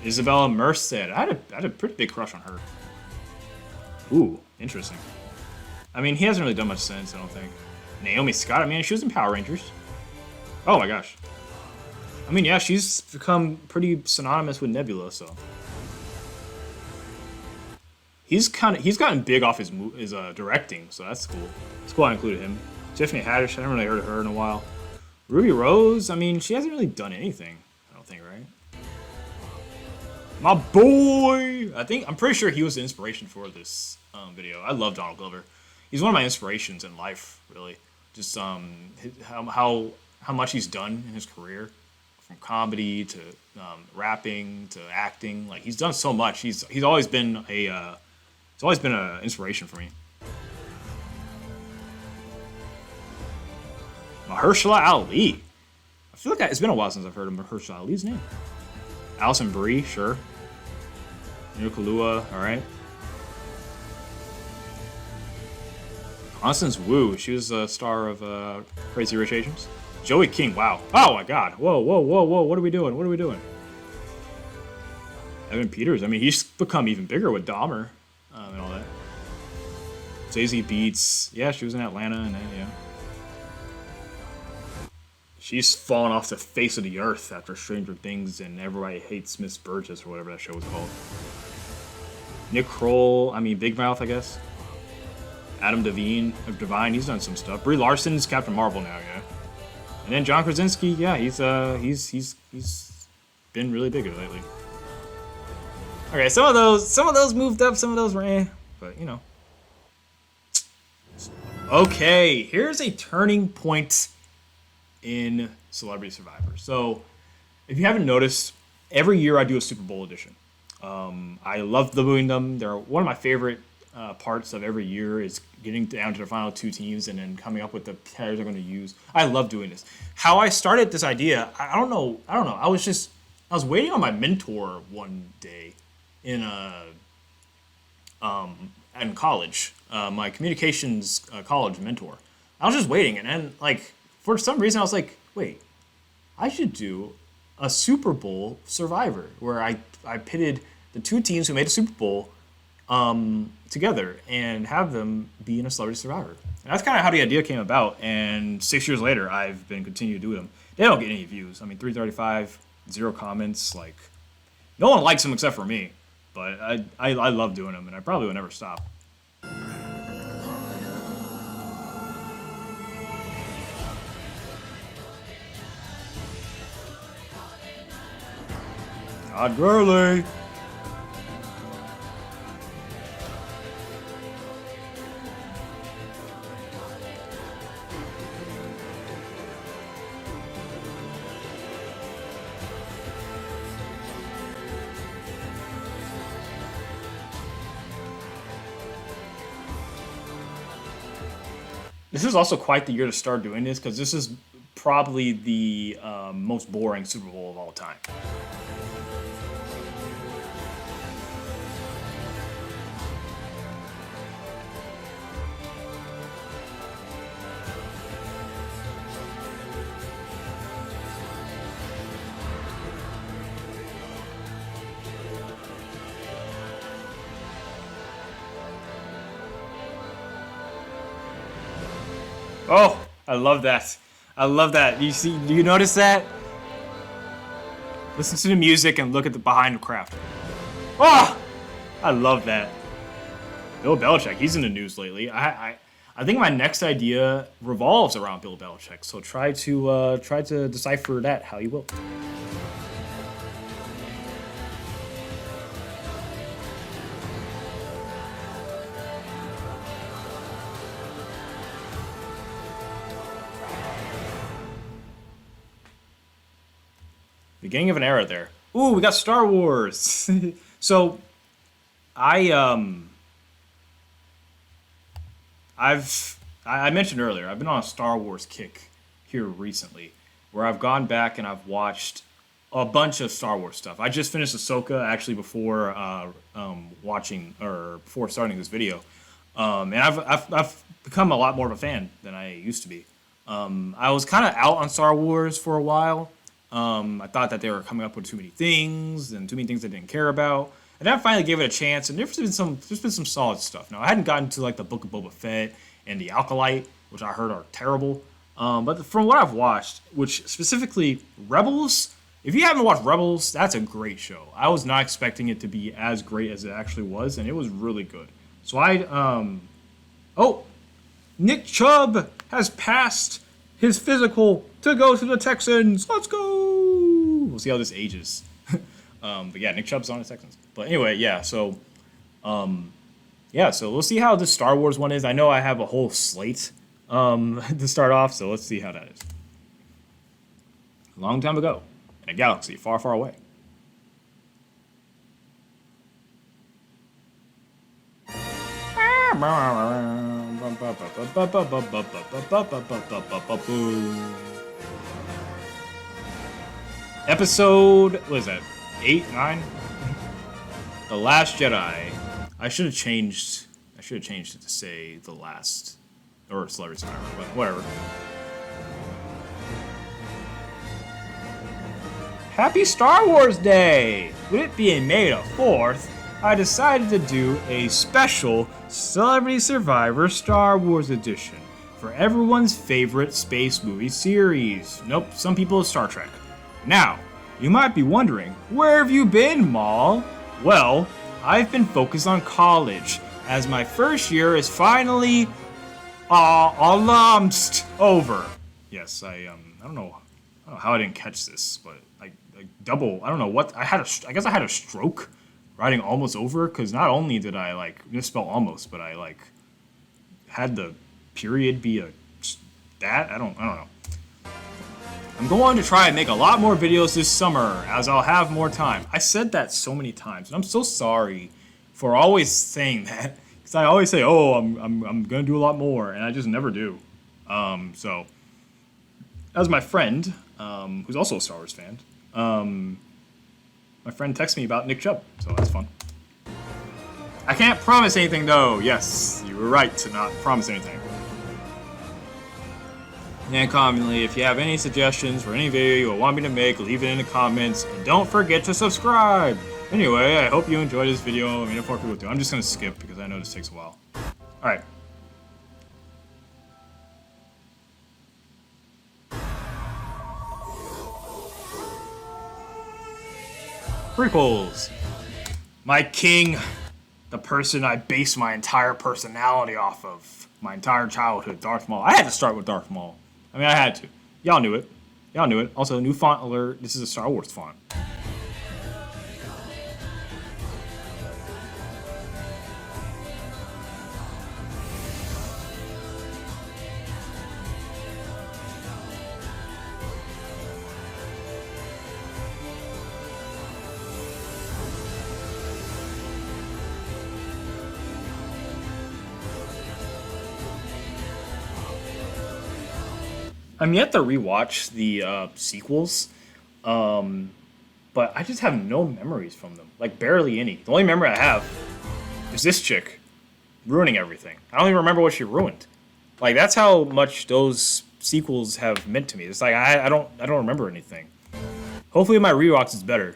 Isabella Merced. I had a pretty big crush on her. Ooh, interesting. I mean, he hasn't really done much since, I don't think. Naomi Scott, I mean, she was in Power Rangers. Oh my gosh. I mean, yeah, she's become pretty synonymous with Nebula, so. He's gotten big off his directing, so that's cool. It's cool I included him. Tiffany Haddish, I haven't really heard of her in a while. Ruby Rose, I mean, she hasn't really done anything, I don't think, right? My boy! I'm pretty sure he was the inspiration for this video. I love Donald Glover. He's one of my inspirations in life, really. Just how much he's done in his career, from comedy to rapping to acting. Like he's done so much. He's always been an inspiration for me. Mahershala Ali. I feel like it's been a while since I've heard of Mahershala Ali's name. Alison Brie, sure. Nino Kalua, alright. Constance Wu, she was a star of Crazy Rich Asians. Joey King, wow. Oh my god. Whoa, what are we doing? Evan Peters, I mean, he's become even bigger with Dahmer and all that. Zazie Beetz, yeah, she was in Atlanta and yeah. She's fallen off the face of the earth after Stranger Things and Everybody Hates Miss Burgess or whatever that show was called. Nick Kroll, I mean Big Mouth, I guess. Adam Devine, he's done some stuff. Brie Larson's Captain Marvel now, yeah. And then John Krasinski, yeah, he's been really big lately. Okay, some of those moved up, some of those were but you know. Okay, here's a turning point in Celebrity Survivor. So, if you haven't noticed, every year I do a Super Bowl edition. I love doing them. They're one of my favorite parts of every year is getting down to the final 2 teams and then coming up with the players I'm going to use. I love doing this. How I started this idea, I don't know. I was waiting on my mentor one day in college. My communications college mentor. I was just waiting, and then like for some reason I was like, wait, I should do a Super Bowl Survivor where I pitted the 2 teams who made the Super Bowl together and have them be in a Celebrity Survivor. And that's kind of how the idea came about. And 6 years later, I've been continuing to do them. They don't get any views. I mean, 335, 0 comments. Like, no one likes them except for me. But I love doing them, and I probably would never stop. Todd Gurley. This is also quite the year to start doing this because this is probably the most boring Super Bowl of all time. Oh, I love that. I love that. Do you notice that? Listen to the music and look at the behind the craft. Oh, I love that. Bill Belichick, he's in the news lately. I think my next idea revolves around Bill Belichick. So try to decipher that how you will. Beginning of an era there. Ooh, we got Star Wars. So, I mentioned earlier, I've been on a Star Wars kick here recently, where I've gone back and I've watched a bunch of Star Wars stuff. I just finished Ahsoka actually before before starting this video, and I've become a lot more of a fan than I used to be. I was kind of out on Star Wars for a while. I thought that they were coming up with too many things and too many things I didn't care about. And then I finally gave it a chance, and there's been some solid stuff. Now I hadn't gotten to like the Book of Boba Fett and the Alkalite, which I heard are terrible. But from what I've watched, which specifically Rebels, if you haven't watched Rebels, that's a great show. I was not expecting it to be as great as it actually was, and it was really good. So Nick Chubb has passed his physical to go to the Texans. Let's go. We'll see how this ages. But yeah, Nick Chubb's on the Texans. But anyway, yeah. So, so we'll see how this Star Wars one is. I know I have a whole slate to start off, so let's see how that is. A long time ago, in a galaxy far, far away. Episode, what is that? 8, 9? The Last Jedi. I should have changed it to say The Last, or Celebrity Survivor, but whatever. Happy Star Wars Day! With it being May the 4th, I decided to do a special Celebrity Survivor Star Wars edition for everyone's favorite space movie series. Nope, some people it's Star Trek. Now, you might be wondering, where have you been, Maul? Well, I've been focused on college, as my first year is finally almost over. Yes, I don't know how I didn't catch this, but I don't know what I guess I had a stroke writing almost over, because not only did I misspell almost, but I had the period be I don't know. I'm going to try and make a lot more videos this summer, as I'll have more time. I said that so many times, and I'm so sorry for always saying that, because I always say, oh, I'm gonna do a lot more, and I just never do. So, as my friend, who's also a Star Wars fan, my friend texted me about Nick Chubb, so that's fun. I can't promise anything, though. Yes, you were right to not promise anything. And commonly, if you have any suggestions for any video you want me to make, leave it in the comments, and don't forget to subscribe. Anyway, I hope you enjoyed this video. I mean, if more people do, I'm just gonna skip because I know this takes a while. All right. Prequels. My king, the person I base my entire personality off of, my entire childhood, Darth Maul. I had to start with Darth Maul. I mean, I had to. Y'all knew it. Also, new font alert. This is a Star Wars font. I'm yet to rewatch the sequels, but I just have no memories from them. Like barely any. The only memory I have is this chick ruining everything. I don't even remember what she ruined. Like that's how much those sequels have meant to me. It's like I don't remember anything. Hopefully my rewatch is better.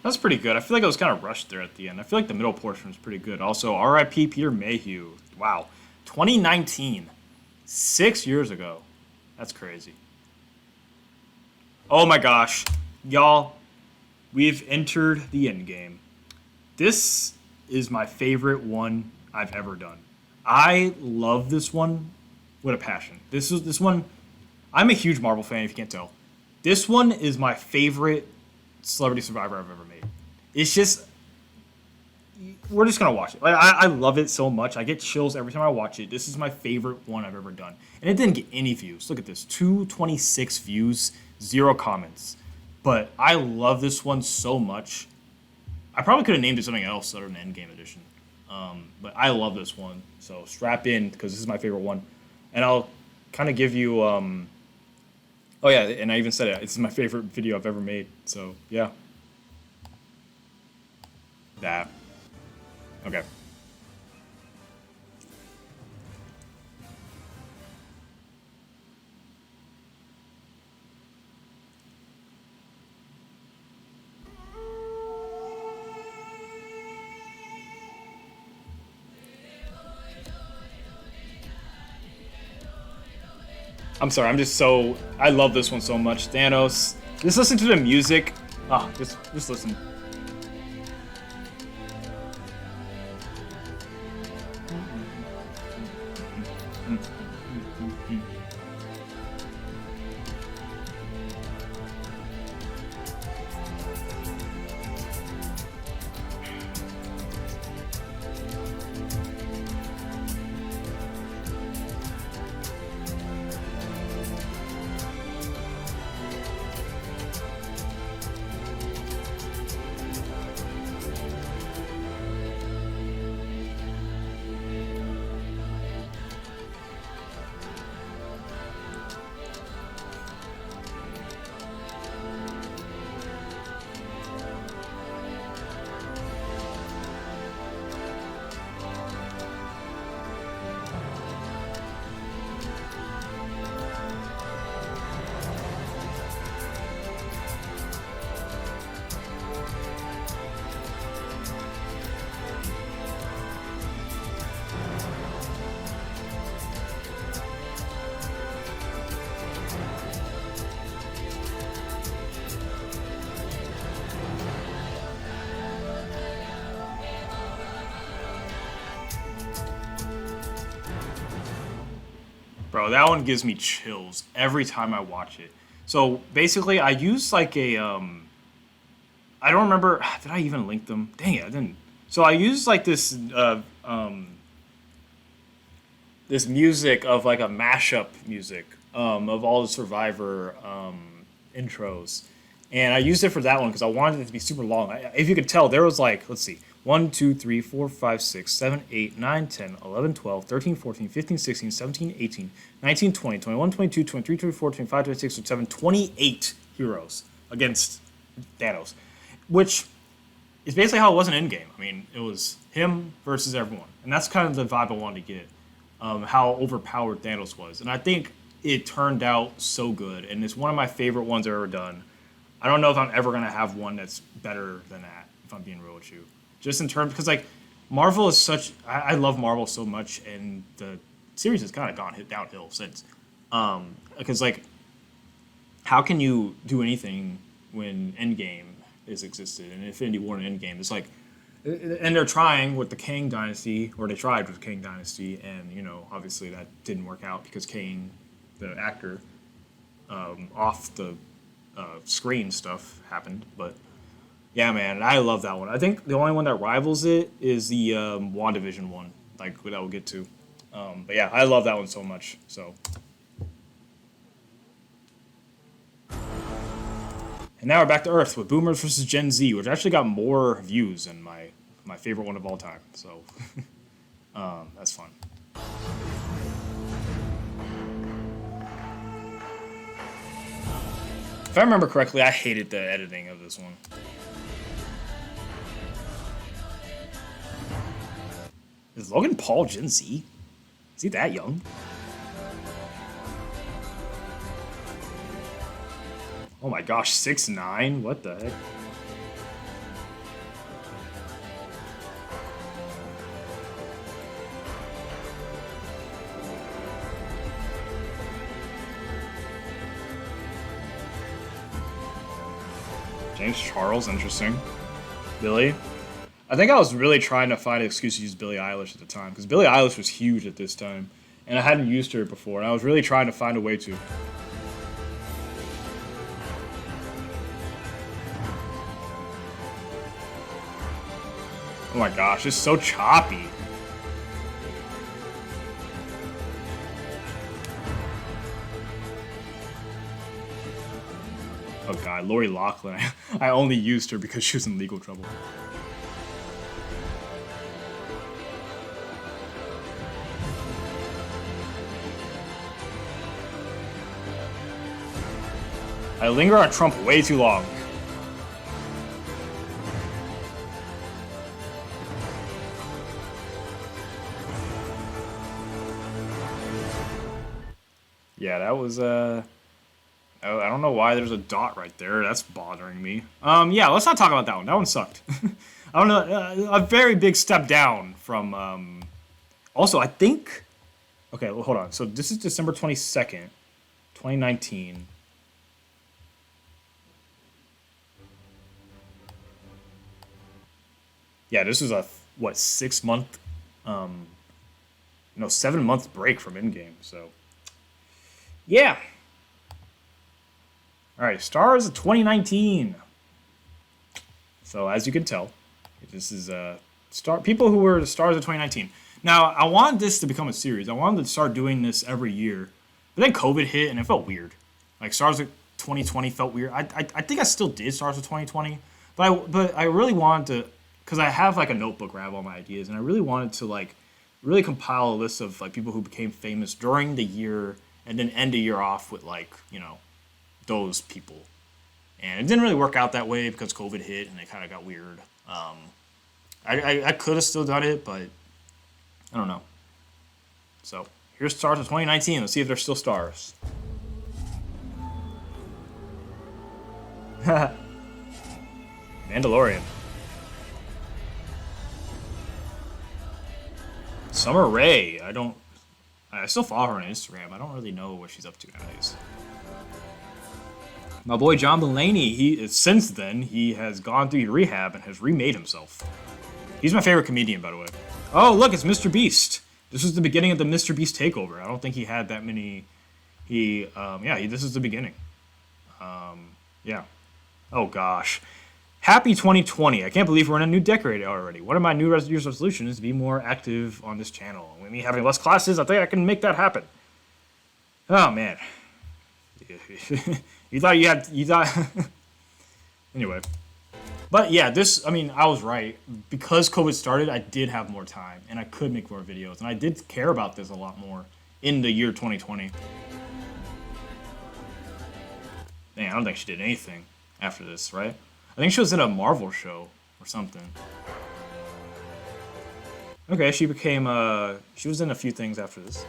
That's pretty good. I feel like I was kind of rushed there at the end. I feel like the middle portion was pretty good. Also, R.I.P. Peter Mayhew. Wow, 2019, 6 years ago. That's crazy. Oh my gosh, y'all, we've entered the end game. This is my favorite one I've ever done. I love this one with a passion. This one. I'm a huge Marvel fan. If you can't tell, this one is my favorite Celebrity Survivor I've ever made. It's just we're just gonna watch it. Like I love it so much. I get chills every time I watch it. This is my favorite one I've ever done, and it didn't get any views. Look at this, 226 views, zero comments. But I love this one so much. I probably could have named it something else other than Endgame Edition. But I love this one, so strap in because this is my favorite one, and I'll kind of give you. Oh yeah, and I even said it. It's my favorite video I've ever made. So yeah, that. Okay. I'm sorry. I'm just so. I love this one so much. Thanos. Just listen to the music. Just listen. Bro, that one gives me chills every time I watch it. So basically, I use like a I don't remember. Did I even link them? Dang it, I didn't. So I used like this music of like a mashup music of all the Survivor intros, and I used it for that one because I wanted it to be super long. If you could tell, there was like, let's see, 1, 2, 3, 4, 5, 6, 7, 8, 9, 10, 11, 12, 13, 14, 15, 16, 17, 18, 19, 20, 21, 22, 23, 24, 25, 26, 27, 28 heroes against Thanos, which is basically how it was in Endgame. I mean, it was him versus everyone, and that's kind of the vibe I wanted to get, how overpowered Thanos was, and I think it turned out so good, and it's one of my favorite ones I've ever done. I don't know if I'm ever gonna have one that's better than that, if I'm being real with you. Just in terms, because like Marvel is such, I love Marvel so much, and the series has kind of gone downhill since. Because like, how can you do anything when Endgame is existed and Infinity War and Endgame? It's like and they're trying with the Kang Dynasty, or they tried with the Kang Dynasty, and obviously that didn't work out because Kang, the actor, off the screen stuff happened. But yeah, man, I love that one. I think the only one that rivals it is the WandaVision one, like that we'll get to. But yeah, I love that one so much. So. And now we're back to Earth with Boomers versus Gen Z, which actually got more views than my favorite one of all time. So that's fun. If I remember correctly, I hated the editing of this one. Is Logan Paul Gen Z? Is he that young? Oh my gosh, 6'9"? What the heck? James Charles, interesting. Billy. I think I was really trying to find an excuse to use Billie Eilish at the time, because Billie Eilish was huge at this time, and I hadn't used her before, and I was really trying to find a way to. Oh my gosh, it's so choppy. Oh god, Lori Loughlin. I only used her because she was in legal trouble. I linger on Trump way too long. Yeah, that was, I don't know why there's a dot right there. That's bothering me. Yeah, let's not talk about that one. That one sucked. I don't know, a very big step down from, also, I think, okay, well, hold on. So this is December 22nd, 2019. Yeah, this is a, what, 6-month, 7-month break from Endgame, so. Yeah. All right, stars of 2019. So as you can tell, this is people who were the stars of 2019. Now I wanted this to become a series. I wanted to start doing this every year, but then COVID hit and it felt weird. Like stars of 2020 felt weird. I think I still did stars of 2020, but I really wanted to, because I have like a notebook where I have all my ideas, and I really wanted to like really compile a list of like people who became famous during the year. And then end a year off with like, those people. And it didn't really work out that way because COVID hit and it kind of got weird. I could have still done it, but I don't know. So here's stars of 2019. Let's see if they're still stars. Mandalorian. Summer Rae. I still follow her on Instagram. I don't really know what she's up to nowadays. My boy John Mulaney, since then, he has gone through rehab and has remade himself. He's my favorite comedian, by the way. Oh, look, it's Mr. Beast. This was the beginning of the Mr. Beast takeover. I don't think he had that many. This is the beginning. Yeah. Oh, gosh. Happy 2020. I can't believe we're in a new decade already. One of my New Year's resolutions is to be more active on this channel. With me having less classes, I think I can make that happen. Oh, man. you thought... Anyway. But yeah, I was right. Because COVID started, I did have more time. And I could make more videos. And I did care about this a lot more in the year 2020. Dang, I don't think she did anything after this, right? I think she was in a Marvel show or something. Okay, she became, she was in a few things after this.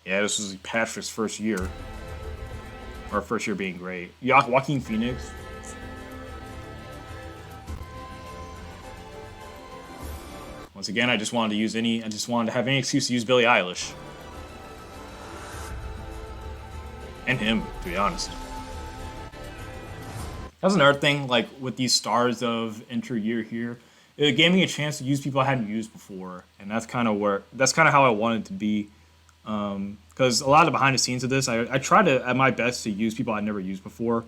Yeah, this was Patrick's first year. Or first year being great. Joaquin Phoenix. Once again, I just wanted to have any excuse to use Billie Eilish. And him, to be honest. That's another thing, like with these stars of Enter Year here, it gave me a chance to use people I hadn't used before, and that's kind of how I wanted it to be. Because a lot of the behind the scenes of this, I try to at my best to use people I'd never used before.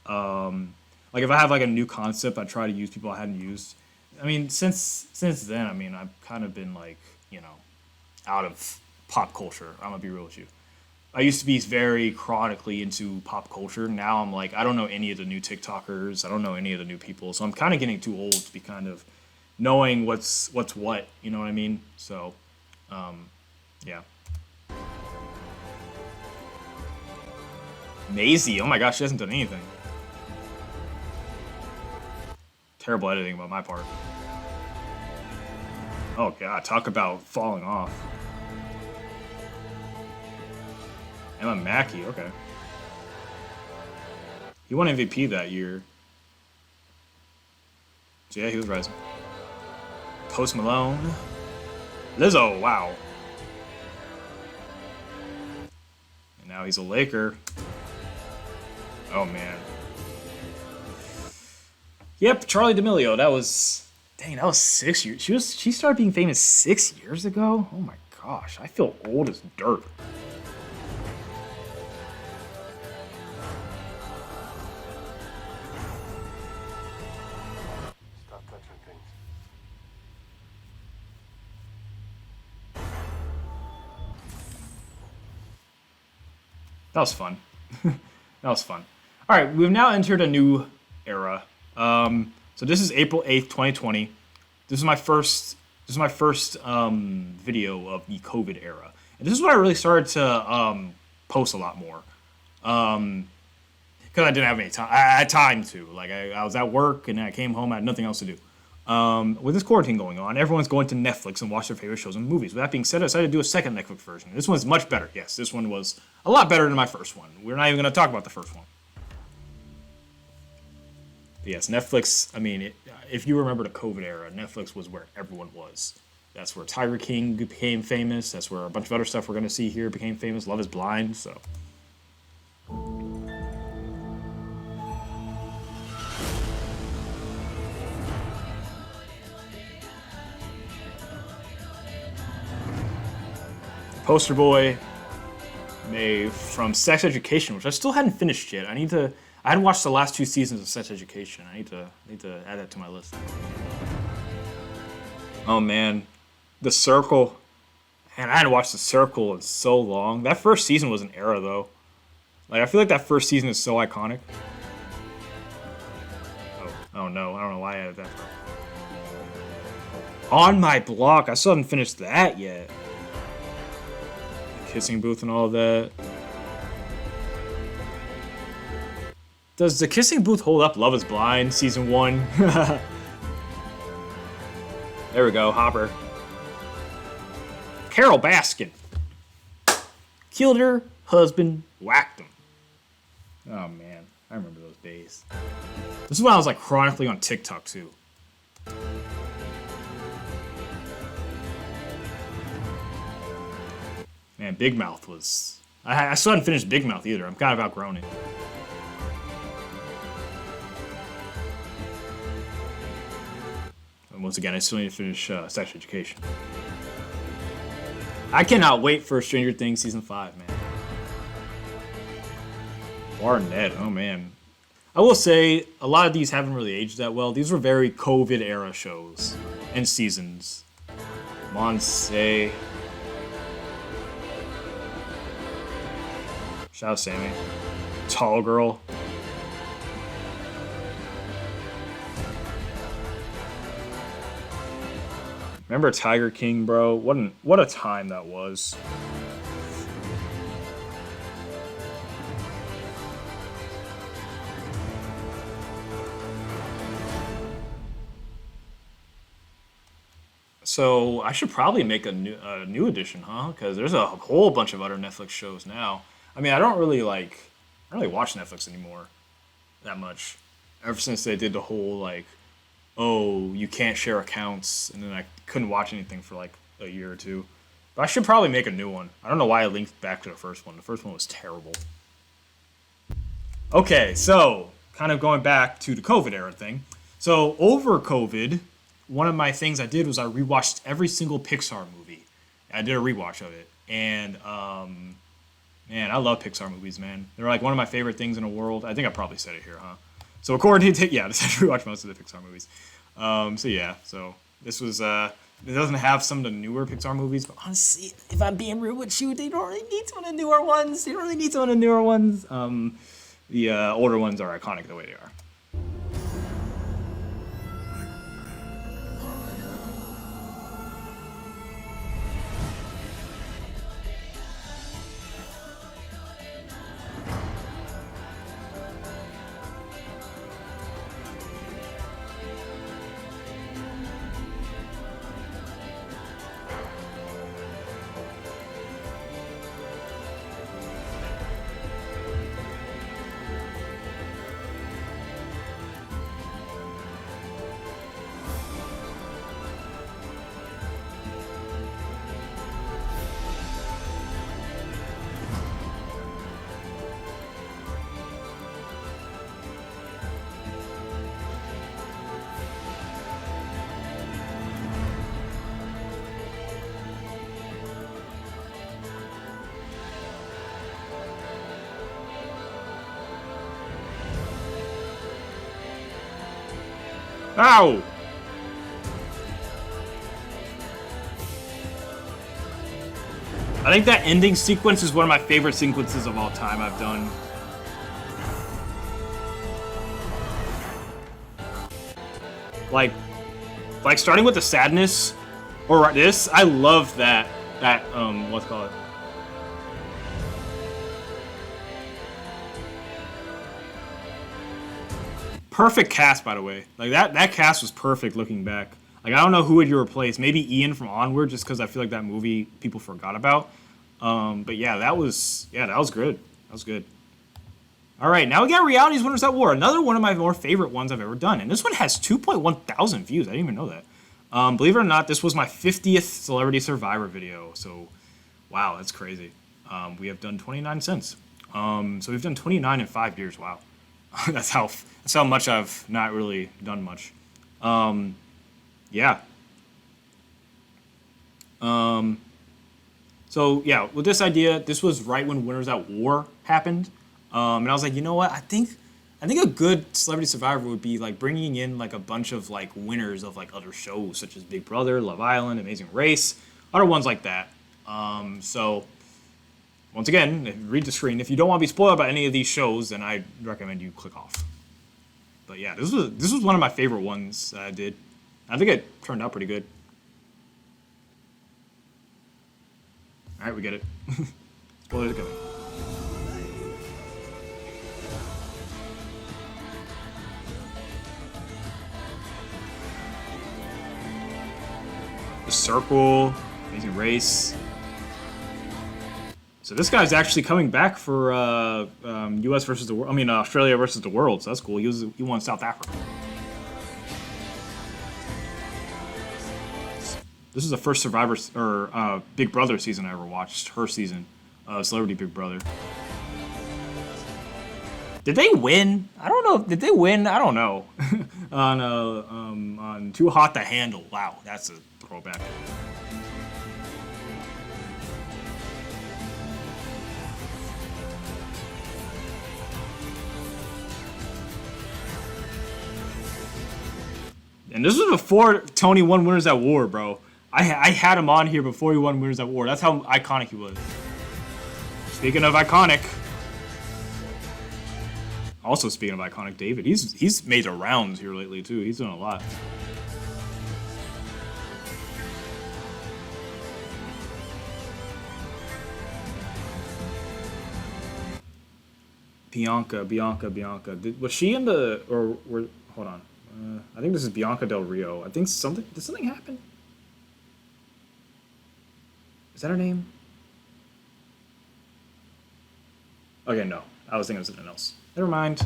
Like if I have like a new concept, I try to use people I hadn't used. I mean, since then, I mean, I've kind of been like, out of pop culture. I'm gonna be real with you. I used to be very chronically into pop culture. Now I'm like, I don't know any of the new TikTokers. I don't know any of the new people. So I'm kind of getting too old to be kind of knowing what's what. You know what I mean? So, yeah. Maisie, oh my gosh, she hasn't done anything. Terrible editing by my part. Oh god, talk about falling off. Emma Mackey, okay. He won MVP that year. So yeah, he was rising. Post Malone. Lizzo, wow. And now he's a Laker. Oh man. Yep, Charlie D'Amelio. That was 6 years. She started being famous 6 years ago. Oh my gosh, I feel old as dirt. Stop touching things. That was fun. That was fun. All right, we've now entered a new era. So this is April 8th, 2020. This is my first video of the COVID era. And this is when I really started to post a lot more. Because I didn't have any time. I had time to. Like, I was at work, and then I came home, I had nothing else to do. With this quarantine going on, everyone's going to Netflix and watch their favorite shows and movies. With that being said, I decided to do a second Netflix version. This one's much better. Yes, this one was a lot better than my first one. We're not even going to talk about the first one. But yes, Netflix, I mean, if you remember the COVID era, Netflix was where everyone was. That's where Tiger King became famous. That's where a bunch of other stuff we're going to see here became famous. Love is Blind, so. Poster boy, Maeve from Sex Education, which I still hadn't finished yet. I hadn't watched the last 2 seasons of Sex Education. I need to add that to my list. Oh man, The Circle. Man, I hadn't watched The Circle in so long. That first season was an era though. Like I feel like that first season is so iconic. Oh no, I don't know why I added that. On My Block, I still haven't finished that yet. Kissing Booth and all of that. Does The Kissing Booth hold up? Love is Blind, season 1. There we go, Hopper. Carol Baskin. Killed her husband, whacked him. Oh man, I remember those days. This is when I was like chronically on TikTok too. Man, Big Mouth was... I still hadn't finished Big Mouth either. I'm kind of outgrown it. And once again, I still need to finish Sex Education. I cannot wait for Stranger Things Season 5, man. Barnett, oh man. I will say, a lot of these haven't really aged that well. These were very COVID-era shows and seasons. Monse... Shout out Sammy. Tall Girl. Remember Tiger King, bro? What a time that was. So I should probably make a new edition, huh? Because there's a whole bunch of other Netflix shows now. I mean, I don't really watch Netflix anymore that much. Ever since they did the whole like, oh, you can't share accounts, and then I couldn't watch anything for like a year or two. But I should probably make a new one. I don't know why I linked back to the first one. The first one was terrible. Okay, so kind of going back to the COVID era thing. So over COVID, one of my things I did was I rewatched every single Pixar movie. I did a rewatch of it, and man, I love Pixar movies, man. They're like one of my favorite things in the world. I think I probably said it here, huh? So according to yeah, I just rewatched most of the Pixar movies. So yeah, so this was it doesn't have some of the newer Pixar movies, but honestly, if I'm being real with you, they don't really need some of the newer ones. They don't really need some of the newer ones. The older ones are iconic the way they are. Ow! I think that ending sequence is one of my favorite sequences of all time I've done. Like starting with the sadness, or this, I love that, what's it called? Perfect cast, by the way. Like that cast was perfect looking back. Like I don't know who would you replace. Maybe Ian from Onward, just because I feel like that movie people forgot about. But yeah, that was good. That was good. All right, now we got Reality's Winners at War. Another one of my more favorite ones I've ever done, and this one has 2.1 thousand views. I didn't even know that. Believe it or not, this was my 50th Celebrity Survivor video. So, wow, that's crazy. We have done 29 since. So we've done 29 in 5 years. Wow. That's how much I've not really done much. Yeah. So yeah, with this idea, this was right when Winners at War happened, and I was like, you know what? I think a good Celebrity Survivor would be like bringing in like a bunch of like winners of like other shows such as Big Brother, Love Island, Amazing Race, other ones like that. So. Once again, read the screen. If you don't want to be spoiled by any of these shows, then I recommend you click off. But yeah, this was one of my favorite ones that I did. I think it turned out pretty good. All right, we get it. Spoilers are coming. The Circle, Amazing Race. So this guy's actually coming back for U.S. versus the world. I mean, Australia versus the world. So that's cool. He won South Africa. This is the first Survivor or Big Brother season I ever watched. Her season, Celebrity Big Brother. Did they win? I don't know. Did they win? I don't know. On Too Hot to Handle. Wow, that's a throwback. And this was before Tony won Winners at War, bro. I had him on here before he won Winners at War. That's how iconic he was. Speaking of iconic, also speaking of iconic, David, he's made the rounds here lately too. He's done a lot. Bianca. Was she in the hold on. I think this is Bianca Del Rio. I think did something happen? Is that her name? Okay, no. I was thinking of something else. Never mind.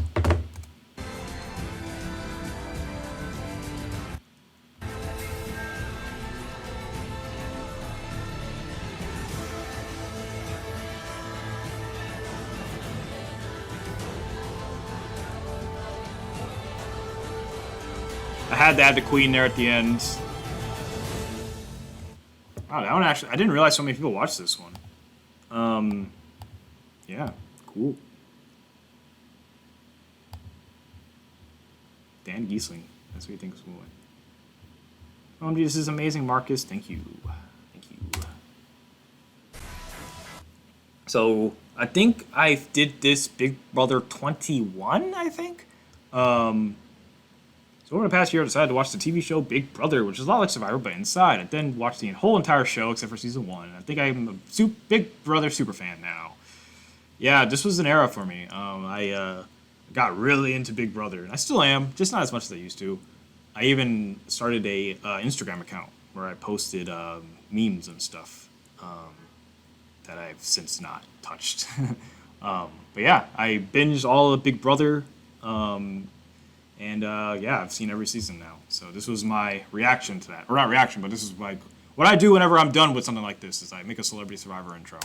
I had to add the queen there at the end. Wow, that one actually, I didn't realize so many people watched this one. Yeah, cool. Dan Giesling, that's what you think is going. OMG, this is amazing, Marcus. Thank you. Thank you. So, I think I did this Big Brother 21, I think. So over the past year, I decided to watch the TV show Big Brother, which is a lot like Survivor, but inside. I then watched the whole entire show except for season 1. And I think I'm a Big Brother super fan now. Yeah, this was an era for me. I got really into Big Brother, and I still am, just not as much as I used to. I even started a Instagram account where I posted memes and stuff that I've since not touched. But yeah, I binged all of Big Brother. And yeah, I've seen every season now. So this was my reaction to that. Or not reaction, but this is like what I do whenever I'm done with something like this is I make a Celebrity Survivor intro.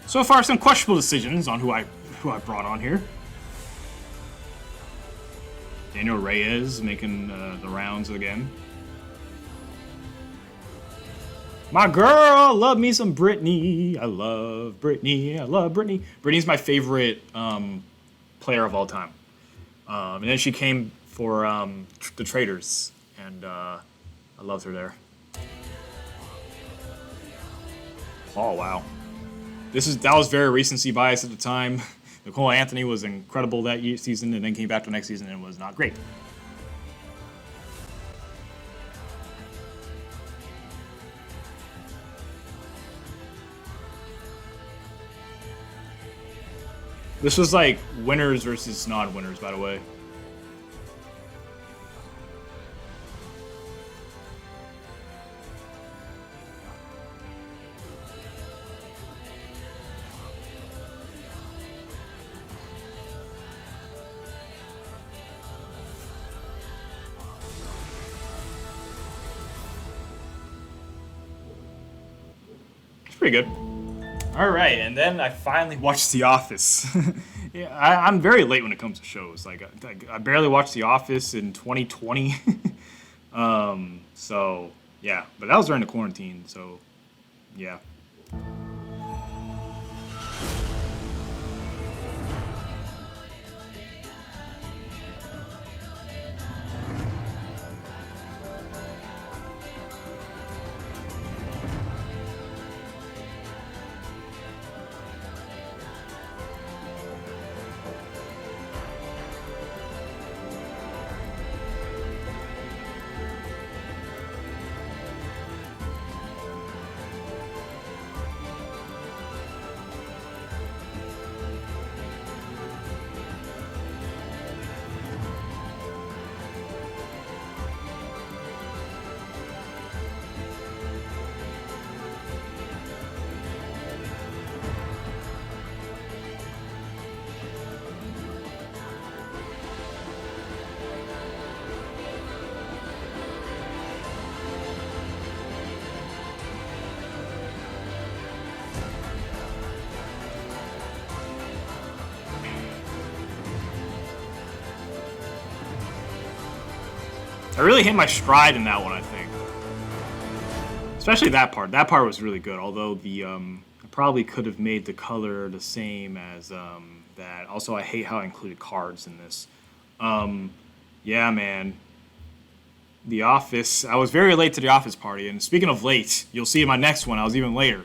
So far, some questionable decisions on who I brought on here. Daniel Reyes making the rounds again. My girl, love me some Britney. I love Britney. I love Britney. Britney's my favorite player of all time. And then she came for the Traitors, and I loved her there. Oh wow. That was very recency bias at the time. Nicole Anthony was incredible that season, and then came back to the next season and was not great. This was like winners versus non-winners, by the way. Pretty good. All right, and then I finally watched The Office. Yeah, I'm very late when it comes to shows. Like I barely watched The Office in 2020. So yeah, but that was during the quarantine. So yeah. I really hit my stride in that one, I think. Especially that part. That part was really good, although I probably could have made the color the same as that. Also, I hate how I included cards in this. Yeah, man. The Office. I was very late to the Office party, and speaking of late, you'll see in my next one, I was even later.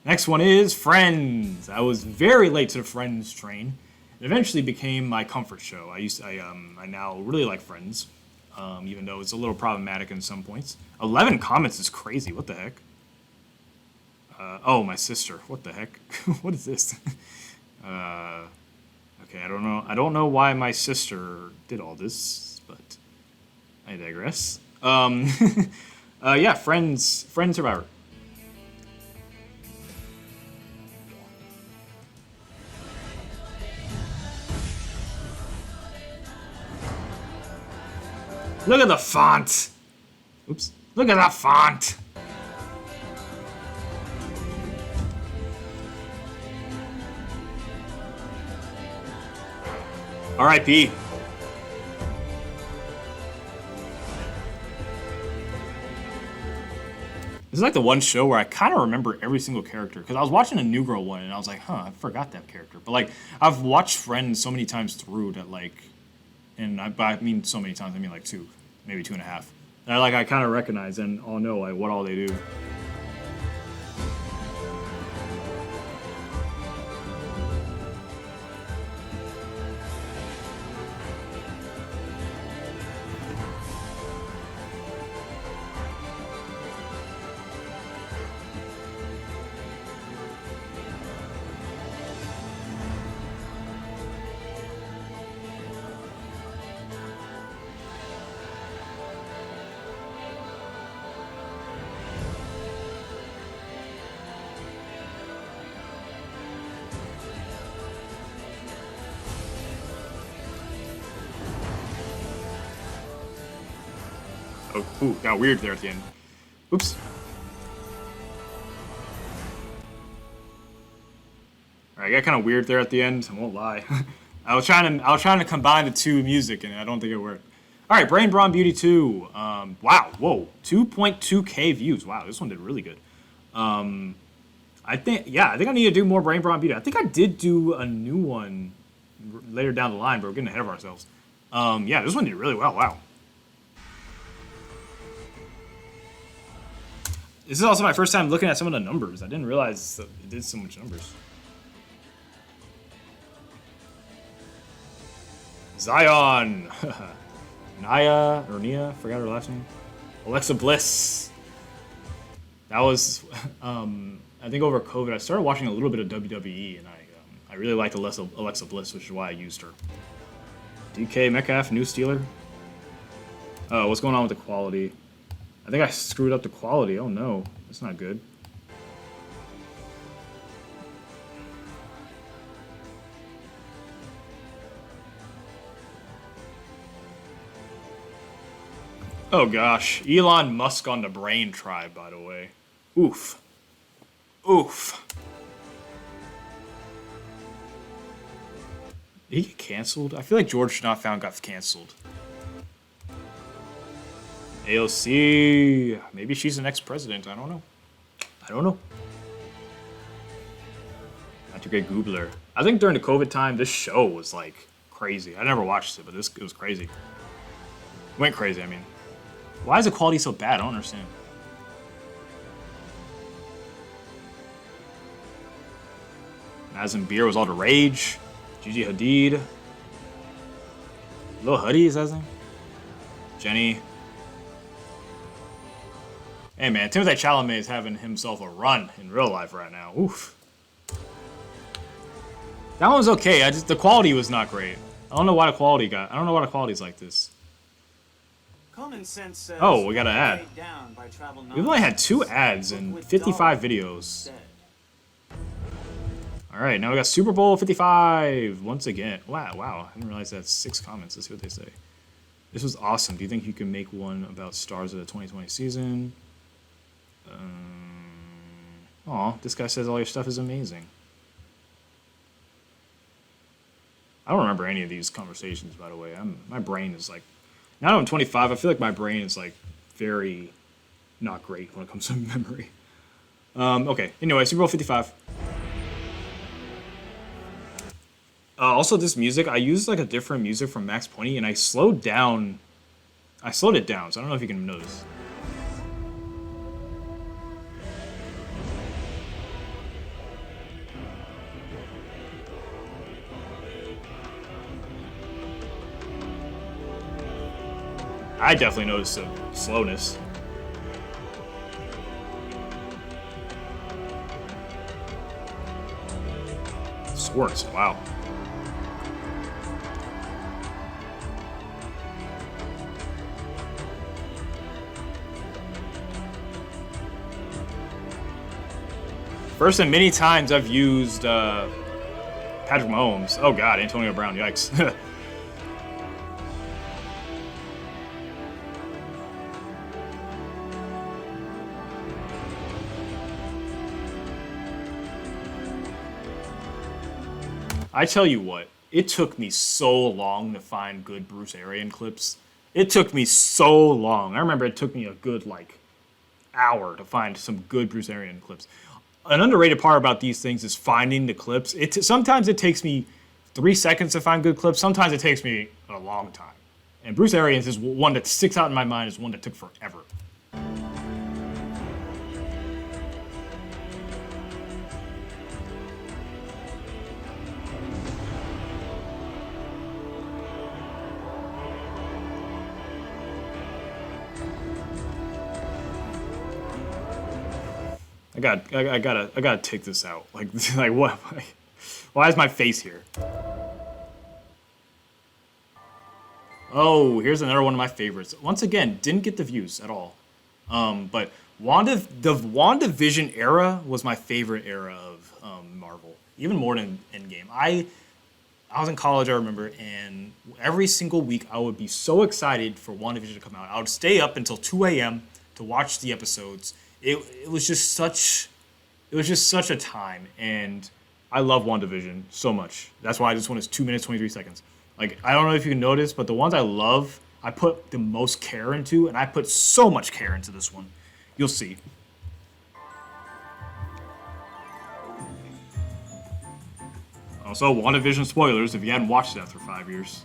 Next one is Friends. I was very late to the Friends train. It eventually became my comfort show. I now really like Friends, even though it's a little problematic in some points. 11 comments is crazy. What the heck? Oh, my sister. What the heck? What is this? Okay, I don't know. I don't know why my sister did all this, but I digress. Yeah, Friends Survivor. Look at the font. Oops. Look at that font. R.I.P. This is like the one show where I kind of remember every single character because I was watching a New Girl one and I was like, huh, I forgot that character. But like, I've watched Friends so many times through that like, and I mean so many times, I mean like two, maybe 2.5. That I kind of recognize and all know like what all they do. Oh, ooh, got weird there at the end. Oops. Alright, got kind of weird there at the end. I won't lie. I was trying to combine the two music, and I don't think it worked. All right, Brawn Beauty 2. Wow, whoa, 2.2K views. Wow, this one did really good. I think I need to do more Brawn Beauty. I think I did do a new one later down the line, but we're getting ahead of ourselves. Yeah, this one did really well. Wow. This is also my first time looking at some of the numbers. I didn't realize that it did so much numbers. Zion. Nia, forgot her last name. Alexa Bliss. That was, I think over COVID, I started watching a little bit of WWE, and I really liked Alexa Bliss, which is why I used her. DK Metcalf, new Steeler. Oh, what's going on with the quality? I think I screwed up the quality. Oh no, that's not good. Oh gosh, Elon Musk on the Brain Tribe, by the way. Oof. Oof. Did he get canceled? I feel like George Not Found got canceled. AOC, maybe she's the next president. I don't know. Not too great Googler. I think during the COVID time, this show was like crazy. I never watched it, but it was crazy. Went crazy, I mean. Why is the quality so bad? I don't understand. Mazin Beer was all the rage. Gigi Hadid. Lil Huddy, is that his name? Jenny. Hey man, Timothée Chalamet is having himself a run in real life right now. Oof. That one was okay. The quality was not great. I don't know why the quality's like this. Common sense says oh, we got an ad. We've only had 2 ads and 55 videos. Alright, now we got Super Bowl 55 once again. Wow. I didn't realize that's 6 comments. Let's see what they say. This was awesome. Do you think you can make one about stars of the 2020 season? Aw, this guy says all your stuff is amazing. I don't remember any of these conversations, by the way. My brain is like... Now that I'm 25, I feel like my brain is like very not great when it comes to memory. Okay, anyway, Super Bowl 55. Also, this music, I used like a different music from Max Pointy, and I slowed it down, so I don't know if you can notice. I definitely noticed the slowness. Swords, wow. First and many times I've used Patrick Mahomes. Oh god, Antonio Brown, yikes. I tell you what, it took me so long to find good Bruce Arian clips. It took me so long. I remember it took me a good like hour to find some good Bruce Arian clips. An underrated part about these things is finding the clips. Sometimes it takes me 3 seconds to find good clips. Sometimes it takes me a long time. And Bruce Arians is one that sticks out in my mind as one that took forever. I gotta take this out. Like what? Why is my face here? Oh, here's another one of my favorites. Once again, didn't get the views at all. But the WandaVision era was my favorite era of Marvel, even more than Endgame. I was in college, I remember, and every single week I would be so excited for WandaVision to come out. I would stay up until 2 a.m. to watch the episodes. It was just such a time, and I love WandaVision so much. That's why this one is 2 minutes 23 seconds. Like, I don't know if you can notice, but the ones I love, I put the most care into, and I put so much care into this one. You'll see. Also, WandaVision spoilers if you hadn't watched it after 5 years.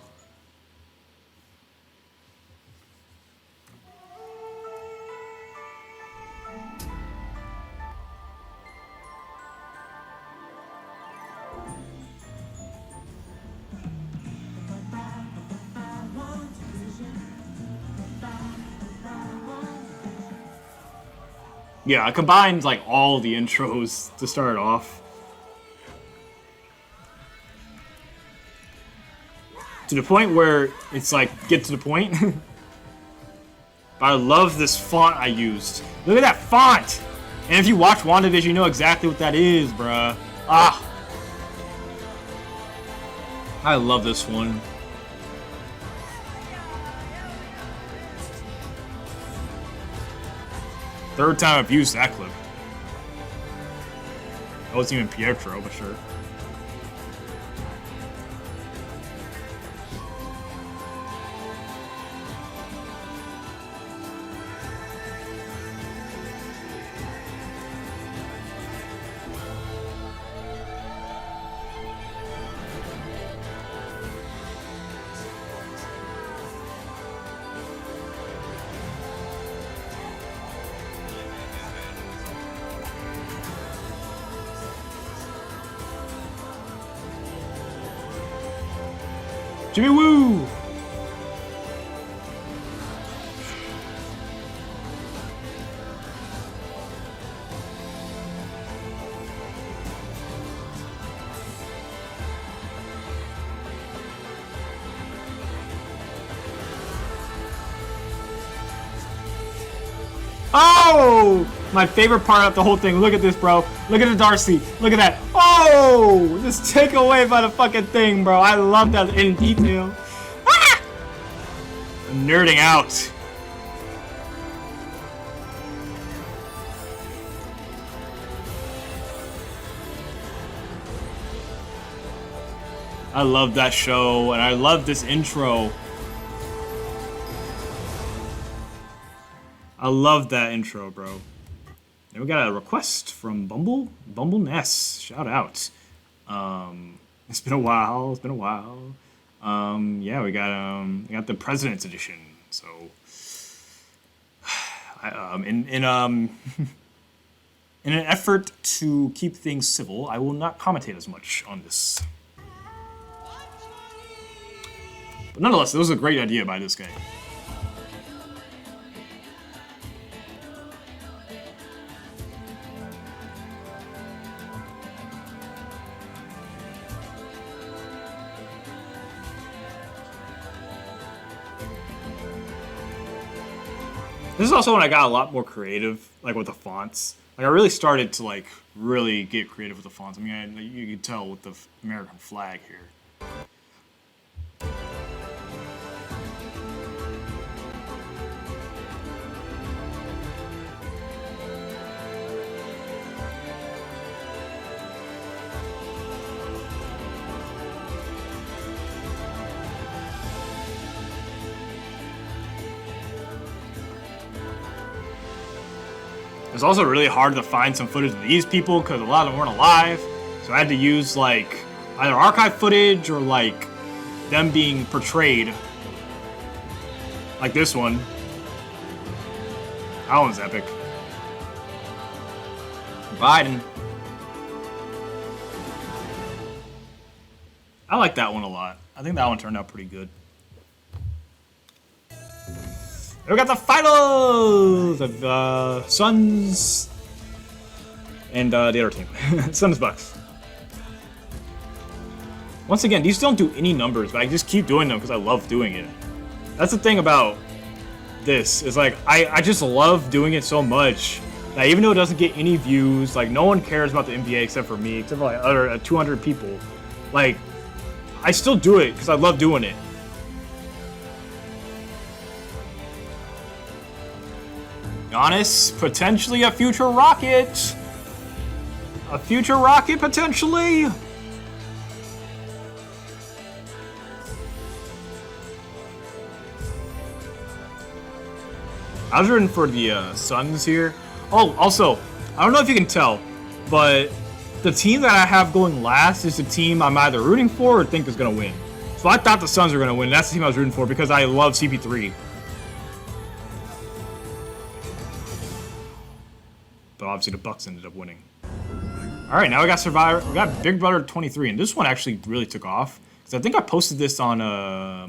Yeah, I combined like all the intros to start off. To the point where it's like, get to the point. But I love this font I used. Look at that font! And if you watch WandaVision, you know exactly what that is, bruh. Ah! I love this one. Third time I've used that clip. That wasn't even Pietro, but sure. Jimmy Woo! Oh! My favorite part of the whole thing. Look at this, bro. Look at the Darcy. Look at that. Oh! Just take away by the fucking thing, bro. I love that in detail. Ah! I'm nerding out. I love that show, and I love this intro. I love that intro, bro. And we got a request from Bumble Ness. Shout out. It's been a while. It's been a while. Yeah, we got the President's Edition. So, in an effort to keep things civil, I will not commentate as much on this. But nonetheless, it was a great idea by this guy. This is also when I got a lot more creative, like with the fonts. Like I really started to like really get creative with the fonts. I mean, you can tell with the American flag here. was also really hard to find some footage of these people because a lot of them weren't alive. So I had to use like either archive footage or like them being portrayed. Like this one. That one's epic. Biden. I like that one a lot. I think that one turned out pretty good. We got the finals of Suns and the other team. Suns Bucks. Once again, these don't do any numbers, but I just keep doing them because I love doing it. That's the thing about this, is like I just love doing it so much that even though it doesn't get any views, like no one cares about the NBA except for me, except for like other 200 people, like I still do it because I love doing it. Giannis, potentially a future Rocket. A future Rocket, potentially. I was rooting for the Suns here. Oh, also, I don't know if you can tell, but the team that I have going last is the team I'm either rooting for or think is going to win. So I thought the Suns were going to win. That's the team I was rooting for because I love CP3. But obviously the Bucks ended up winning. All right, now we got Survivor. We got Big Brother 23, and this one actually really took off because I think I posted this on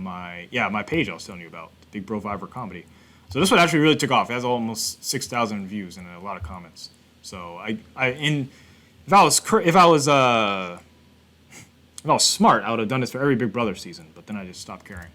my page I was telling you about, Big Bro Survivor Comedy. So this one actually really took off. It has almost 6,000 views and a lot of comments. So if I was smart, I would have done this for every Big Brother season. But then I just stopped caring.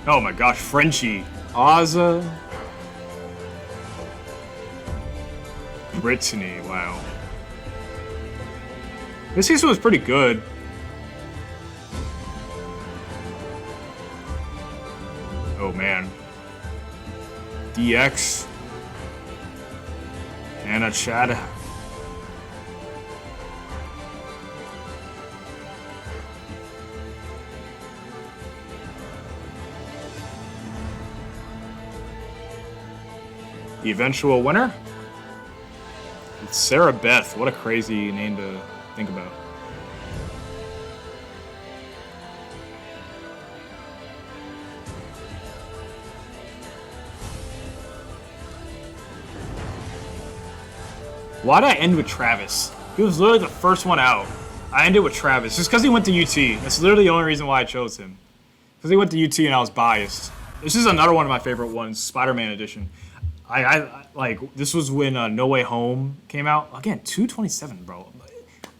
Oh my gosh, Frenchie, Ozza. Brittany, wow. This season was pretty good. Oh man. DX. Anna Chad. The eventual winner? It's Sarah Beth. What a crazy name to think about. Why did I end with Travis? He was literally the first one out. I ended with Travis just because he went to UT. That's literally the only reason why I chose him. Because he went to UT and I was biased. This is another one of my favorite ones, Spider-Man edition. I like, this was when No Way Home came out. Again, 227, bro.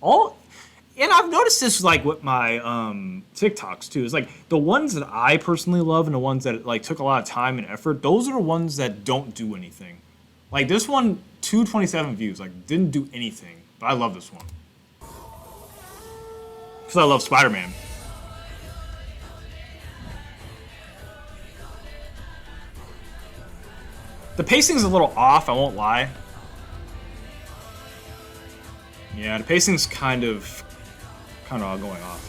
And I've noticed this like with my TikToks too. It's like the ones that I personally love and the ones that like took a lot of time and effort, those are the ones that don't do anything. Like this one, 227 views, like didn't do anything. But I love this one. Because I love Spider-Man. The pacing's a little off, I won't lie. Yeah, the pacing's kind of going off.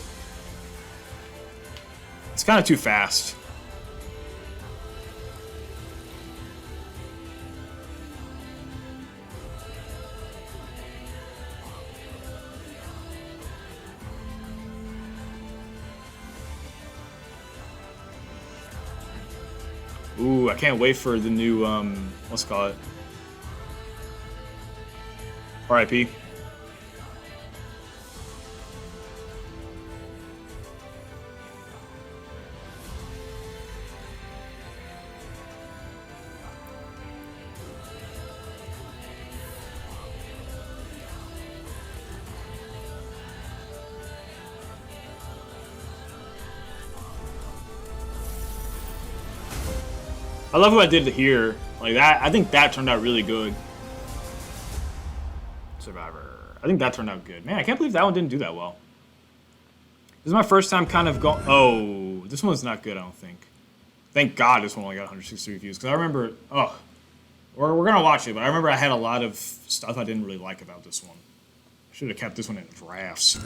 It's kind of too fast. Ooh, I can't wait for the new, let's call it. RIP. I love what I did here. Like that, I think that turned out really good. Survivor. I think that turned out good. Man, I can't believe that one didn't do that well. This is my first time kind of going. Oh, this one's not good, I don't think. Thank God this one only got 163 views. Because I remember, Or we're gonna watch it, but I remember I had a lot of stuff I didn't really like about this one. I should have kept this one in drafts.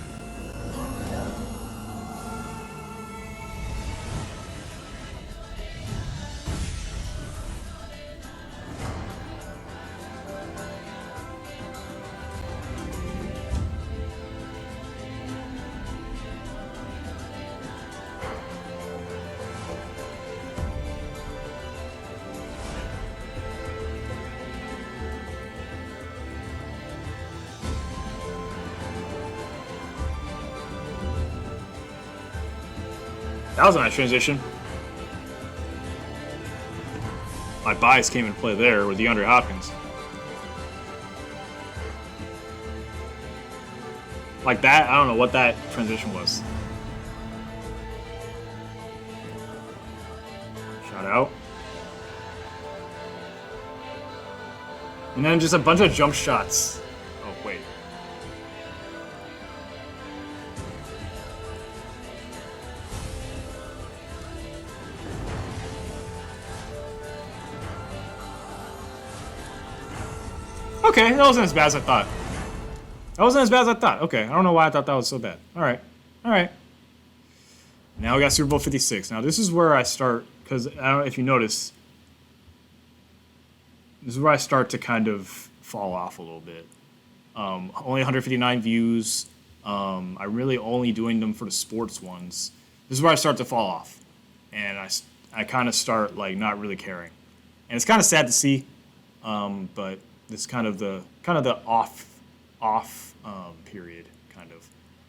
That was a nice transition. My bias came into play there with DeAndre Hopkins. Like that, I don't know what that transition was. Shout out. And then just a bunch of jump shots. Oh, wait. Okay, that wasn't as bad as I thought. That wasn't as bad as I thought. Okay, I don't know why I thought that was so bad. All right. Now we got Super Bowl 56. Now this is where I start, because I don't know if you notice, this is where I start to kind of fall off a little bit. Only 159 views. I'm really only doing them for the sports ones. This is where I start to fall off, and I kind of start like not really caring, and it's kind of sad to see, but this kind of the off period, kind of,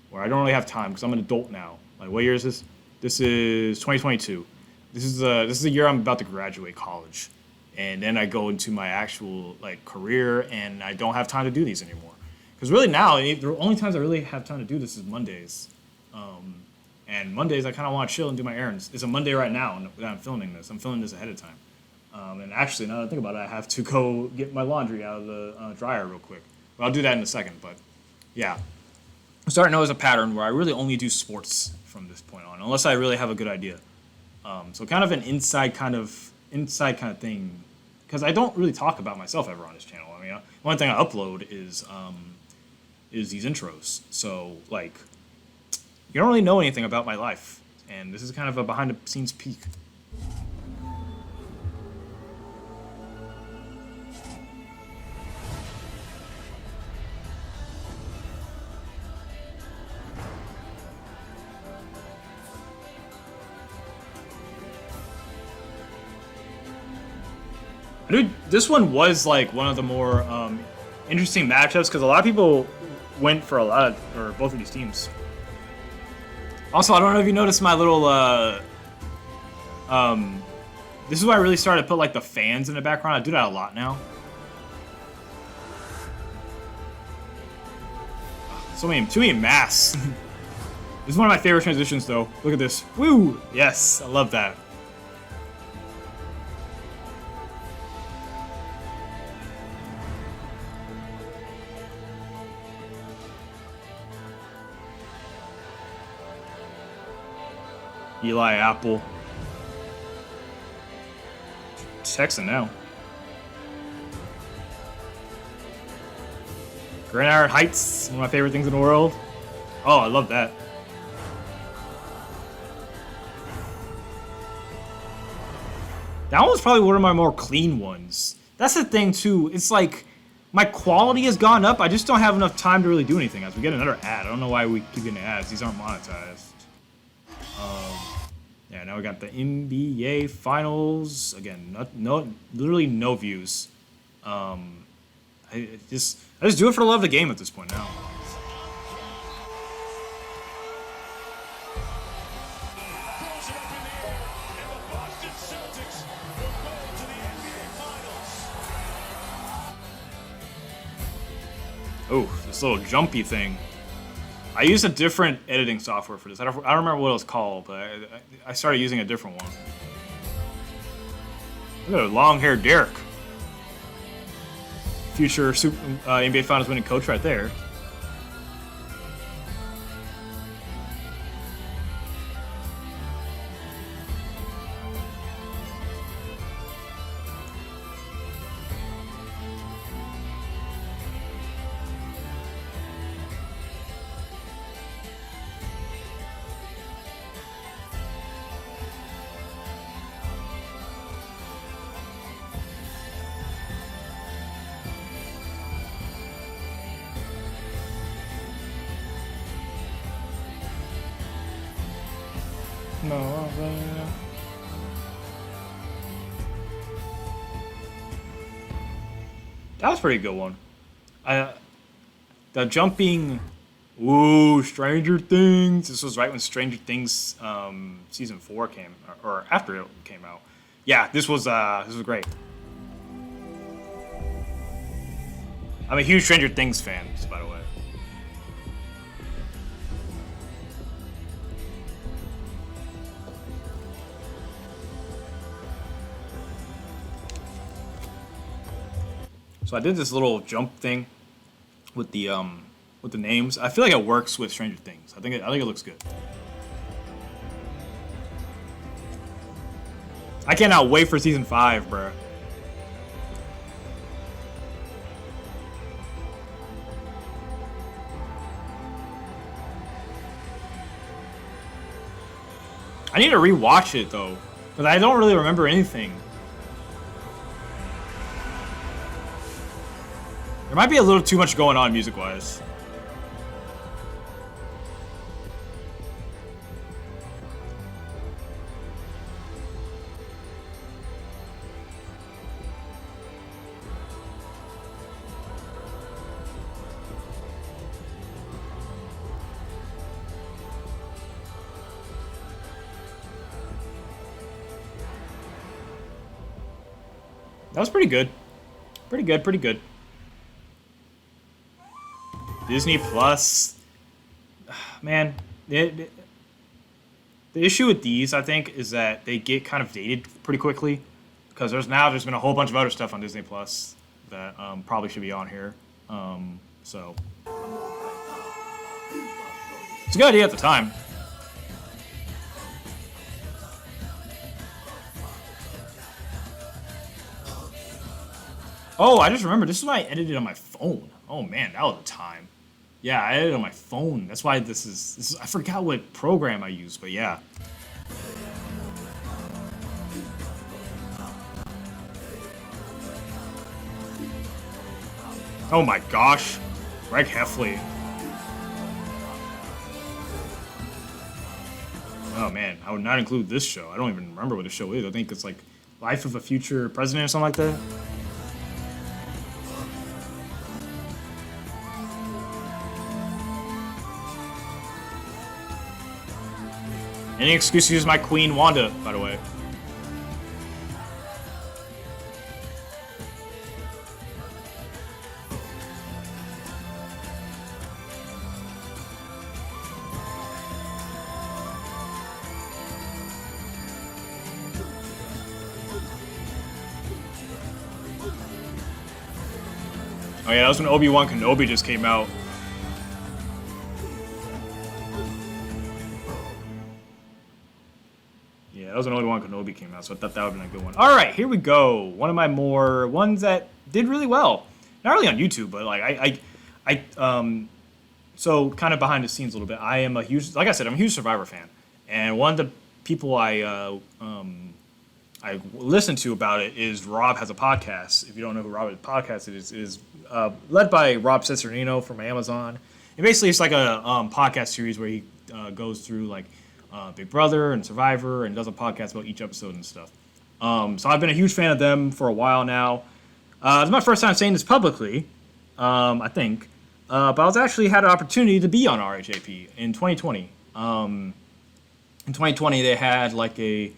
where I don't really have time because I'm an adult now. Like, what year is this? This is 2022. This is the year I'm about to graduate college, and then I go into my actual like career, and I don't have time to do these anymore. Because really now, the only times I really have time to do this is Mondays, and Mondays I kind of want to chill and do my errands. It's a Monday right now that I'm filming this. I'm filming this ahead of time. And actually, now that I think about it, I have to go get my laundry out of the dryer real quick. But I'll do that in a second. But yeah, I'm starting to notice a pattern where I really only do sports from this point on, unless I really have a good idea. So kind of an inside kind of thing, because I don't really talk about myself ever on this channel. I mean, one thing I upload is these intros. So like, you don't really know anything about my life, and this is kind of a behind the scenes peek. Dude, this one was like one of the more interesting matchups because a lot of people went for both of these teams. Also, I don't know if you noticed my little this is why I really started to put like the fans in the background. I do that a lot now. Too many masks. This is one of my favorite transitions though. Look at this. Woo! Yes, I love that. Eli Apple. Texan now. Grand Iron Heights, one of my favorite things in the world. Oh, I love that. That one was probably one of my more clean ones. That's the thing too. It's like my quality has gone up. I just don't have enough time to really do anything. As we get another ad, I don't know why we keep getting ads. These aren't monetized. Yeah, now we got the NBA Finals again. Literally no views. I just do it for the love of the game at this point now. Oh, this little jumpy thing. I used a different editing software for this. I don't remember what it was called, but I started using a different one. Look at a long-haired Derek. Future NBA Finals winning coach right there. No. That was a pretty good one. The jumping. Ooh, Stranger Things. This was right when Stranger Things season 4 came, or after it came out. Yeah, this was great. I'm a huge Stranger Things fan, by the way. So I did this little jump thing with the names. I feel like it works with Stranger Things. I think it looks good. I cannot wait for season 5, bro. I need to rewatch it though, because I don't really remember anything. There might be a little too much going on music-wise. That was pretty good. Pretty good, pretty good. Disney Plus. Man, the issue with these, I think, is that they get kind of dated pretty quickly. Because there's been a whole bunch of other stuff on Disney Plus that probably should be on here. So. It's a good idea at the time. Oh, I just remembered. This is why I edited on my phone. Oh man, that was a time. Yeah, I edited on my phone. That's why this is. I forgot what program I used, but yeah. Oh my gosh, Greg Heffley. Oh man, I would not include this show. I don't even remember what the show is. I think it's like Life of a Future President or something like that. Any excuse to use my queen, Wanda, by the way. Oh yeah, that was when Obi-Wan Kenobi just came out. Yeah, that was when Obi-Wan Kenobi came out, so I thought that would have been a good one. All right, here we go. One of my more ones that did really well. Not really on YouTube, but like so kind of behind the scenes a little bit. I am a huge, like I said, I'm a huge Survivor fan, and one of the people I listen to about it is Rob has a podcast. If you don't know who Rob's podcast is, it is led by Rob Cesternino from Amazon. And basically, it's like a podcast series where he goes through like Big Brother and Survivor and does a podcast about each episode and stuff. So I've been a huge fan of them for a while now. It's my first time saying this publicly, I think. But I was actually had an opportunity to be on RHAP in 2020. In 2020, they had like a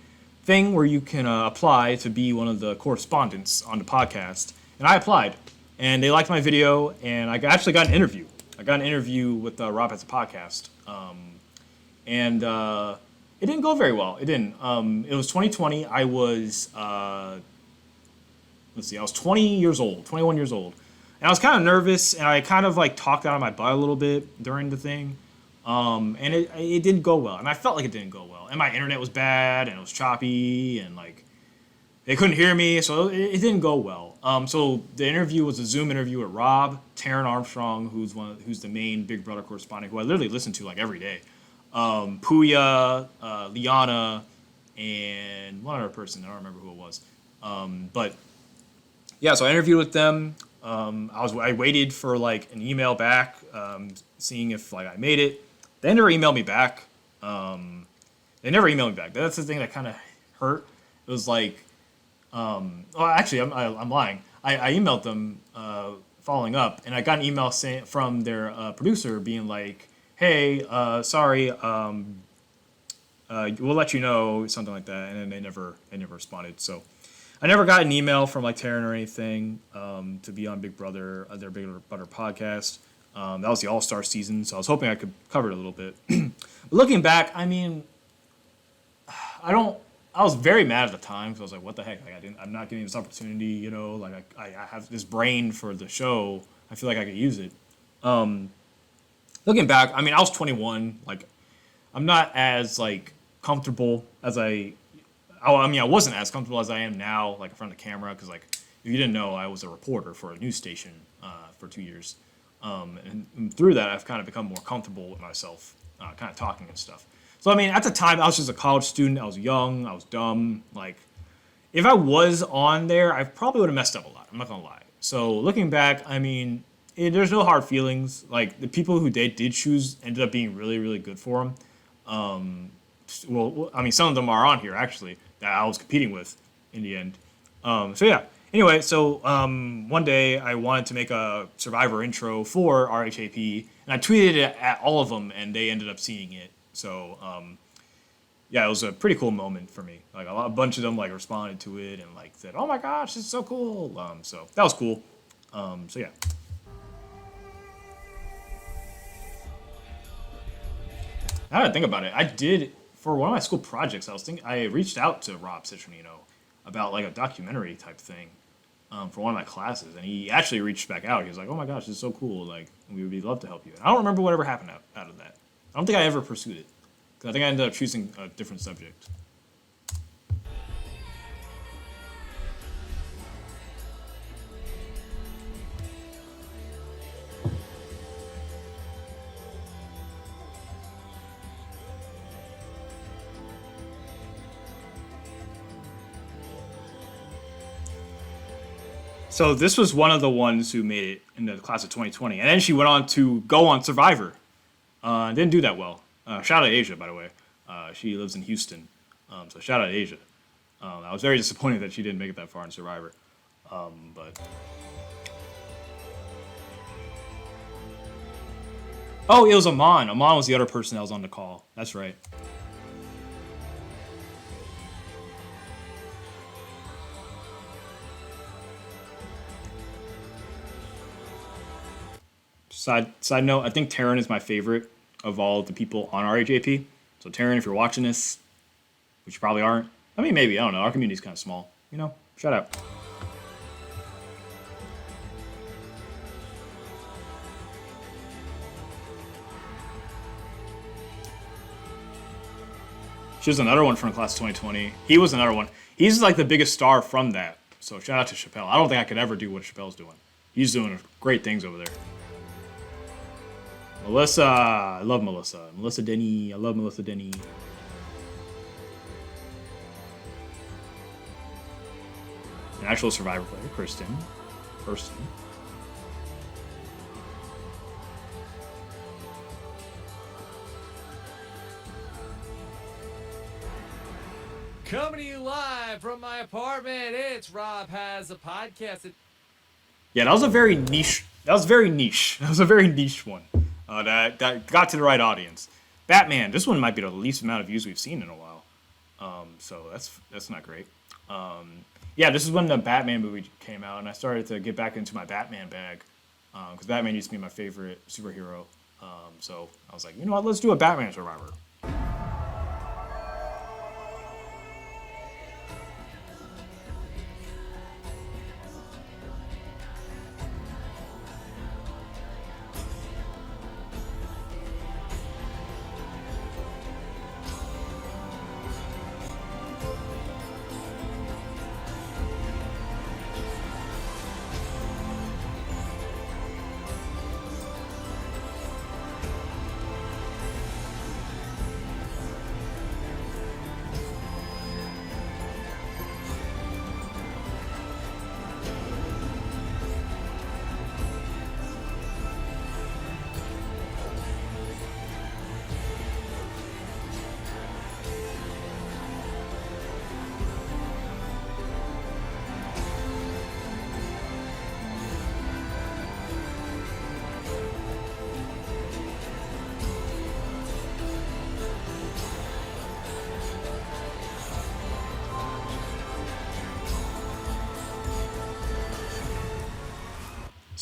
thing where you can apply to be one of the correspondents on the podcast. And I applied. And they liked my video, and I actually got an interview. I got an interview with Rob has a podcast. And it didn't go very well. It didn't. It was 2020. I was, I was 20 years old, 21 years old. And I was kind of nervous, and I kind of like talked out of my butt a little bit during the thing. And it didn't go well. And I felt like it didn't go well. And my internet was bad, and it was choppy, and like they couldn't hear me, so it didn't go well. So the interview was a Zoom interview with Rob, Taryn Armstrong, who's the main Big Brother correspondent, who I literally listen to like every day. Puya, Liana, and one other person. I don't remember who it was. But yeah, so I interviewed with them. I waited for like an email back, seeing if like I made it. They never emailed me back. They They never emailed me back. That's the thing that kind of hurt. It was like, oh, actually, I'm lying. I emailed them following up, and I got an email from their producer being like, "Hey, sorry, we'll let you know," something like that. And then they never responded. So I never got an email from like Taryn or anything to be on Big Brother, their Big Brother podcast. That was the All-Star season, so I was hoping I could cover it a little bit. Looking back, I mean, I was very mad at the time because I was like, "What the heck? Like, I'm not getting this opportunity. You know, like I have this brain for the show. I feel like I could use it." Looking back, I mean, I was 21. Like, I'm not as like comfortable as I mean, I wasn't as comfortable as I am now, like in front of the camera. Because like, if you didn't know, I was a reporter for a news station for 2 years, and through that, I've kind of become more comfortable with myself, kind of talking and stuff. So, I mean, at the time, I was just a college student. I was young. I was dumb. Like, if I was on there, I probably would have messed up a lot. I'm not going to lie. So, looking back, I mean, there's no hard feelings. Like, the people who they did choose ended up being really, really good for them. Well, I mean, some of them are on here, actually, that I was competing with in the end. So, yeah. Anyway, so one day I wanted to make a Survivor intro for RHAP, and I tweeted it at all of them, and they ended up seeing it. So, yeah, it was a pretty cool moment for me. Like a bunch of them like responded to it and like said, "Oh my gosh, this is so cool." So that was cool. So yeah. Now that I think about it, I did for one of my school projects. I reached out to Rob Citronino about like a documentary type thing for one of my classes, and he actually reached back out. He was like, "Oh my gosh, this is so cool! Like, we would love to help you." And I don't remember whatever happened out of that. I don't think I ever pursued it. Because I think I ended up choosing a different subject. So this was one of the ones who made it in the class of 2020. And then she went on to go on Survivor. Didn't do that well. Shout out to Asia, by the way. She lives in Houston. So shout out to Asia. I was very disappointed that she didn't make it that far in Survivor. But oh, it was Amon. Amon was the other person that was on the call. That's right. Side note, I think Taryn is my favorite of all the people on RHAP. So Taryn, if you're watching this, which you probably aren't, I mean, maybe, I don't know, our community's kind of small, you know, shout out. She was another one from class of 2020. He was another one. He's like the biggest star from that. So shout out to Chappelle. I don't think I could ever do what Chappelle's doing. He's doing great things over there. Melissa, I love Melissa. Melissa Denny, I love Melissa Denny. An actual Survivor player, Kirsten. Coming to you live from my apartment, it's Rob Has a Podcast. Yeah, that was a very niche. That was a very niche one. That got to the right audience. Batman. This one might be the least amount of views we've seen in a while. So that's not great. Yeah, this is when the Batman movie came out, and I started to get back into my Batman bag because Batman used to be my favorite superhero. So I was like, you know what? Let's do a Batman Survivor.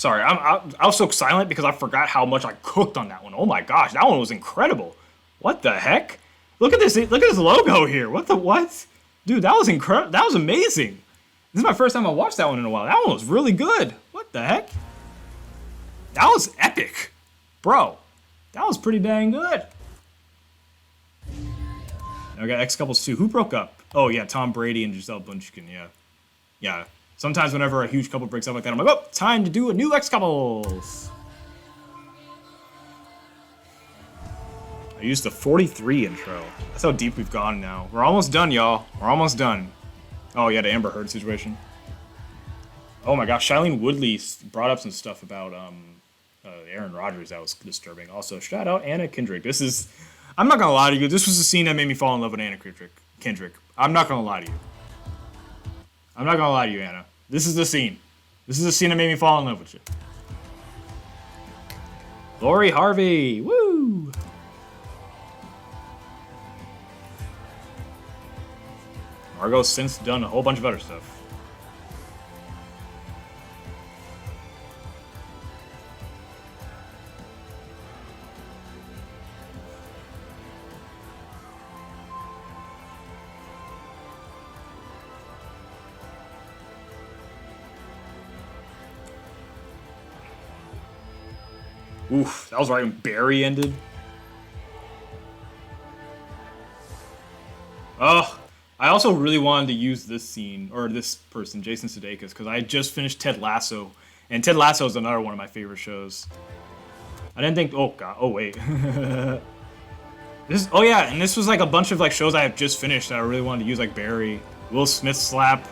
Sorry, I was so silent because I forgot how much I cooked on that one. Oh my gosh, that one was incredible. What the heck? Look at this. Look at this logo here. What? Dude, that was incredible. That was amazing. This is my first time I watched that one in a while. That one was really good. What the heck? That was epic. Bro, that was pretty dang good. Now we got X-Couples 2. Who broke up? Oh, yeah, Tom Brady and Giselle Bunchkin, yeah. Yeah. Sometimes whenever a huge couple breaks up like that, I'm like, oh, time to do a new X-Couples. I used the 43 intro. That's how deep we've gone now. We're almost done, y'all. We're almost done. Oh, yeah, the Amber Heard situation. Oh my gosh, Shailene Woodley brought up some stuff about Aaron Rodgers that was disturbing. Also, shout out Anna Kendrick. I'm not gonna lie to you, this was the scene that made me fall in love with Anna Kendrick. I'm not gonna lie to you. I'm not gonna lie to you, Anna. This is the scene. This is the scene that made me fall in love with you. Lori Harvey, woo! Margot's since done a whole bunch of other stuff. Oof, that was right when Barry ended. Oh, I also really wanted to use this scene, or this person, Jason Sudeikis, because I just finished Ted Lasso, and Ted Lasso is another one of my favorite shows. I didn't think, oh god, oh wait. Oh yeah, and this was like a bunch of like shows I have just finished that I really wanted to use, like Barry, Will Smith slap.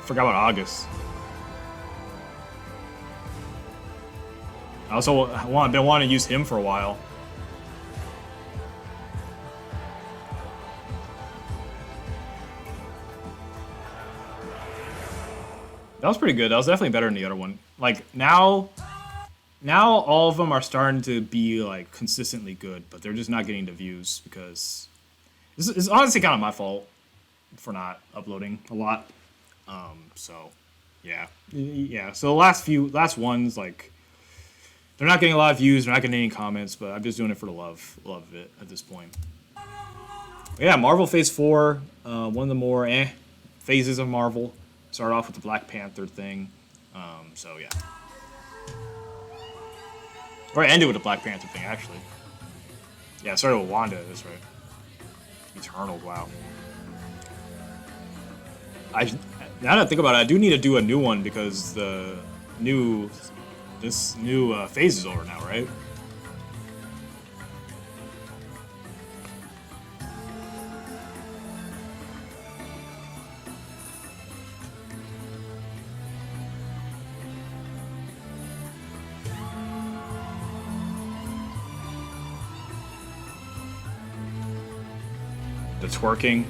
Forgot about August. I also been wanting to use him for a while. That was pretty good. That was definitely better than the other one. Like now all of them are starting to be like consistently good, but they're just not getting the views because it's honestly kind of my fault for not uploading a lot. So yeah. So the last ones, like, they're not getting a lot of views, they're not getting any comments, but I'm just doing it for the love of it at this point. But yeah, Marvel Phase 4, one of the more phases of Marvel. Start off with the Black Panther thing. So yeah. Or I ended with the Black Panther thing, actually. Yeah, I started with Wanda, that's right. Eternal, wow. Now that I think about it, I do need to do a new one because this new phase is over now, right? The twerking.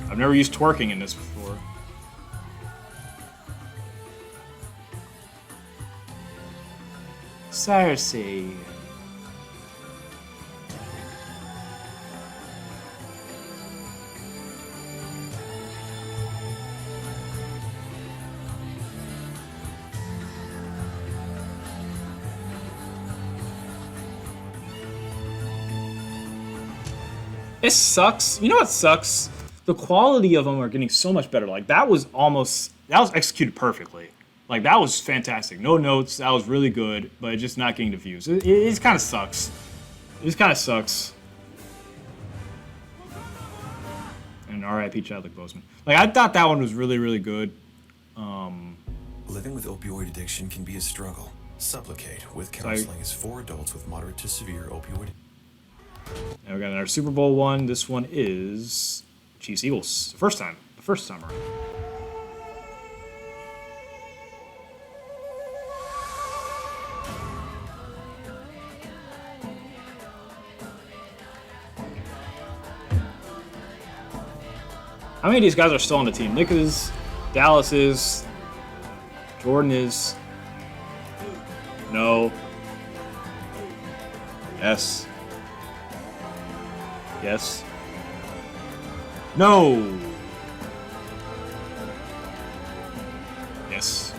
I've never used twerking in this before. Cersei. It sucks. You know what sucks? The quality of them are getting so much better. Like that was executed perfectly. Like that was fantastic. No notes. That was really good, but just not getting the views. It kind of sucks. It just kind of sucks. And R.I.P. Chadwick Boseman. Like I thought that one was really, really good. Living with opioid addiction can be a struggle. Supplicate with counseling is for adults with moderate to severe opioid. Now we got our Super Bowl one. This one is Chiefs Eagles. The first time around. How many of these guys are still on the team? Nick is, Dallas is, Jordan is. No. Yes. Yes. No. Yes.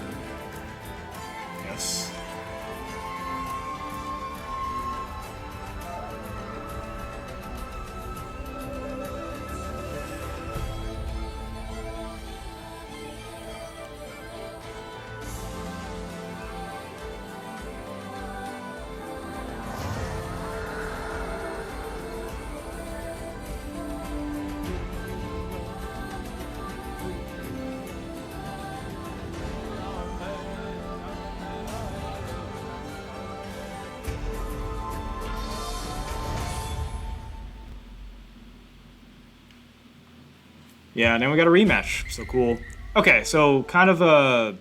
Yeah, and then we got a rematch. So cool. Okay, so kind of an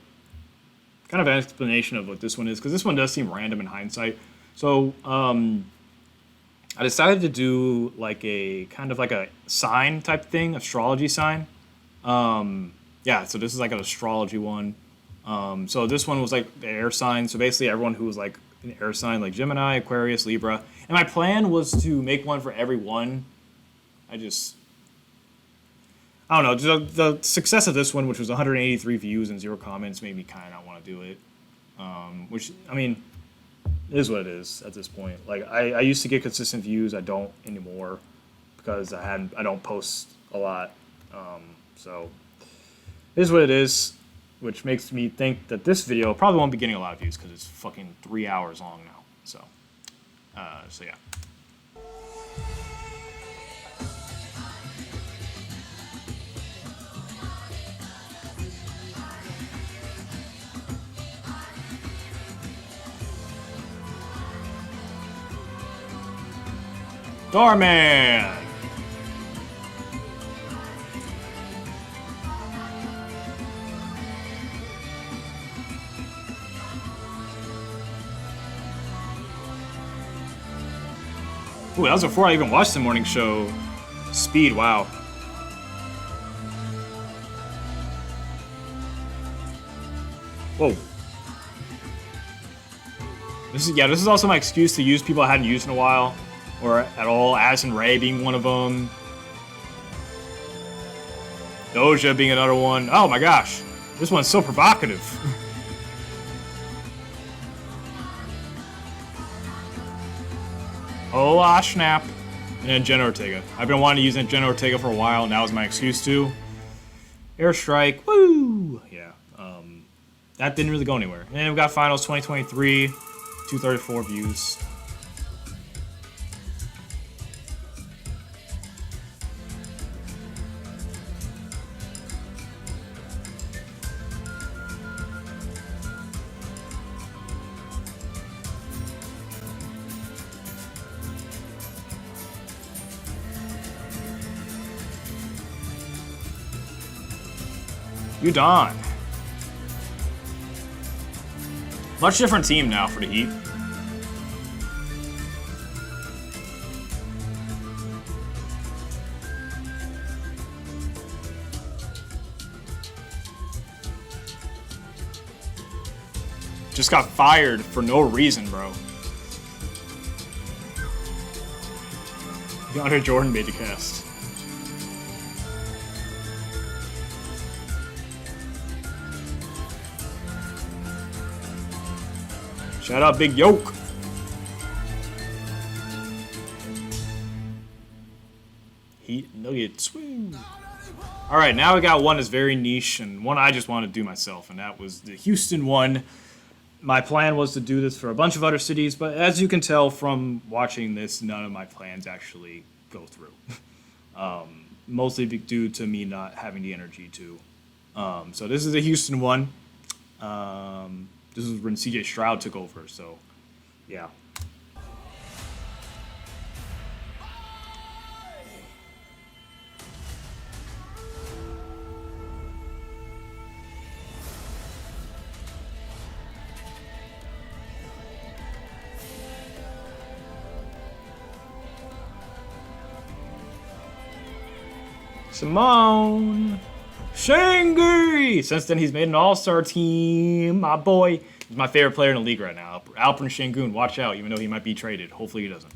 explanation of what this one is, because this one does seem random in hindsight. So I decided to do like a kind of like a sign type thing, astrology sign. Yeah, so this is like an astrology one. So this one was like the air sign. So basically everyone who was like an air sign, like Gemini, Aquarius, Libra. And my plan was to make one for every one. I don't know. The success of this one, which was 183 views and 0 comments, made me kind of not want to do it. Which, I mean, it is what it is at this point. Like, I used to get consistent views. I don't anymore because I don't post a lot. So it is what it is, which makes me think that this video probably won't be getting a lot of views because it's fucking 3 hours long now. So yeah. Doorman! Ooh, that was before I even watched the morning show. Speed, wow. Whoa. This is also my excuse to use people I hadn't used in a while. Or at all, Addison Rae being one of them. Doja being another one. Oh my gosh, this one's so provocative. Oh, snap. And then Jenna Ortega. I've been wanting to use Jenna Ortega for a while, and that was my excuse too. Airstrike, woo! Yeah, that didn't really go anywhere. And then we got Finals 2023, 234 views. You Don. Much different team now for the Heat. Just got fired for no reason, bro. DeAndre Jordan made the cast. Shout out Big Yoke. Heat Nuggets. Woo. All right, now we got one that's very niche and one I just want to do myself, and that was the Houston one. My plan was to do this for a bunch of other cities, but as you can tell from watching this, none of my plans actually go through. Mostly due to me not having the energy to. So this is the Houston one. This was when CJ Stroud took over, so yeah. Simone Shangy! Since then, he's made an all-star team. My boy. He's my favorite player in the league right now. Alperen Şengün, watch out, even though he might be traded. Hopefully he doesn't.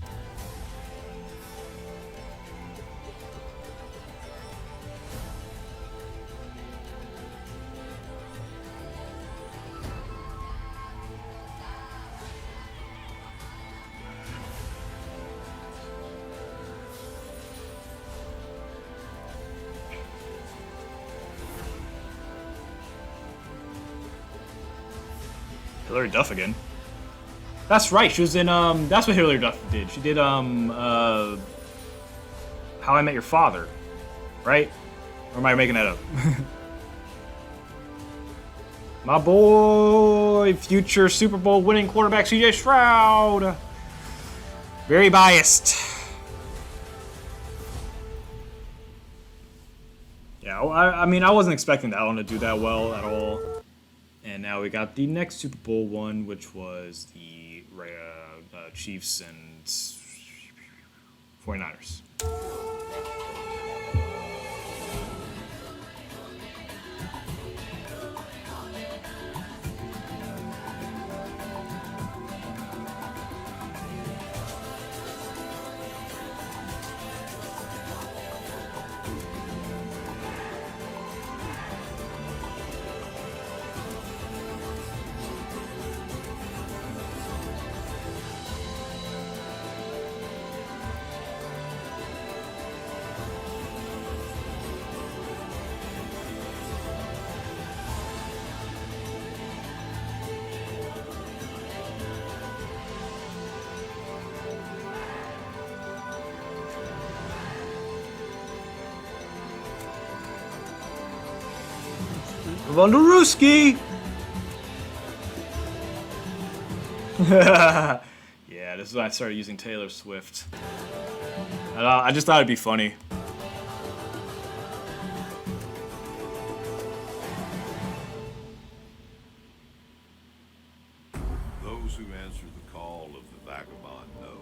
Hilary Duff again. That's right. She was in that's what Hilary Duff did. She did How I Met Your Father, right? Or am I making that up? My boy, future Super Bowl winning quarterback CJ Stroud. Very biased. Yeah, Yeah, I mean, I wasn't expecting that one to do that well at all. And now we got the next Super Bowl one, which was the Chiefs and 49ers. Vondaruski! Yeah, this is when I started using Taylor Swift. I just thought it'd be funny. Those who answer the call of the vagabond know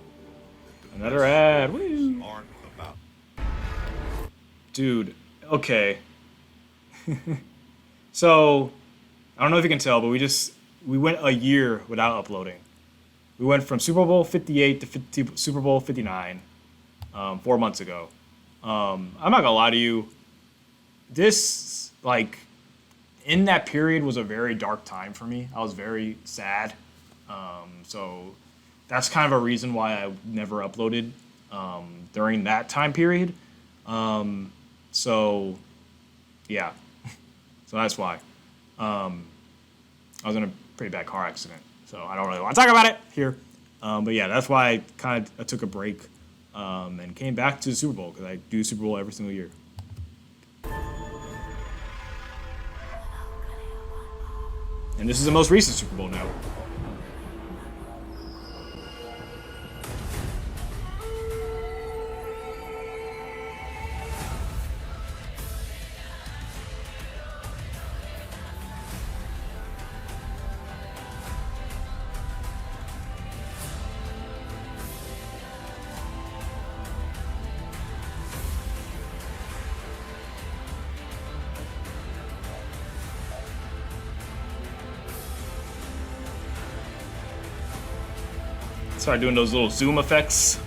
that the Another best ad. stories Woo. aren't about. Dude, okay. So, I don't know if you can tell, but we went a year without uploading. We went from Super Bowl 58 to Super Bowl 59 4 months ago. I'm not gonna lie to you. This, like, in that period was a very dark time for me. I was very sad. So that's kind of a reason why I never uploaded during that time period. So, yeah. So that's why. I was in a pretty bad car accident, so I don't really want to talk about it here. But yeah, that's why I took a break and came back to the Super Bowl, because I do Super Bowl every single year. And this is the most recent Super Bowl now. Start doing those little zoom effects.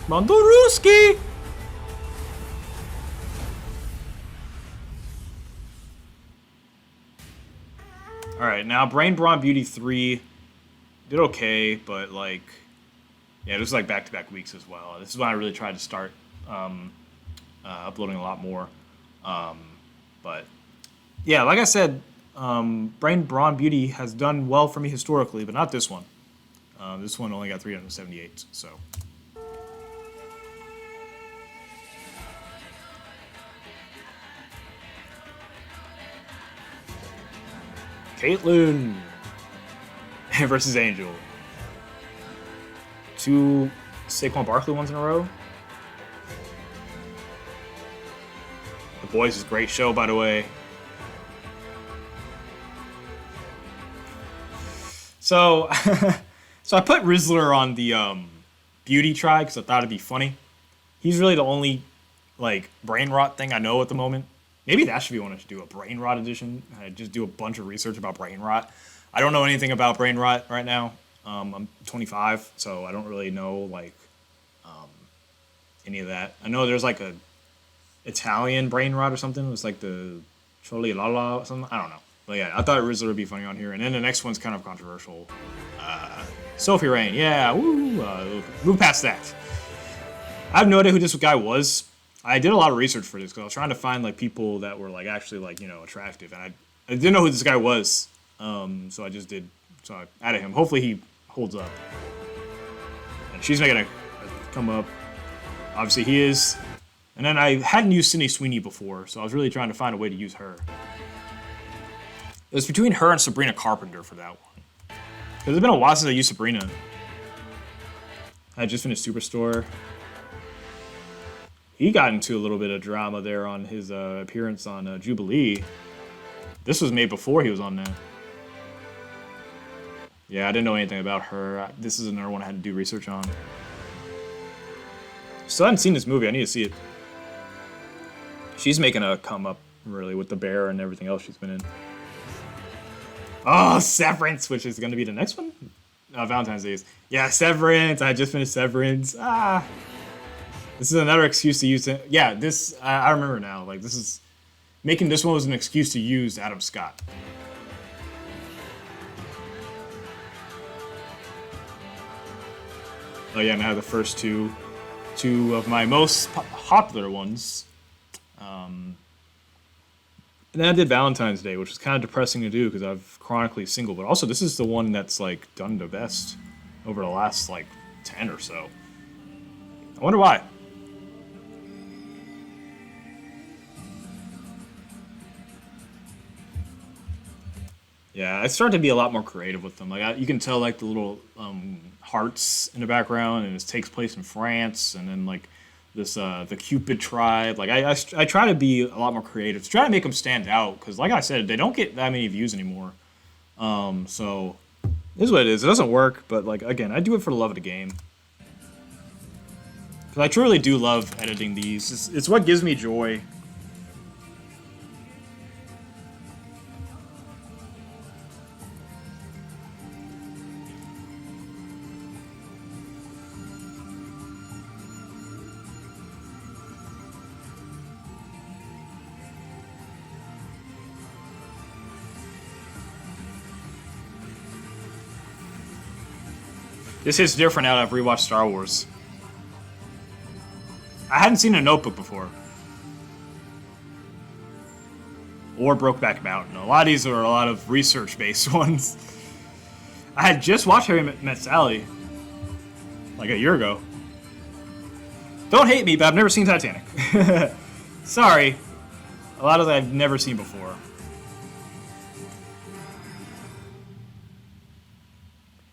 Mondoruski! Alright, now Brawn Beauty 3 did okay, but like, yeah, this was like back-to-back weeks as well. This is when I really tried to start uploading a lot more. But yeah, like I said, Brawn Beauty has done well for me historically, but not this one. This one only got 378, so. Caitlyn versus Angel. 2 Saquon Barkley ones in a row. The Boys is a great show, by the way. So, so I put Rizzler on the beauty try because I thought it'd be funny. He's really the only like brain rot thing I know at the moment. Maybe that should be one I should do, a brain rot edition. I just do a bunch of research about brain rot. I don't know anything about brain rot right now. I'm 25, so I don't really know like any of that. I know there's like a Italian brain rot or something. It was like the Choli Lala or something. I don't know. But yeah, I thought Rizzler would be funny on here. And then the next one's kind of controversial. Sophie Rain, yeah, woo. Move past that. I have no idea who this guy was. I did a lot of research for this because I was trying to find like people that were like actually like, you know, attractive, and I didn't know who this guy was. So I just did. So I added him. Hopefully he holds up. And she's making a come up. Obviously he is. And then I hadn't used Sydney Sweeney before, so I was really trying to find a way to use her. It was between her and Sabrina Carpenter for that one. Because it's been a while since I used Sabrina. I just finished Superstore. He got into a little bit of drama there on his appearance on Jubilee. This was made before he was on that. Yeah, I didn't know anything about her. This is another one I had to do research on. Still haven't seen this movie. I need to see it. She's making a come up, really, with the bear and everything else she's been in. Oh, Severance, which is going to be the next one? Valentine's Day. Yeah, Severance. I just finished Severance. This is another excuse to use it. Yeah, this, I remember now. Like, this is, making this one was an excuse to use Adam Scott. Oh yeah, and I have the first two of my most popular ones. And then I did Valentine's Day, which was kind of depressing to do because I'm chronically single. But also, this is the one that's like done the best over the last like 10 or so. I wonder why. Yeah, I started to be a lot more creative with them. Like you can tell, like the little hearts in the background, and it takes place in France, and then like this the Cupid tribe. Like I try to be a lot more creative to try to make them stand out because, like I said, they don't get that many views anymore. So this is what it is. It doesn't work, but like again, I do it for the love of the game. Because I truly do love editing these. It's what gives me joy. This hits different now that I've rewatched Star Wars. I hadn't seen A Notebook before. Or Brokeback Mountain. A lot of these are a lot of research-based ones. I had just watched Harry Met Sally like a year ago. Don't hate me, but I've never seen Titanic. Sorry. A lot of that I've never seen before.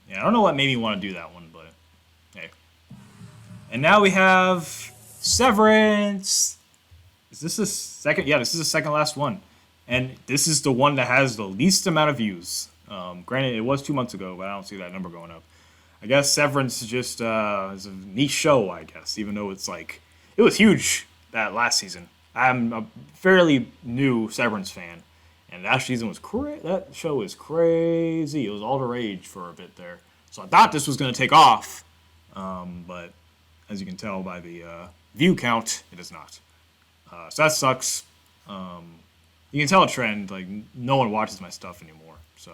Yeah, I don't know what made me want to do that one, but hey. And now we have Severance. Is this the second? Yeah, this is the second last one. And this is the one that has the least amount of views. Granted, it was 2 months ago, but I don't see that number going up. I guess Severance just is a niche show, I guess, even though it's like, it was huge that last season. I'm a fairly new Severance fan. And that season was that show was crazy. It was all the rage for a bit there. So I thought this was going to take off. But as you can tell by the view count, it is not. So that sucks. You can tell a trend. Like, no one watches my stuff anymore. So.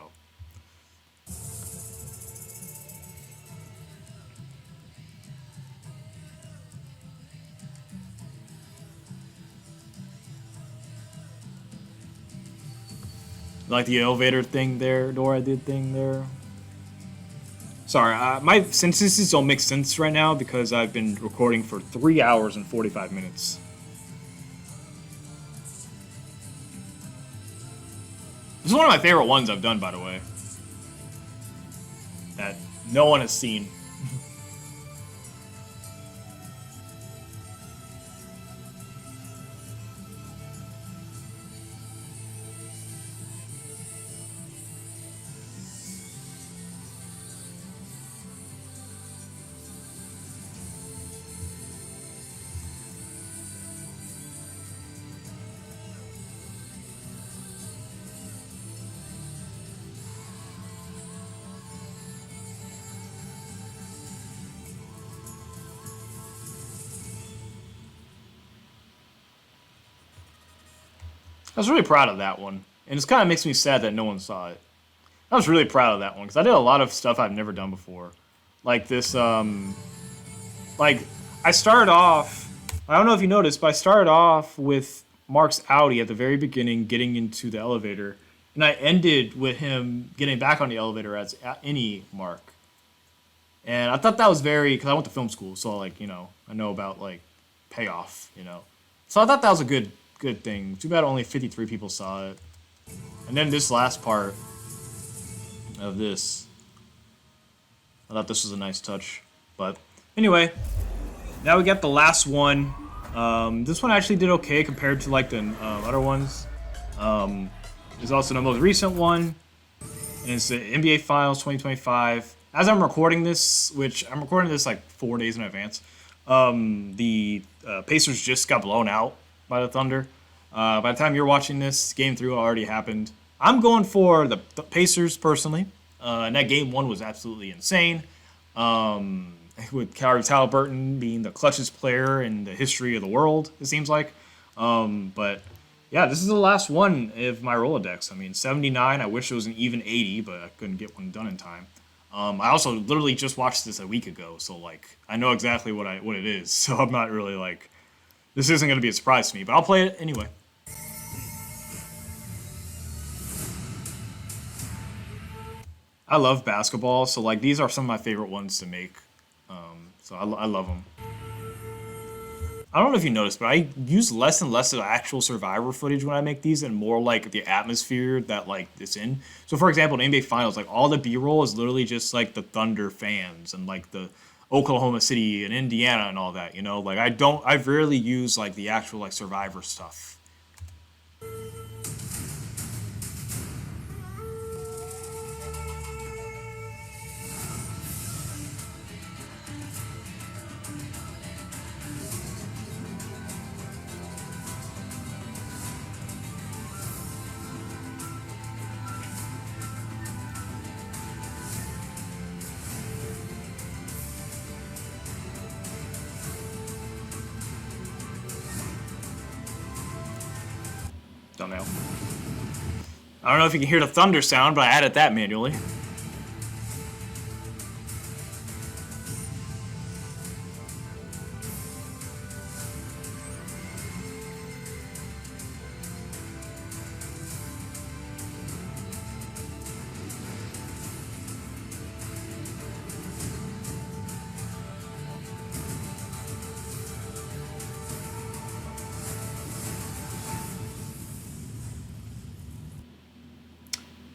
Like the elevator thing there, door I did thing there. Sorry, my sentences don't make sense right now because I've been recording for 3 hours and 45 minutes. This is one of my favorite ones I've done, by the way. That no one has seen. I was really proud of that one. And it kind of makes me sad that no one saw it. I was really proud of that one because I did a lot of stuff I've never done before. Like this, like I started off, I don't know if you noticed, but I started off with Mark's Audi at the very beginning getting into the elevator. And I ended with him getting back on the elevator as any Mark. And I thought that was very, because I went to film school, so like, you know, I know about like payoff, you know. So I thought that was a good thing. Too bad only 53 people saw it. And then this last part of this, I thought this was a nice touch. But anyway, now we got the last one. This one actually did okay compared to like the other ones. There's also the most recent one, and it's the NBA Finals 2025. As I'm recording this, which I'm recording this like 4 days in advance, the Pacers just got blown out by the Thunder. By the time you're watching this, Game 3 already happened. I'm going for the Pacers personally, and that Game 1 was absolutely insane. With Tyrese Halliburton being the clutchest player in the history of the world, it seems like. But yeah, this is the last one of my Rolodex. I mean, 79, I wish it was an even 80, but I couldn't get one done in time. I also literally just watched this a week ago, so like I know exactly what it is. So I'm not really like, this isn't going to be a surprise to me, but I'll play it anyway. I love basketball, so like these are some of my favorite ones to make. So I love them. I don't know if you noticed, but I use less and less of actual Survivor footage when I make these, and more like the atmosphere that like it's in. So for example, in NBA Finals, like all the B-roll is literally just like the Thunder fans and like the Oklahoma City and Indiana and all that. You know, like I rarely use like the actual like Survivor stuff. Don't know. I don't know if you can hear the thunder sound, but I added that manually.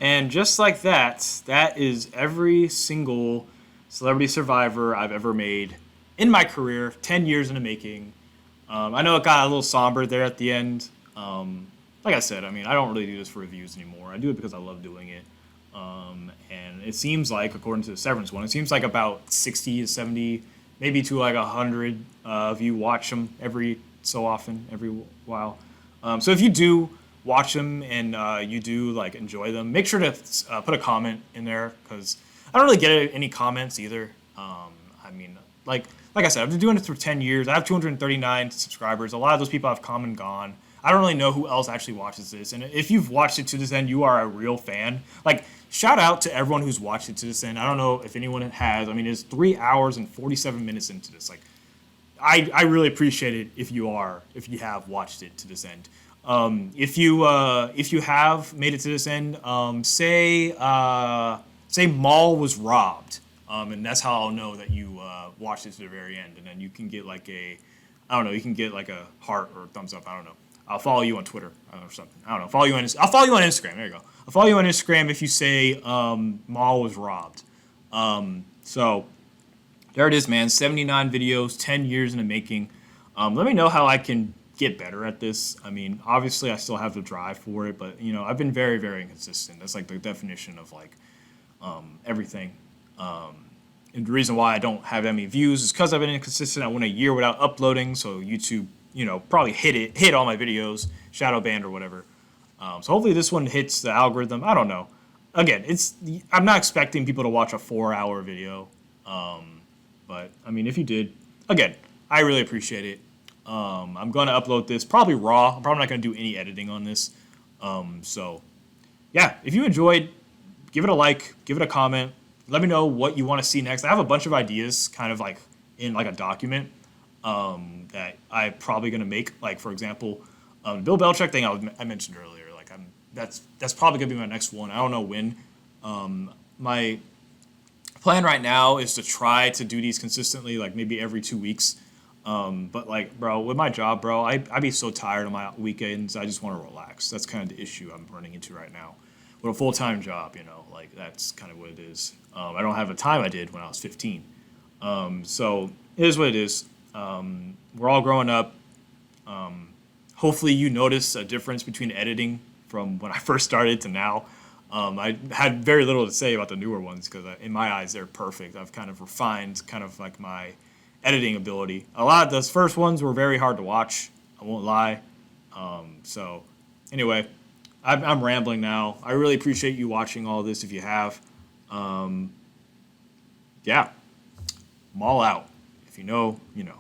And just like that, that is every single Celebrity Survivor I've ever made in my career, 10 years in the making. I know it got a little somber there at the end. Like I said, I mean, I don't really do this for reviews anymore. I do it because I love doing it. And it seems like, according to the Severance one, it seems like about 60 to 70, maybe to like 100 of you watch them every so often, every while. So if you do watch them and you do like enjoy them, make sure to put a comment in there, because I don't really get any comments either. I mean, like I said, I've been doing it for 10 years. I have 239 subscribers. A lot of those people have come and gone. I don't really know who else actually watches this. And if you've watched it to this end, you are a real fan. Like, shout out to everyone who's watched it to this end. I don't know if anyone has. I mean, it's 3 hours and 47 minutes into this. Like, I really appreciate it if you have watched it to this end. If you have made it to this end, say Mall was robbed, and that's how I'll know that you watched it to the very end, and then you can get like you can get like a heart or a thumbs up. I don't know. I'll follow you on Twitter or something. I don't know. I'll follow you on Instagram. There you go. I'll follow you on Instagram if you say Mall was robbed. So there it is, man. 79 videos, 10 years in the making. Let me know how I can get better at this. I mean, obviously I still have the drive for it, but you know, I've been very, very inconsistent. That's like the definition of like everything. And the reason why I don't have any views is because I've been inconsistent. I went a year without uploading, so YouTube, you know, probably hit all my videos, shadow banned or whatever. So hopefully this one hits the algorithm. I don't know. Again, I'm not expecting people to watch a 4-hour video. But I mean, if you did, again, I really appreciate it. I'm going to upload this probably raw. I'm probably not going to do any editing on this. So yeah, if you enjoyed, give it a like, give it a comment. Let me know what you want to see next. I have a bunch of ideas kind of like in like a document that I'm probably going to make. Like, for example, Bill Belichick thing I mentioned earlier. Like, that's probably going to be my next one. I don't know when. My plan right now is to try to do these consistently, like maybe every 2 weeks. But like, bro, with my job, bro, I be so tired on my weekends. I just want to relax. That's kind of the issue I'm running into right now. With a full-time job, like that's kind of what it is. I don't have the time I did when I was 15. So it is what it is. We're all growing up. Hopefully you notice a difference between editing from when I first started to now. I had very little to say about the newer ones because in my eyes they're perfect. I've kind of refined kind of like my editing ability. A lot of those first ones were very hard to watch. I won't lie. So anyway, I'm rambling now. I really appreciate you watching all this if you have. Yeah, I'm all out. If you know, you know.